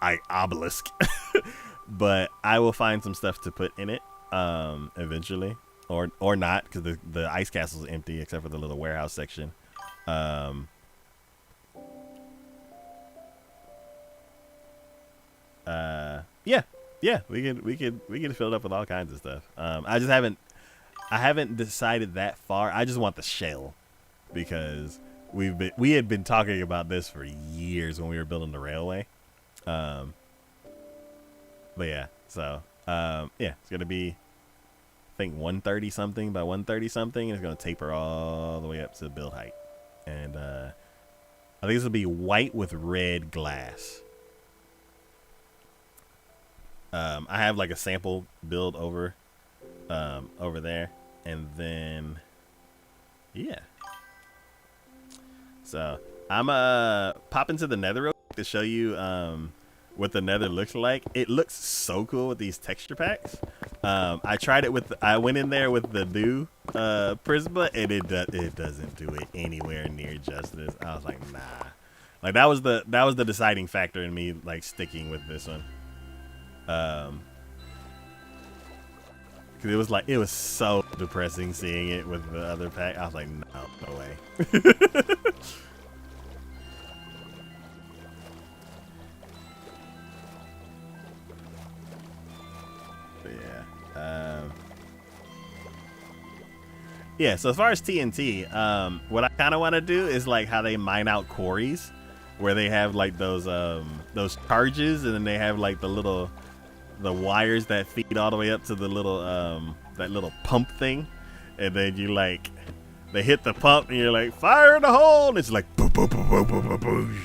like, obelisk. But I will find some stuff to put in it eventually. Or not, because the ice castle is empty except for the little warehouse section. Yeah, we could fill it up with all kinds of stuff. I haven't decided that far. I just want the shell, because we had been talking about this for years when we were building the railway. But yeah, so yeah, it's gonna be, I think, 130 something by 130 something, and it's gonna taper all the way up to build height. And I think this will be white with red glass. I have like a sample build over there, and then Yeah. So I'm pop into the nether real quick to show you what the nether looks like. It looks so cool with these texture packs. I tried it with I went in there with the new Prisma, and it doesn't do it anywhere near justice. I was like, nah. Like that was the deciding factor in me like sticking with this one. Cause it was so depressing seeing it with the other pack. I was like, no way. But yeah. Yeah, so as far as TNT, what I kind of want to do is like how they mine out quarries, where they have like those charges, and then they have like the wires that feed all the way up to the little that little pump thing, and then they hit the pump and you're like, fire in the hole, and it's like boop, boop, boop, boop, boop, boop, boop.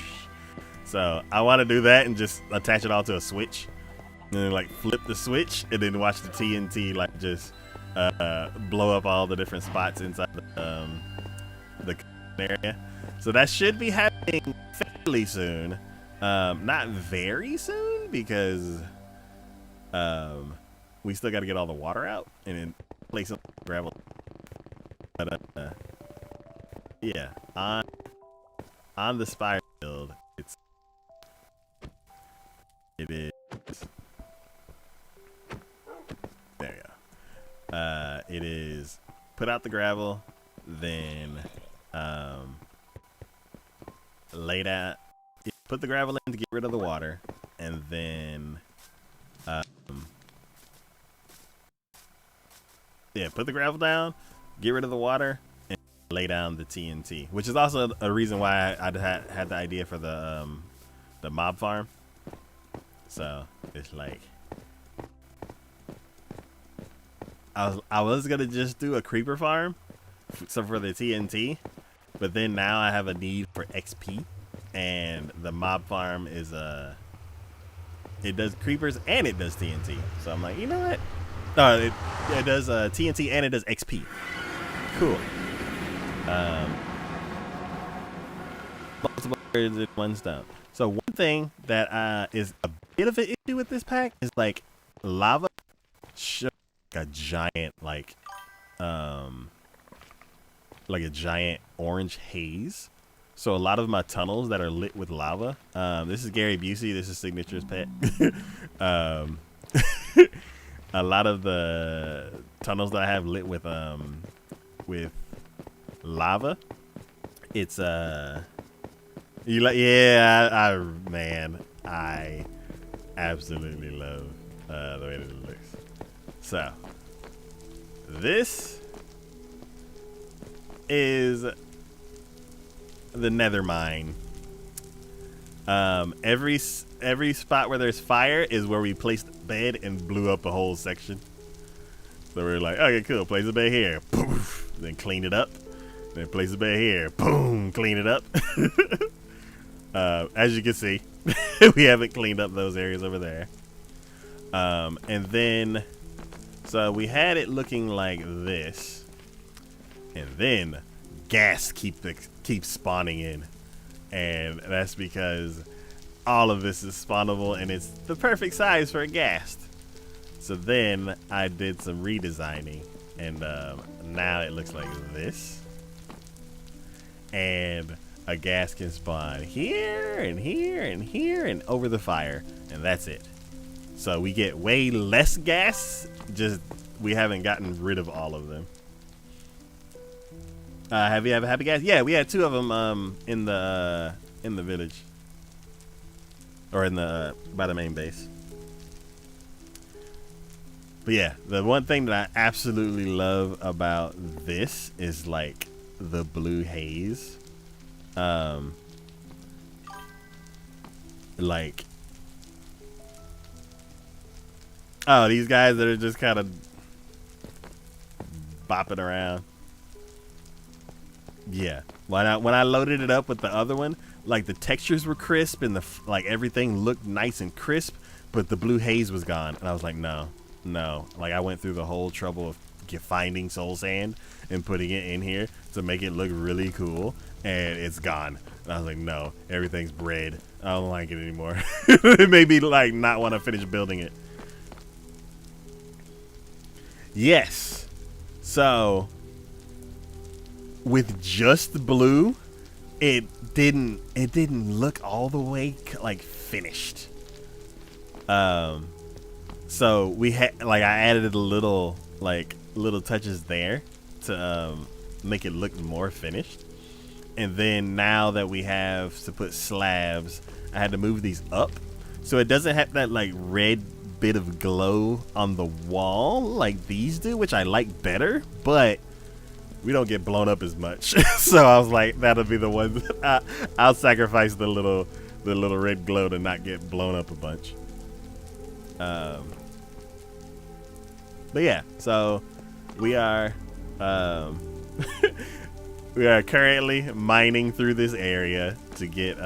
So I want to do that and just attach it all to a switch, and then like flip the switch and then watch the TNT like just blow up all the different spots inside the area. So that should be happening fairly soon. Not very soon because we still got to get all the water out and then place some gravel. But yeah, on the Spire build, it is. There you go. It is put out the gravel, then lay down, put the gravel in to get rid of the water, and then yeah, put the gravel down, get rid of the water, and lay down the TNT, which is also a reason why I had the idea for the mob farm. So it's like I was gonna just do a creeper farm, so for the TNT, but then now I have a need for XP, and the mob farm is it does creepers and it does TNT. So I'm like, you know what? It does TNT and it does XP. Cool. Multiple birds in one stone. So one thing that is a bit of an issue with this pack is like lava shows like a giant like a giant orange haze. So a lot of my tunnels that are lit with lava. This is Gary Busey. This is Signature's pet. A lot of the tunnels that I have lit with lava, it's you like, yeah, man, I absolutely love the way that it looks. So this is the nether mine. Every spot where there's fire is where we placed the bed and blew up a whole section. So we're like, okay, cool, place a bed here, poof, then clean it up, then place a bed here, boom, clean it up. As you can see, we haven't cleaned up those areas over there. And then, so we had it looking like this, and then gas keeps spawning in, and that's because all of this is spawnable and it's the perfect size for a ghast. So then I did some redesigning, and now it looks like this, and a ghast can spawn here and here and here and over the fire, and that's it. So we get way less gas, just we haven't gotten rid of all of them. Have you ever happy gas? Yeah, we had 2 of them in the village, or in the by the main base. But yeah, the one thing that I absolutely love about this is like the blue haze. Like, oh, these guys that are just kind of bopping around. Yeah, when I loaded it up with the other one, like the textures were crisp and like everything looked nice and crisp, but the blue haze was gone, and I was like, no. Like I went through the whole trouble of finding soul sand and putting it in here to make it look really cool, and it's gone. And I was like, no, everything's bread. I don't like it anymore. It made me like not want to finish building it. Yes. So with just blue, it didn't look all the way like finished. So we had like I added a little touches there to make it look more finished. And then now that we have to put slabs, I had to move these up so it doesn't have that like red bit of glow on the wall like these do, which I like better, but we don't get blown up as much. So I was like, that'll be the one. I'll sacrifice the little red glow to not get blown up a bunch. But yeah, so we are we are currently mining through this area to get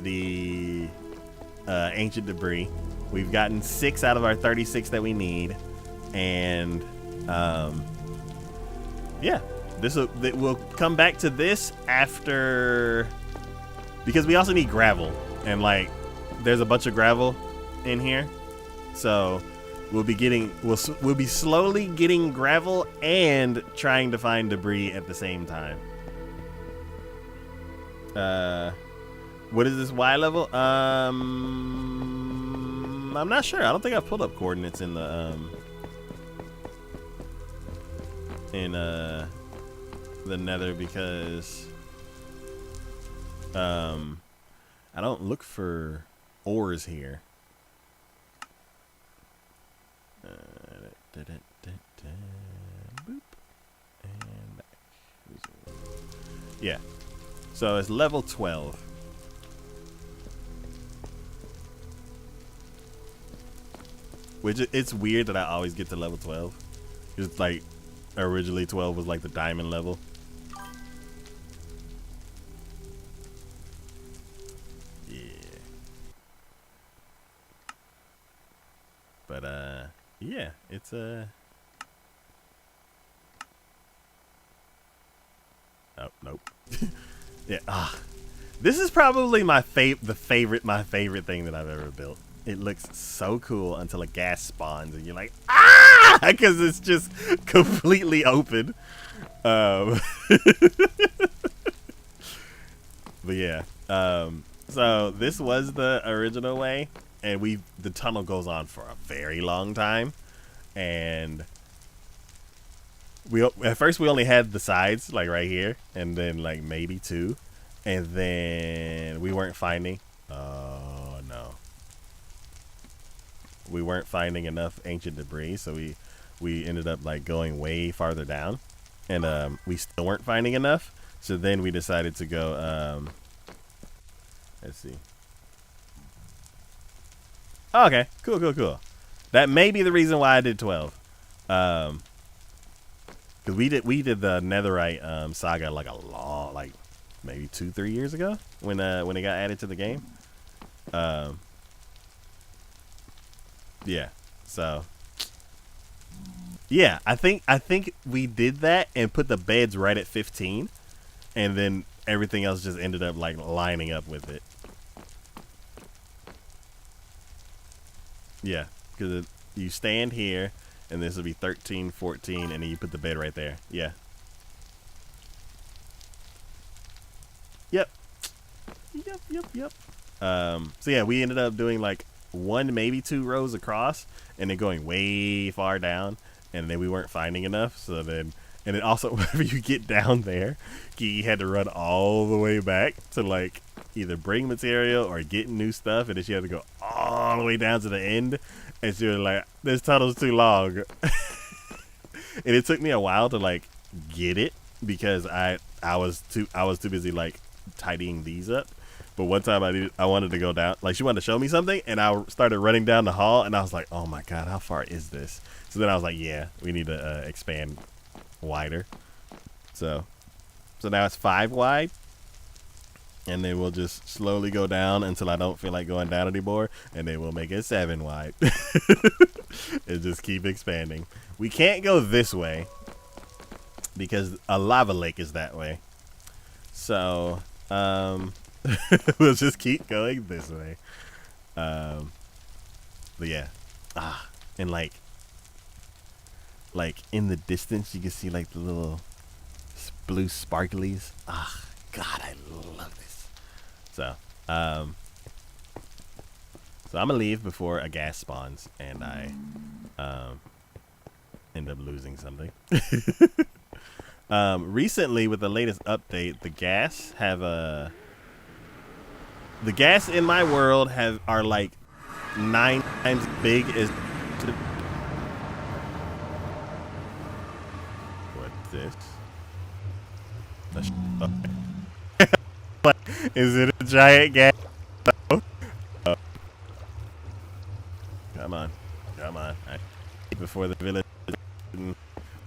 the ancient debris. We've gotten 6 out of our 36 that we need, and yeah, we'll come back to this after, because we also need gravel, and like there's a bunch of gravel in here, so we'll be slowly getting gravel and trying to find debris at the same time. What is this Y level? I'm not sure. I don't think I've pulled up coordinates in the Nether, because I don't look for ores here. Boop. And back. Yeah. So it's level 12. Which it's weird that I always get to level 12. It's like originally 12 was like the diamond level. Yeah. But yeah, it's oh, nope. Yeah. This is probably my favorite thing that I've ever built. It looks so cool until a gas spawns and you're like, ah, because it's just completely open. But yeah. So this was the original way, and the tunnel goes on for a very long time, and at first we only had the sides like right here, and then like maybe 2, and then we weren't finding. Oh no. We weren't finding enough ancient debris, so we ended up like going way farther down, and we still weren't finding enough. So then we decided to go. Let's see. Oh, okay, cool. That may be the reason why I did 12. Because we did the Netherite saga like like maybe 2-3 years ago when it got added to the game. Yeah. So yeah, I think we did that and put the beds right at 15, and then everything else just ended up like lining up with it. Yeah, because you stand here, and this will be 13, 14, and then you put the bed right there. Yeah. Yep. So yeah, we ended up doing like 1, maybe 2 rows across, and then going way far down, and then we weren't finding enough. So then, and then also whenever you get down there, you had to run all the way back to like either bring material or get new stuff, and then you had to go all the way down to the end, and so you're like, this tunnel's too long. And it took me a while to like get it, because I was too busy like tidying these up. But one time I wanted to go down, like she wanted to show me something, and I started running down the hall, and I was like, oh my god, how far is this? So then I was like, yeah, we need to expand wider. So now it's 5 wide, And they will just slowly go down until I don't feel like going down anymore, and they will make it 7 wide. And just keep expanding. We can't go this way because a lava lake is that way. So we'll just keep going this way. But yeah. And like in the distance you can see like the little blue sparklies. God, I love this. So I'm gonna leave before a gas spawns and I end up losing something. Recently with the latest update, the gas in my world are like 9 times big as what's this? Is it a giant gas? Come on. Before the village,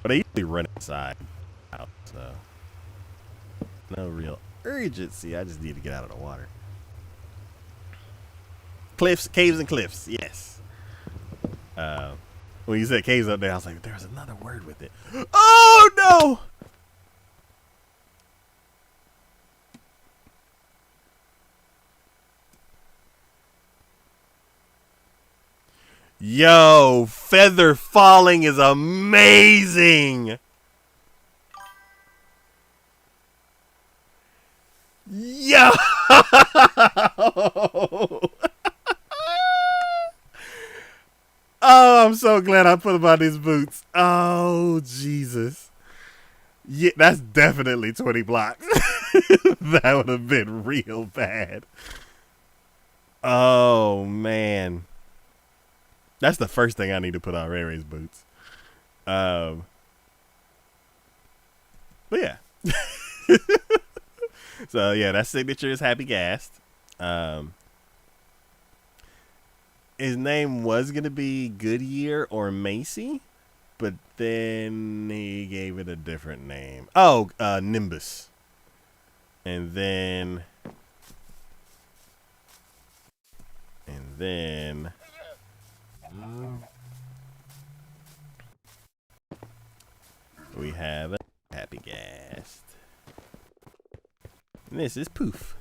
but I usually run inside out, so no real urgency. I just need to get out of the water. Cliffs, caves, and cliffs. Yes. When you said caves up there, I was like, there's another word with it. Oh no! Yo, feather falling is amazing. Yo. Oh, I'm so glad I put them on these boots. Oh, Jesus. Yeah, that's definitely 20 blocks. That would have been real bad. Oh, man. That's the first thing I need to put on Ray Ray's boots. But yeah. So yeah, that signature is Happy Ghast. His name was gonna be Goodyear or Macy, but then he gave it a different name. Oh, Nimbus. And then we have a Happy Ghast. And this is Poof.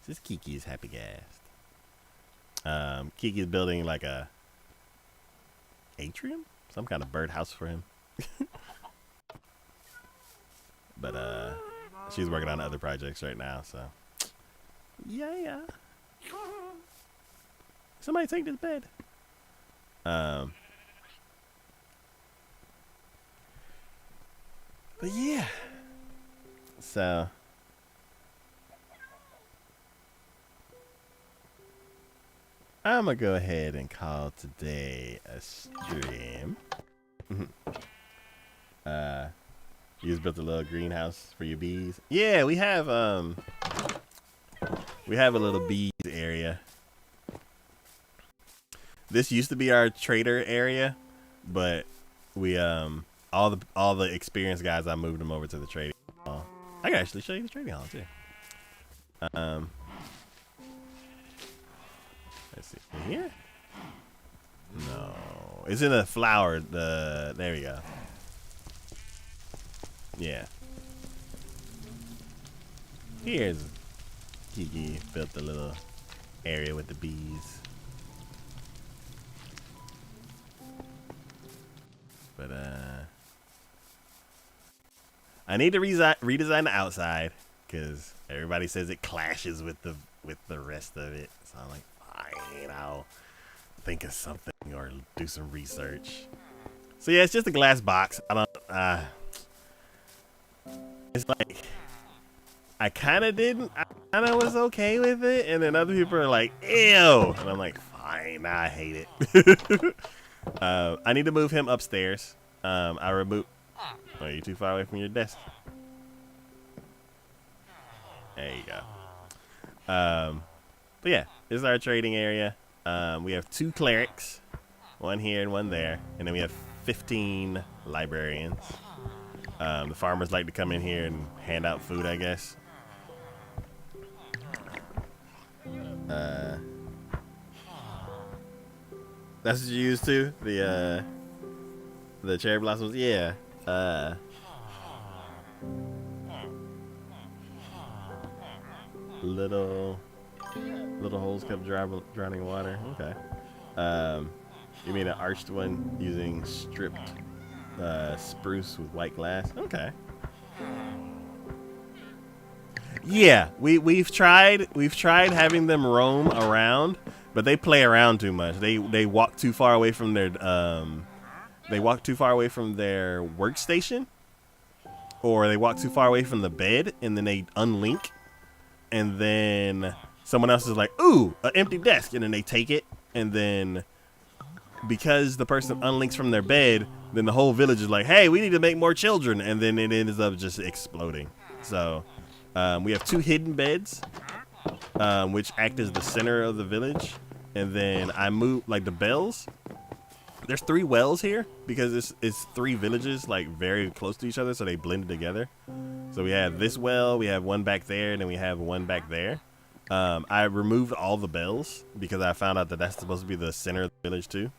This is Kiki's Happy Ghast. Kiki's building like a atrium? Some kind of birdhouse for him. But she's working on other projects right now, so yeah. Somebody take this bed. But yeah. So I'm gonna go ahead and call today a stream. You just built a little greenhouse for your bees. Yeah, we have a little bees area. This used to be our trader area, but we all the experienced guys, I moved them over to the trading hall. I can actually show you the trading hall too. Let's see. In here? No. It's in a flower. There we go. Yeah. Here's Kiki built the little area with the bees. But I need to redesign the outside because everybody says it clashes with the rest of it. So I'm like, fine, I'll think of something or do some research. So yeah, it's just a glass box. I don't. It's like I kind of didn't. I kind of was okay with it, and then other people are like, ew, and I'm like, fine, I hate it. I need to move him upstairs. I reboot. Oh, you too far away from your desk. There you go. But yeah, this is our trading area. We have 2 clerics, one here and one there, and then we have 15 librarians. The farmers like to come in here and hand out food, I guess. Uh, that's what you use too. The cherry blossoms. Yeah. Little holes kept drowning in water. Okay. Um, you mean an arched one using stripped spruce with white glass? Okay. Yeah, we've tried having them roam around, but they play around too much. They walk too far away from their workstation, or they walk too far away from the bed, and then they unlink, and then someone else is like, "Ooh, an empty desk," and then they take it, and then because the person unlinks from their bed, then the whole village is like, "Hey, we need to make more children," and then it ends up just exploding. So we have 2 hidden beds, which act as the center of the village, and then I move like the bells. There's 3 wells here because it's 3 villages like very close to each other, so they blended together. So we have this well, we have one back there, and then we have one back there. I removed all the bells because I found out that that's supposed to be the center of the village too.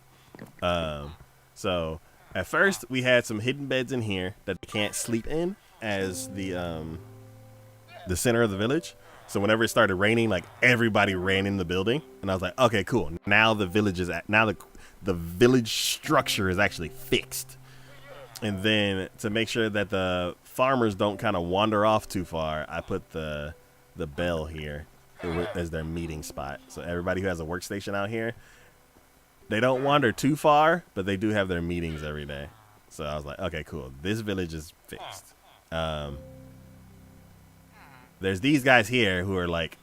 So at first we had some hidden beds in here that they can't sleep in as the center of the village. So whenever it started raining, like everybody ran in the building, and I was like, okay, cool. Now the village structure is actually fixed. And then to make sure that the farmers don't kind of wander off too far, I put the bell here as their meeting spot. So everybody who has a workstation out here, they don't wander too far, but they do have their meetings every day. So I was like, okay, cool. This village is fixed. There's these guys here who are like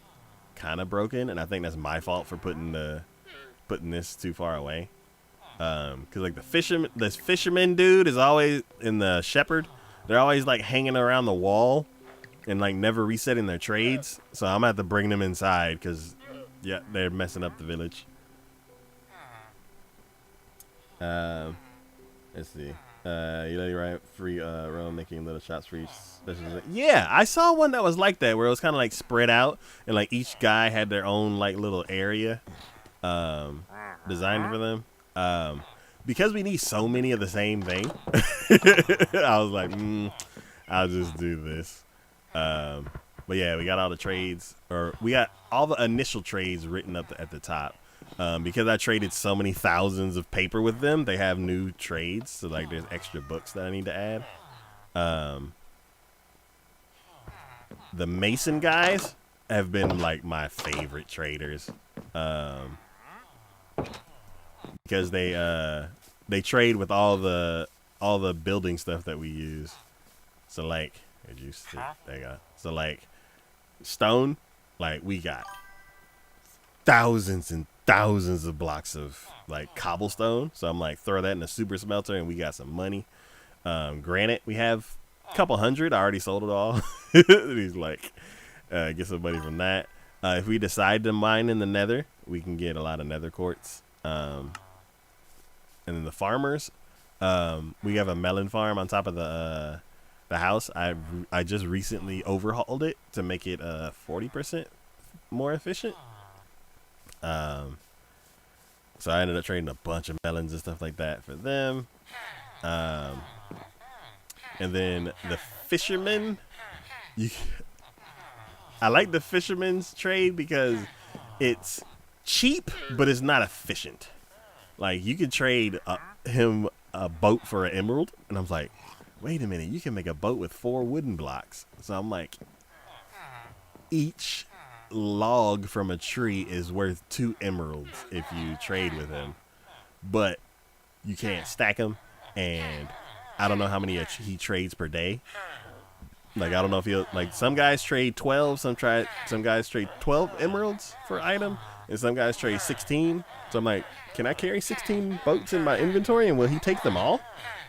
kind of broken, and I think that's my fault for putting this too far away. Cause like this fisherman dude is always in the shepherd. They're always like hanging around the wall and like never resetting their trades. So I'm gonna have to bring them inside because yeah, they're messing up the village. Let's see. You know, you're right. Free roam, making little shots for each special. Yeah, I saw one that was like that, where it was kind of like spread out, and like each guy had their own like little area designed for them. Because we need so many of the same thing, I was like, I'll just do this. But yeah, we got all the trades, or we got all the initial trades written up at the top. Because I traded so many thousands of paper with them, they have new trades. So like there's extra books that I need to add. The Mason guys have been like my favorite traders. Because they trade with all the building stuff that we use. So like, where'd you see? There you go. So like stone, like we got thousands and thousands of blocks of like cobblestone. So I'm like, throw that in a super smelter and we got some money. Granite, we have a couple hundred. I already sold it all. He's like, get some money from that. If we decide to mine in the nether, we can get a lot of nether quartz. And then the farmers, we have a melon farm on top of the house. I just recently overhauled it to make it 40% more efficient. So I ended up trading a bunch of melons and stuff like that for them. And then the fishermen, I like the fisherman's trade because it's cheap, but it's not efficient. Like you could trade him a boat for an emerald, and I was like, wait a minute, you can make a boat with 4 wooden blocks. So I'm like, each log from a tree is worth 2 emeralds if you trade with him, but you can't stack them, and I don't know how many he trades per day. Like I don't know if he'll, like, some guys trade 12, some guys trade 12 emeralds for item, and some guys trade 16. So I'm like, can I carry 16 boats in my inventory, and will he take them all?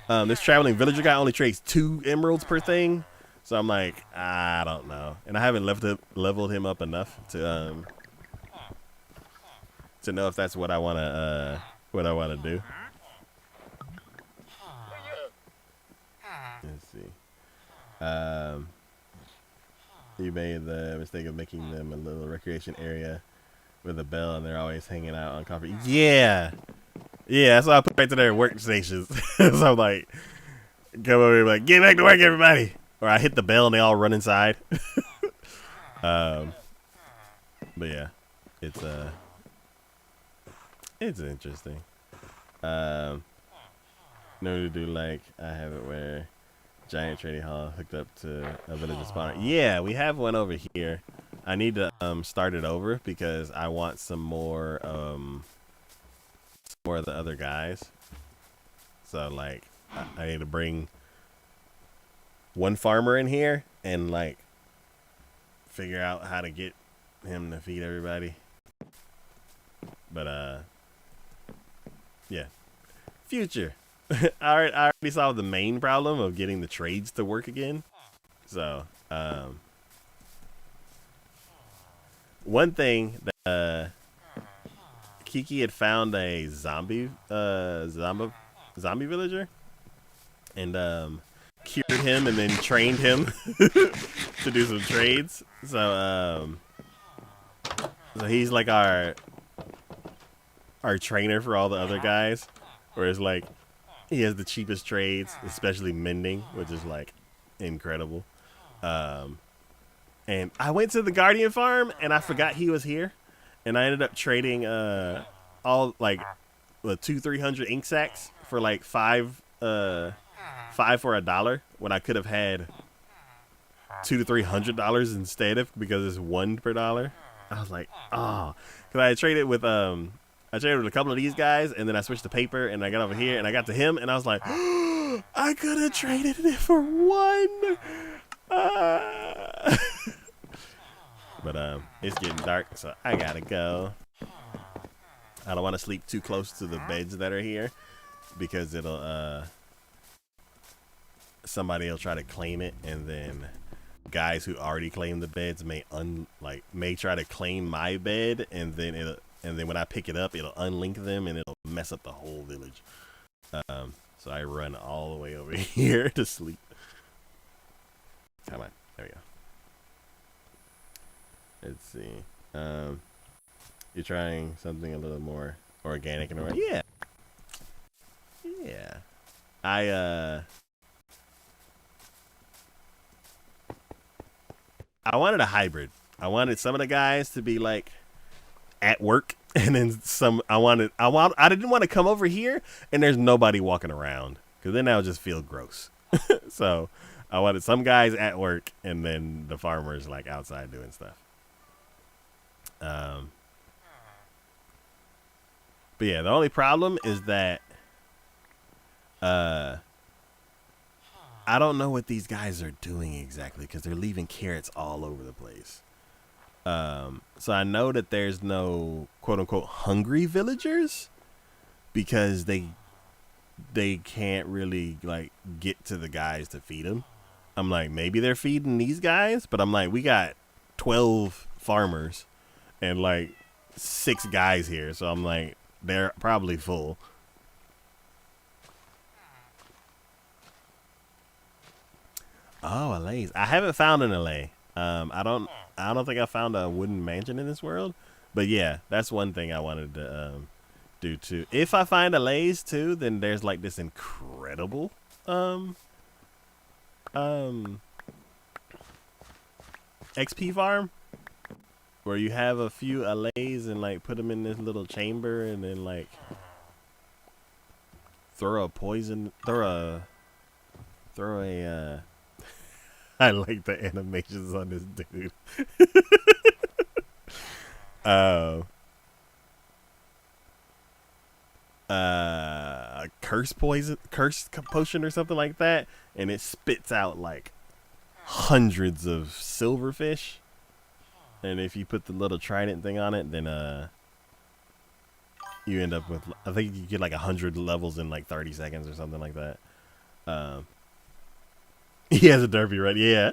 This traveling villager guy only trades 2 emeralds per thing. So I'm like, I don't know, and I haven't leveled him up enough to know if that's what I wanna do. Let's see. You made the mistake of making them a little recreation area. with a bell, and they're always hanging out on coffee. Yeah, yeah. That's why I put right to their workstations. So I'm like, come over here, like, get back to work, everybody. Or I hit the bell and they all run inside. But yeah, it's interesting. No to do like I have it where giant trading hall hooked up to a village spawner. Yeah, we have one over here. I need to start it over because I want some more of the other guys. So like I need to bring one farmer in here and like figure out how to get him to feed everybody. But yeah. Future. I already solved the main problem of getting the trades to work again. So, one thing that Kiki had found a zombie villager and cured him and then trained him to do some trades. So he's like our trainer for all the other guys. Whereas like he has the cheapest trades, especially mending, which is like incredible. And I went to the Guardian farm and I forgot he was here, and I ended up trading all like 200-300 ink sacks for like five for $1 when I could have had $200 to $300 instead of, because it's one per dollar. I was like, oh, because I traded with a couple of these guys, and then I switched to paper, and I got over here, and I got to him, and I was like, oh, I could have traded it for one. But it's getting dark, so I gotta go. I don't want to sleep too close to the beds that are here because it'll somebody will try to claim it, and then guys who already claimed the beds may try to claim my bed, and then when I pick it up, it'll unlink them and it'll mess up the whole village. So I run all the way over here to sleep. Come on, there we go. Let's see. You're trying something a little more organic and yeah. I wanted a hybrid. I wanted some of the guys to be like at work, and then some. I didn't want to come over here and there's nobody walking around, because then that would just feel gross. So I wanted some guys at work and then the farmers like outside doing stuff. But yeah, the only problem is that I don't know what these guys are doing exactly, because they're leaving carrots all over the place. So I know that there's no quote unquote hungry villagers because they can't really like get to the guys to feed them. I'm like, maybe they're feeding these guys, but I'm like, we got 12 farmers and like 6 guys here, so I'm like, they're probably full. Oh, allays. I haven't found an allay. I don't think I found a wooden mansion in this world, but yeah, that's one thing I wanted to do too. If I find allays too, then there's like this incredible XP farm where you have a few allays and like put them in this little chamber, and then like throw a I like the animations on this dude. Curse potion or something like that, and it spits out like hundreds of silverfish. And if you put the little trident thing on it, then you end up with, I think you get like 100 levels in like 30 seconds or something like that. He has a derpy, right? Yeah.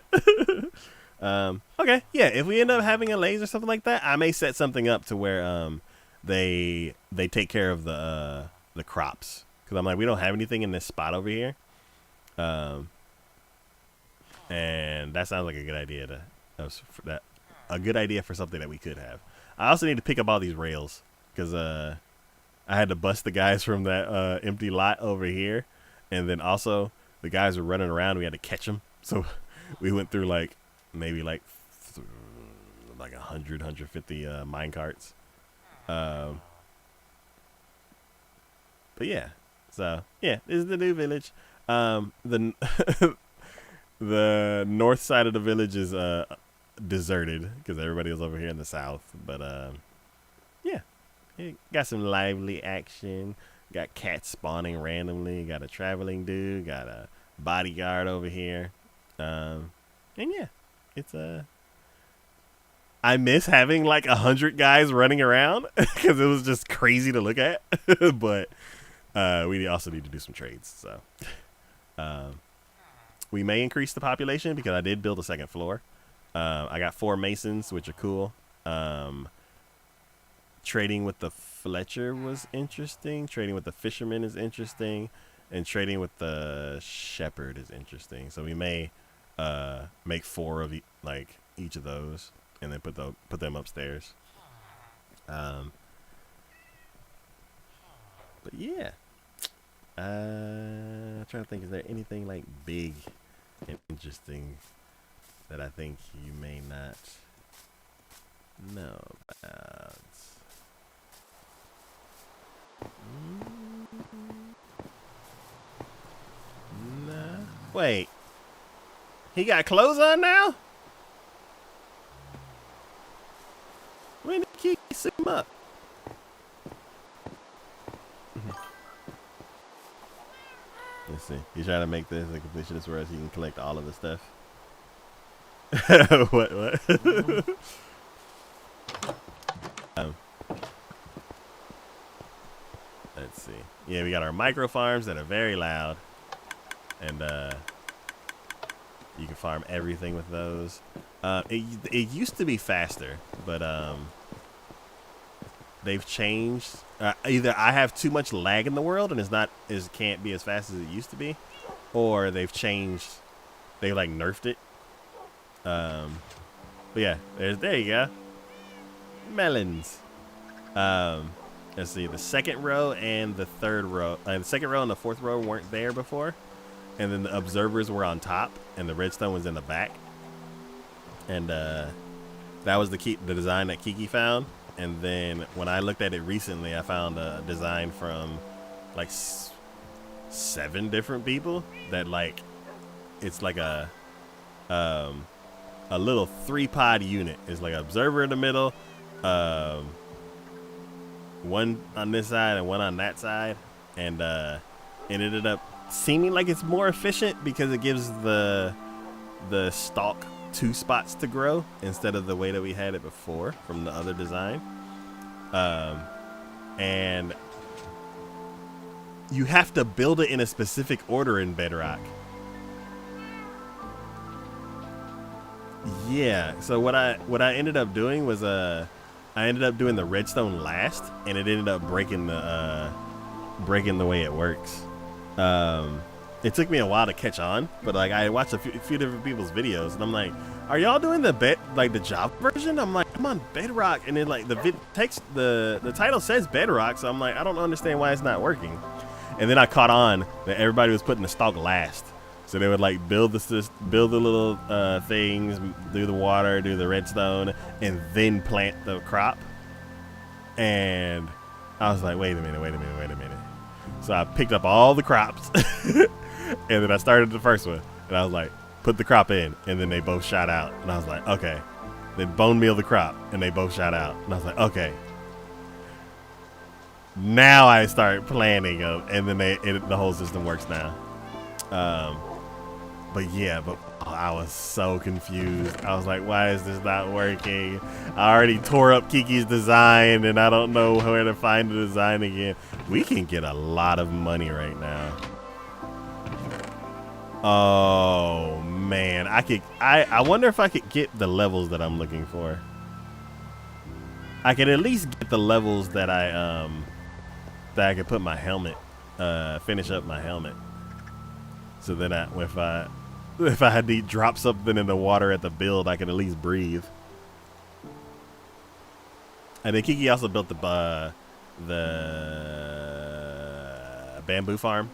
Okay. Yeah. If we end up having a laser or something like that, I may set something up to where they take care of the crops, because I'm like, we don't have anything in this spot over here, and that sounds like a good idea a good idea for something that we could have. I also need to pick up all these rails because I had to bust the guys from that empty lot over here, and then also the guys were running around. We had to catch them, so we went through like maybe like 150 mine carts. But yeah, so yeah, this is the new village. The the north side of the village is deserted because everybody was over here in the south. But yeah, it got some lively action. Got cats spawning randomly. Got a traveling dude. Got a bodyguard over here. And yeah, it's I miss having like 100 guys running around because it was just crazy to look at. But we also need to do some trades. So we may increase the population because I did build a second floor. I got 4 masons, which are cool. Trading with the Fletcher was interesting. Trading with the fisherman is interesting. And trading with the shepherd is interesting. So we may make 4 of like each of those and then put them upstairs. But yeah. I'm trying to think, is there anything like big and interesting that I think you may not know about? Nah. Wait. He got clothes on now? When did he suit him up? Let's see. He's trying to make this a completionist whereas he can collect all of the stuff. What? Let's see. Yeah, we got our micro farms that are very loud. And you can farm everything with those. It used to be faster, but they've changed. Either I have too much lag in the world and it can't be as fast as it used to be, or they've changed. They like nerfed it. But yeah, there you go. Melons. Let's see. The second row and the third row, the second row and the fourth row weren't there before, and then the observers were on top, and the redstone was in the back. And that was the design that Kiki found. And then when I looked at it recently, I found a design from like 7 different people that like it's like a little 3-pod unit. It's like an observer in the middle, one on this side and one on that side, and it ended up seeming like it's more efficient because it gives the stalk 2 spots to grow instead of the way that we had it before from the other design. And you have to build it in a specific order in Bedrock. Yeah, so what I ended up doing was I ended up doing the redstone last, and it ended up breaking the way it works. It took me a while to catch on, but like I watched a few different people's videos, and I'm like, "Are y'all doing the Java version?" I'm like, "I'm on Bedrock," and then like the title says Bedrock, so I'm like, I don't understand why it's not working. And then I caught on that everybody was putting the stalk last, so they would like build the little things, do the water, do the redstone, and then plant the crop. And I was like, wait a minute. So I picked up all the crops. And then I started the first one, and I was like, put the crop in, and then they both shot out, and I was like, okay. Then bone meal the crop, and they both shot out, and I was like, okay. Now I start planning them, and then the whole system works now. But I was so confused. I was like, why is this not working? I already tore up Kiki's design, and I don't know where to find the design again. We can get a lot of money right now. Oh man, I wonder if I could get the levels that I'm looking for. I could at least get the levels that I could put my helmet, finish up my helmet. So then if I had to drop something in the water at the build, I could at least breathe. And then Kiki also built the bamboo farm.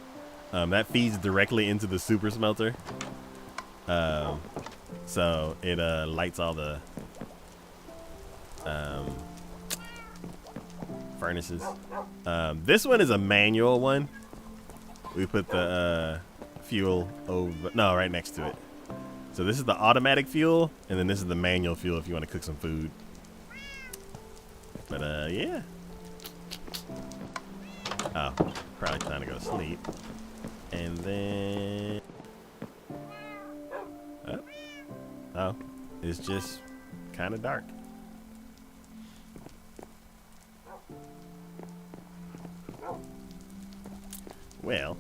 That feeds directly into the super smelter. So it lights all the furnaces. This one is a manual one. We put the fuel over, no, right next to it. So this is the automatic fuel, and then this is the manual fuel if you want to cook some food. But yeah. Oh, probably time to go to sleep. And then oh, it's just kind of dark. Well,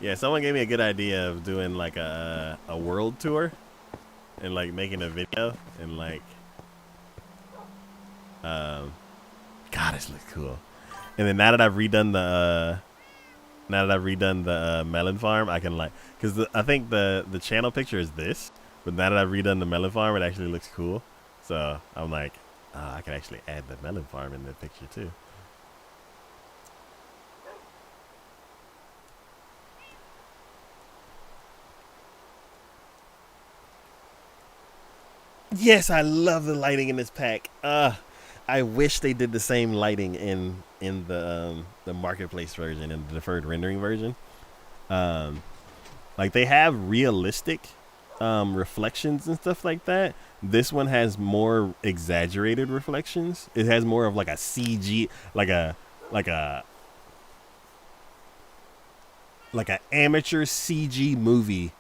yeah. Someone gave me a good idea of doing like a world tour, and like making a video, and like, God, this looks cool. And then now that I've redone the melon farm, I can like, because I think the channel picture is this, but now that I've redone the melon farm, it actually looks cool. So I'm like, I can actually add the melon farm in the picture too. Yes, I love the lighting in this pack. I wish they did the same lighting in the marketplace version and the deferred rendering version. Like they have realistic reflections and stuff like that. This one has more exaggerated reflections. It has more of like a CG, like a amateur CG movie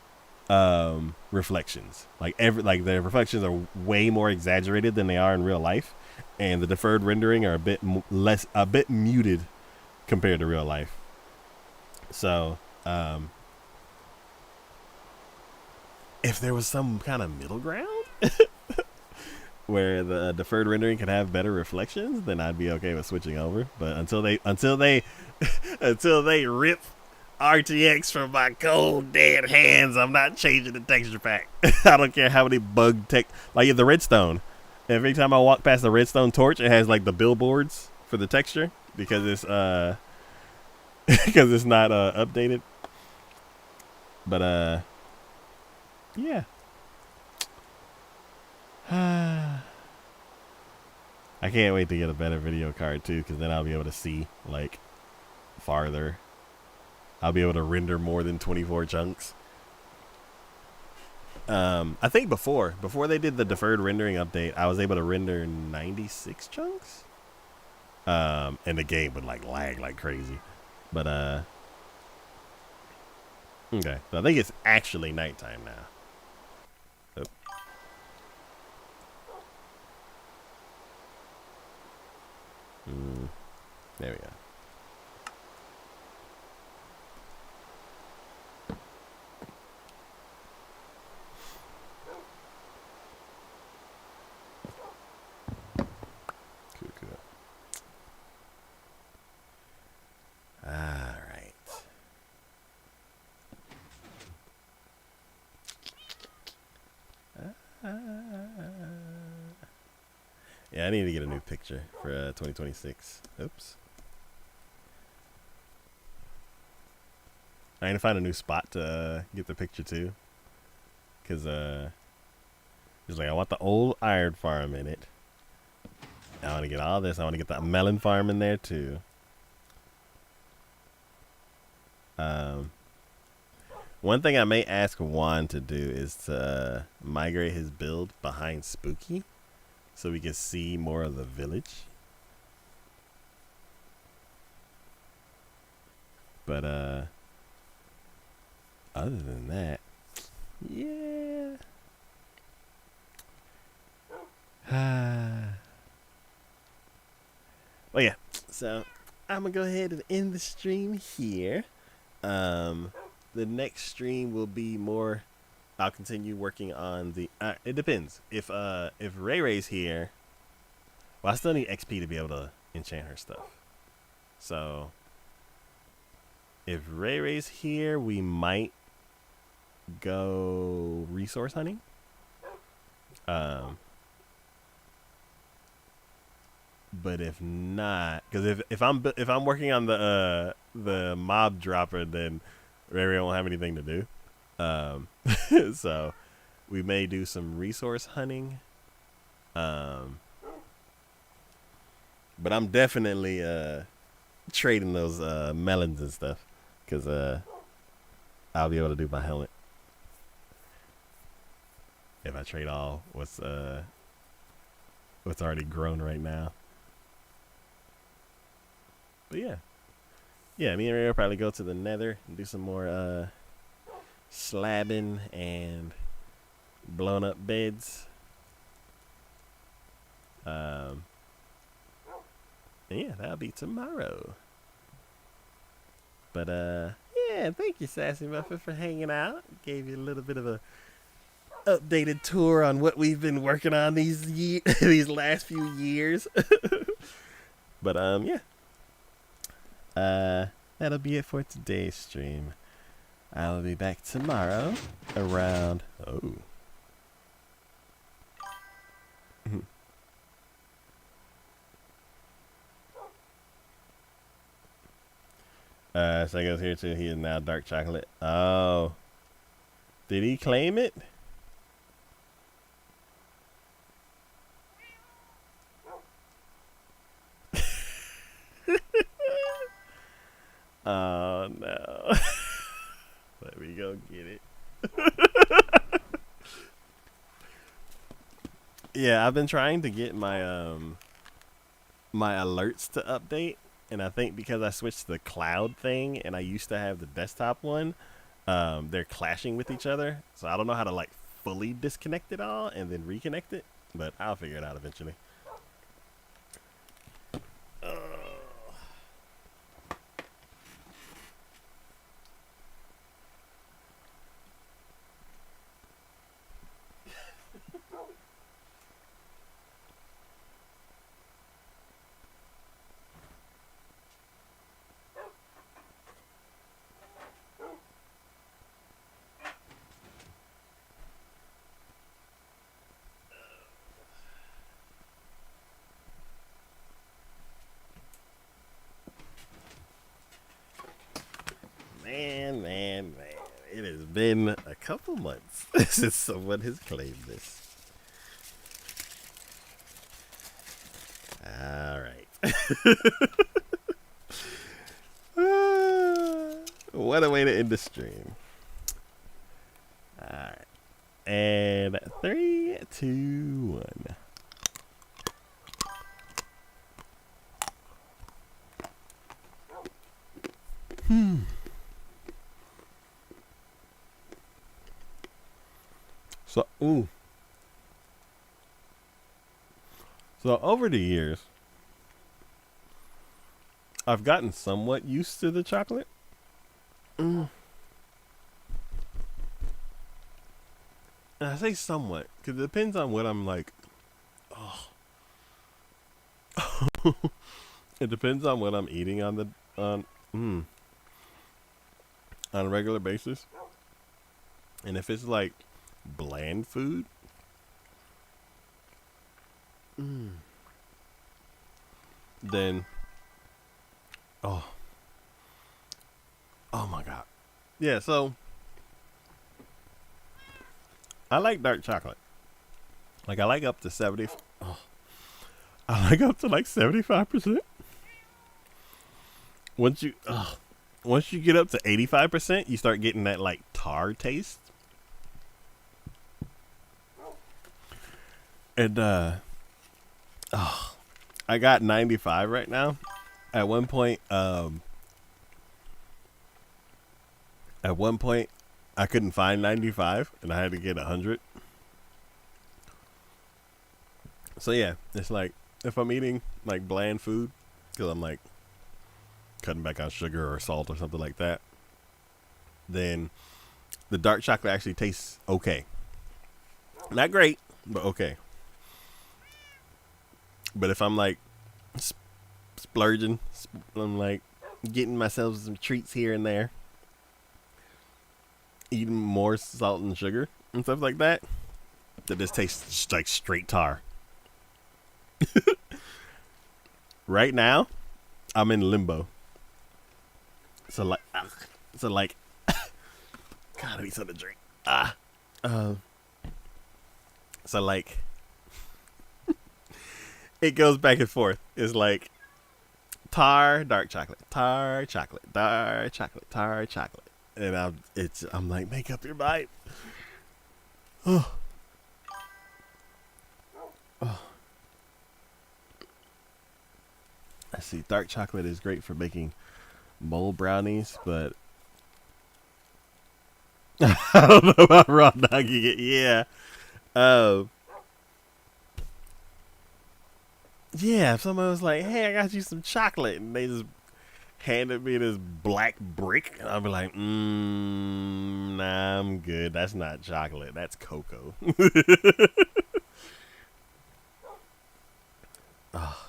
reflections. Like the reflections are way more exaggerated than they are in real life, and the deferred rendering are a bit muted compared to real life. So if there was some kind of middle ground where the deferred rendering can have better reflections, then I'd be okay with switching over. But until they rip RTX from my cold dead hands, I'm not changing the texture pack. I don't care how many bug tech, like the redstone. Every time I walk past the redstone torch, it has like the billboards for the texture because it's because it's not updated. But yeah. I can't wait to get a better video card too, because then I'll be able to see like farther. I'll be able to render more than 24 chunks. I think before they did the deferred rendering update, I was able to render 96 chunks. And the game would like lag like crazy. But okay, so I think it's actually nighttime now. Oh. There we go. Cool. All right. Yeah, I need to get a new picture for 2026. Oops. I need to find a new spot to get the picture too. Because it's like I want the old iron farm in it. I want to get all this. I want to get the melon farm in there too. One thing I may ask Juan to do is to migrate his build behind Spooky, so we can see more of the village. But other than that, yeah. Well, yeah. So I'm gonna go ahead and end the stream here. The next stream will be more. I'll continue working on the. It depends. If Ray Ray's here, well, I still need XP to be able to enchant her stuff. So if Ray Ray's here, we might go resource hunting. Um, but if not, because if I'm working on the mob dropper, then Rary won't have anything to do. Um, so we may do some resource hunting. Um, but I'm definitely trading those melons and stuff because I'll be able to do my helmet if I trade all what's already grown right now. But yeah, me and Ray will probably go to the Nether and do some more slabbing and blowing up beds. And yeah, that'll be tomorrow. But yeah, thank you, Sassy Muffin, for hanging out. Gave you a little bit of a updated tour on what we've been working on these last few years. But yeah. That'll be it for today's stream. I'll be back tomorrow around so goes here too. He is now dark chocolate. Oh. Did he claim it? Oh no. Let me go get it. Yeah, I've been trying to get my my alerts to update, and I think because I switched to the cloud thing and I used to have the desktop one, they're clashing with each other. So I don't know how to like fully disconnect it all and then reconnect it, but I'll figure it out eventually. Man. It has been a couple months since someone has claimed this. Alright. What a way to end the stream. Alright. And 3, 2, 1. So over the years, I've gotten somewhat used to the chocolate. And I say somewhat because it depends on what I'm like. Oh. It depends on what I'm eating on a regular basis. And if it's like bland food, then oh my god. Yeah, so I like dark chocolate. Like I like up to 70. I like up to like 75%. Once you get up to 85%, you start getting that like tar taste. And I got 95 right now. At one point I couldn't find 95 and I had to get 100. So yeah, it's like if I'm eating like bland food because I'm like cutting back on sugar or salt or something like that, then the dark chocolate actually tastes okay. Not great, but okay. But if I'm like splurging, I'm like getting myself some treats here and there, eating more salt and sugar and stuff like that, that this tastes like straight tar. Right now, I'm in limbo. So like, God, I need something to drink. So like, it goes back and forth. It's like tar, dark chocolate, tar, chocolate, dark chocolate, tar, chocolate, and I'm like, make up your mind. Oh. I see. Dark chocolate is great for making mole brownies, but I don't know about raw dogging it. Yeah. Yeah, if someone was like, hey, I got you some chocolate, and they just handed me this black brick, and I'll be like, nah, I'm good. That's not chocolate. That's cocoa. Oh.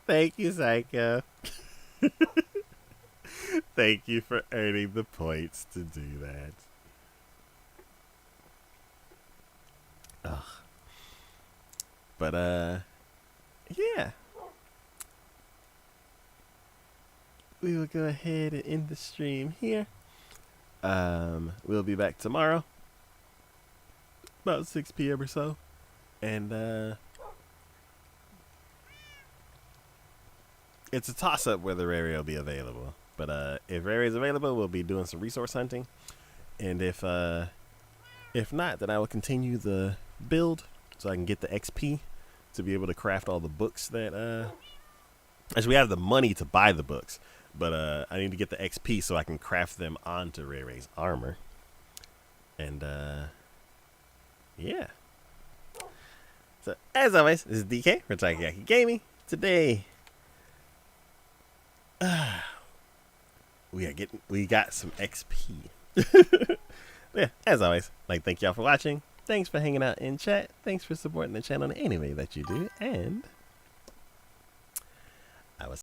Thank you, Psycho. Thank you for earning the points to do that. Ugh. But, yeah. We will go ahead and end the stream here. We'll be back tomorrow, about 6 p.m. or so. And, it's a toss-up whether Rary will be available. But, if Rary is available, we'll be doing some resource hunting. And if not, then I will continue the build so I can get the XP to be able to craft all the books that, actually we have the money to buy the books, but I need to get the XP so I can craft them onto Rary's armor. And yeah. So as always, this is DK for Takoyaki Gaming. Today we got some XP. Yeah, as always, thank y'all for watching. Thanks for hanging out in chat. Thanks for supporting the channel in any way that you do. And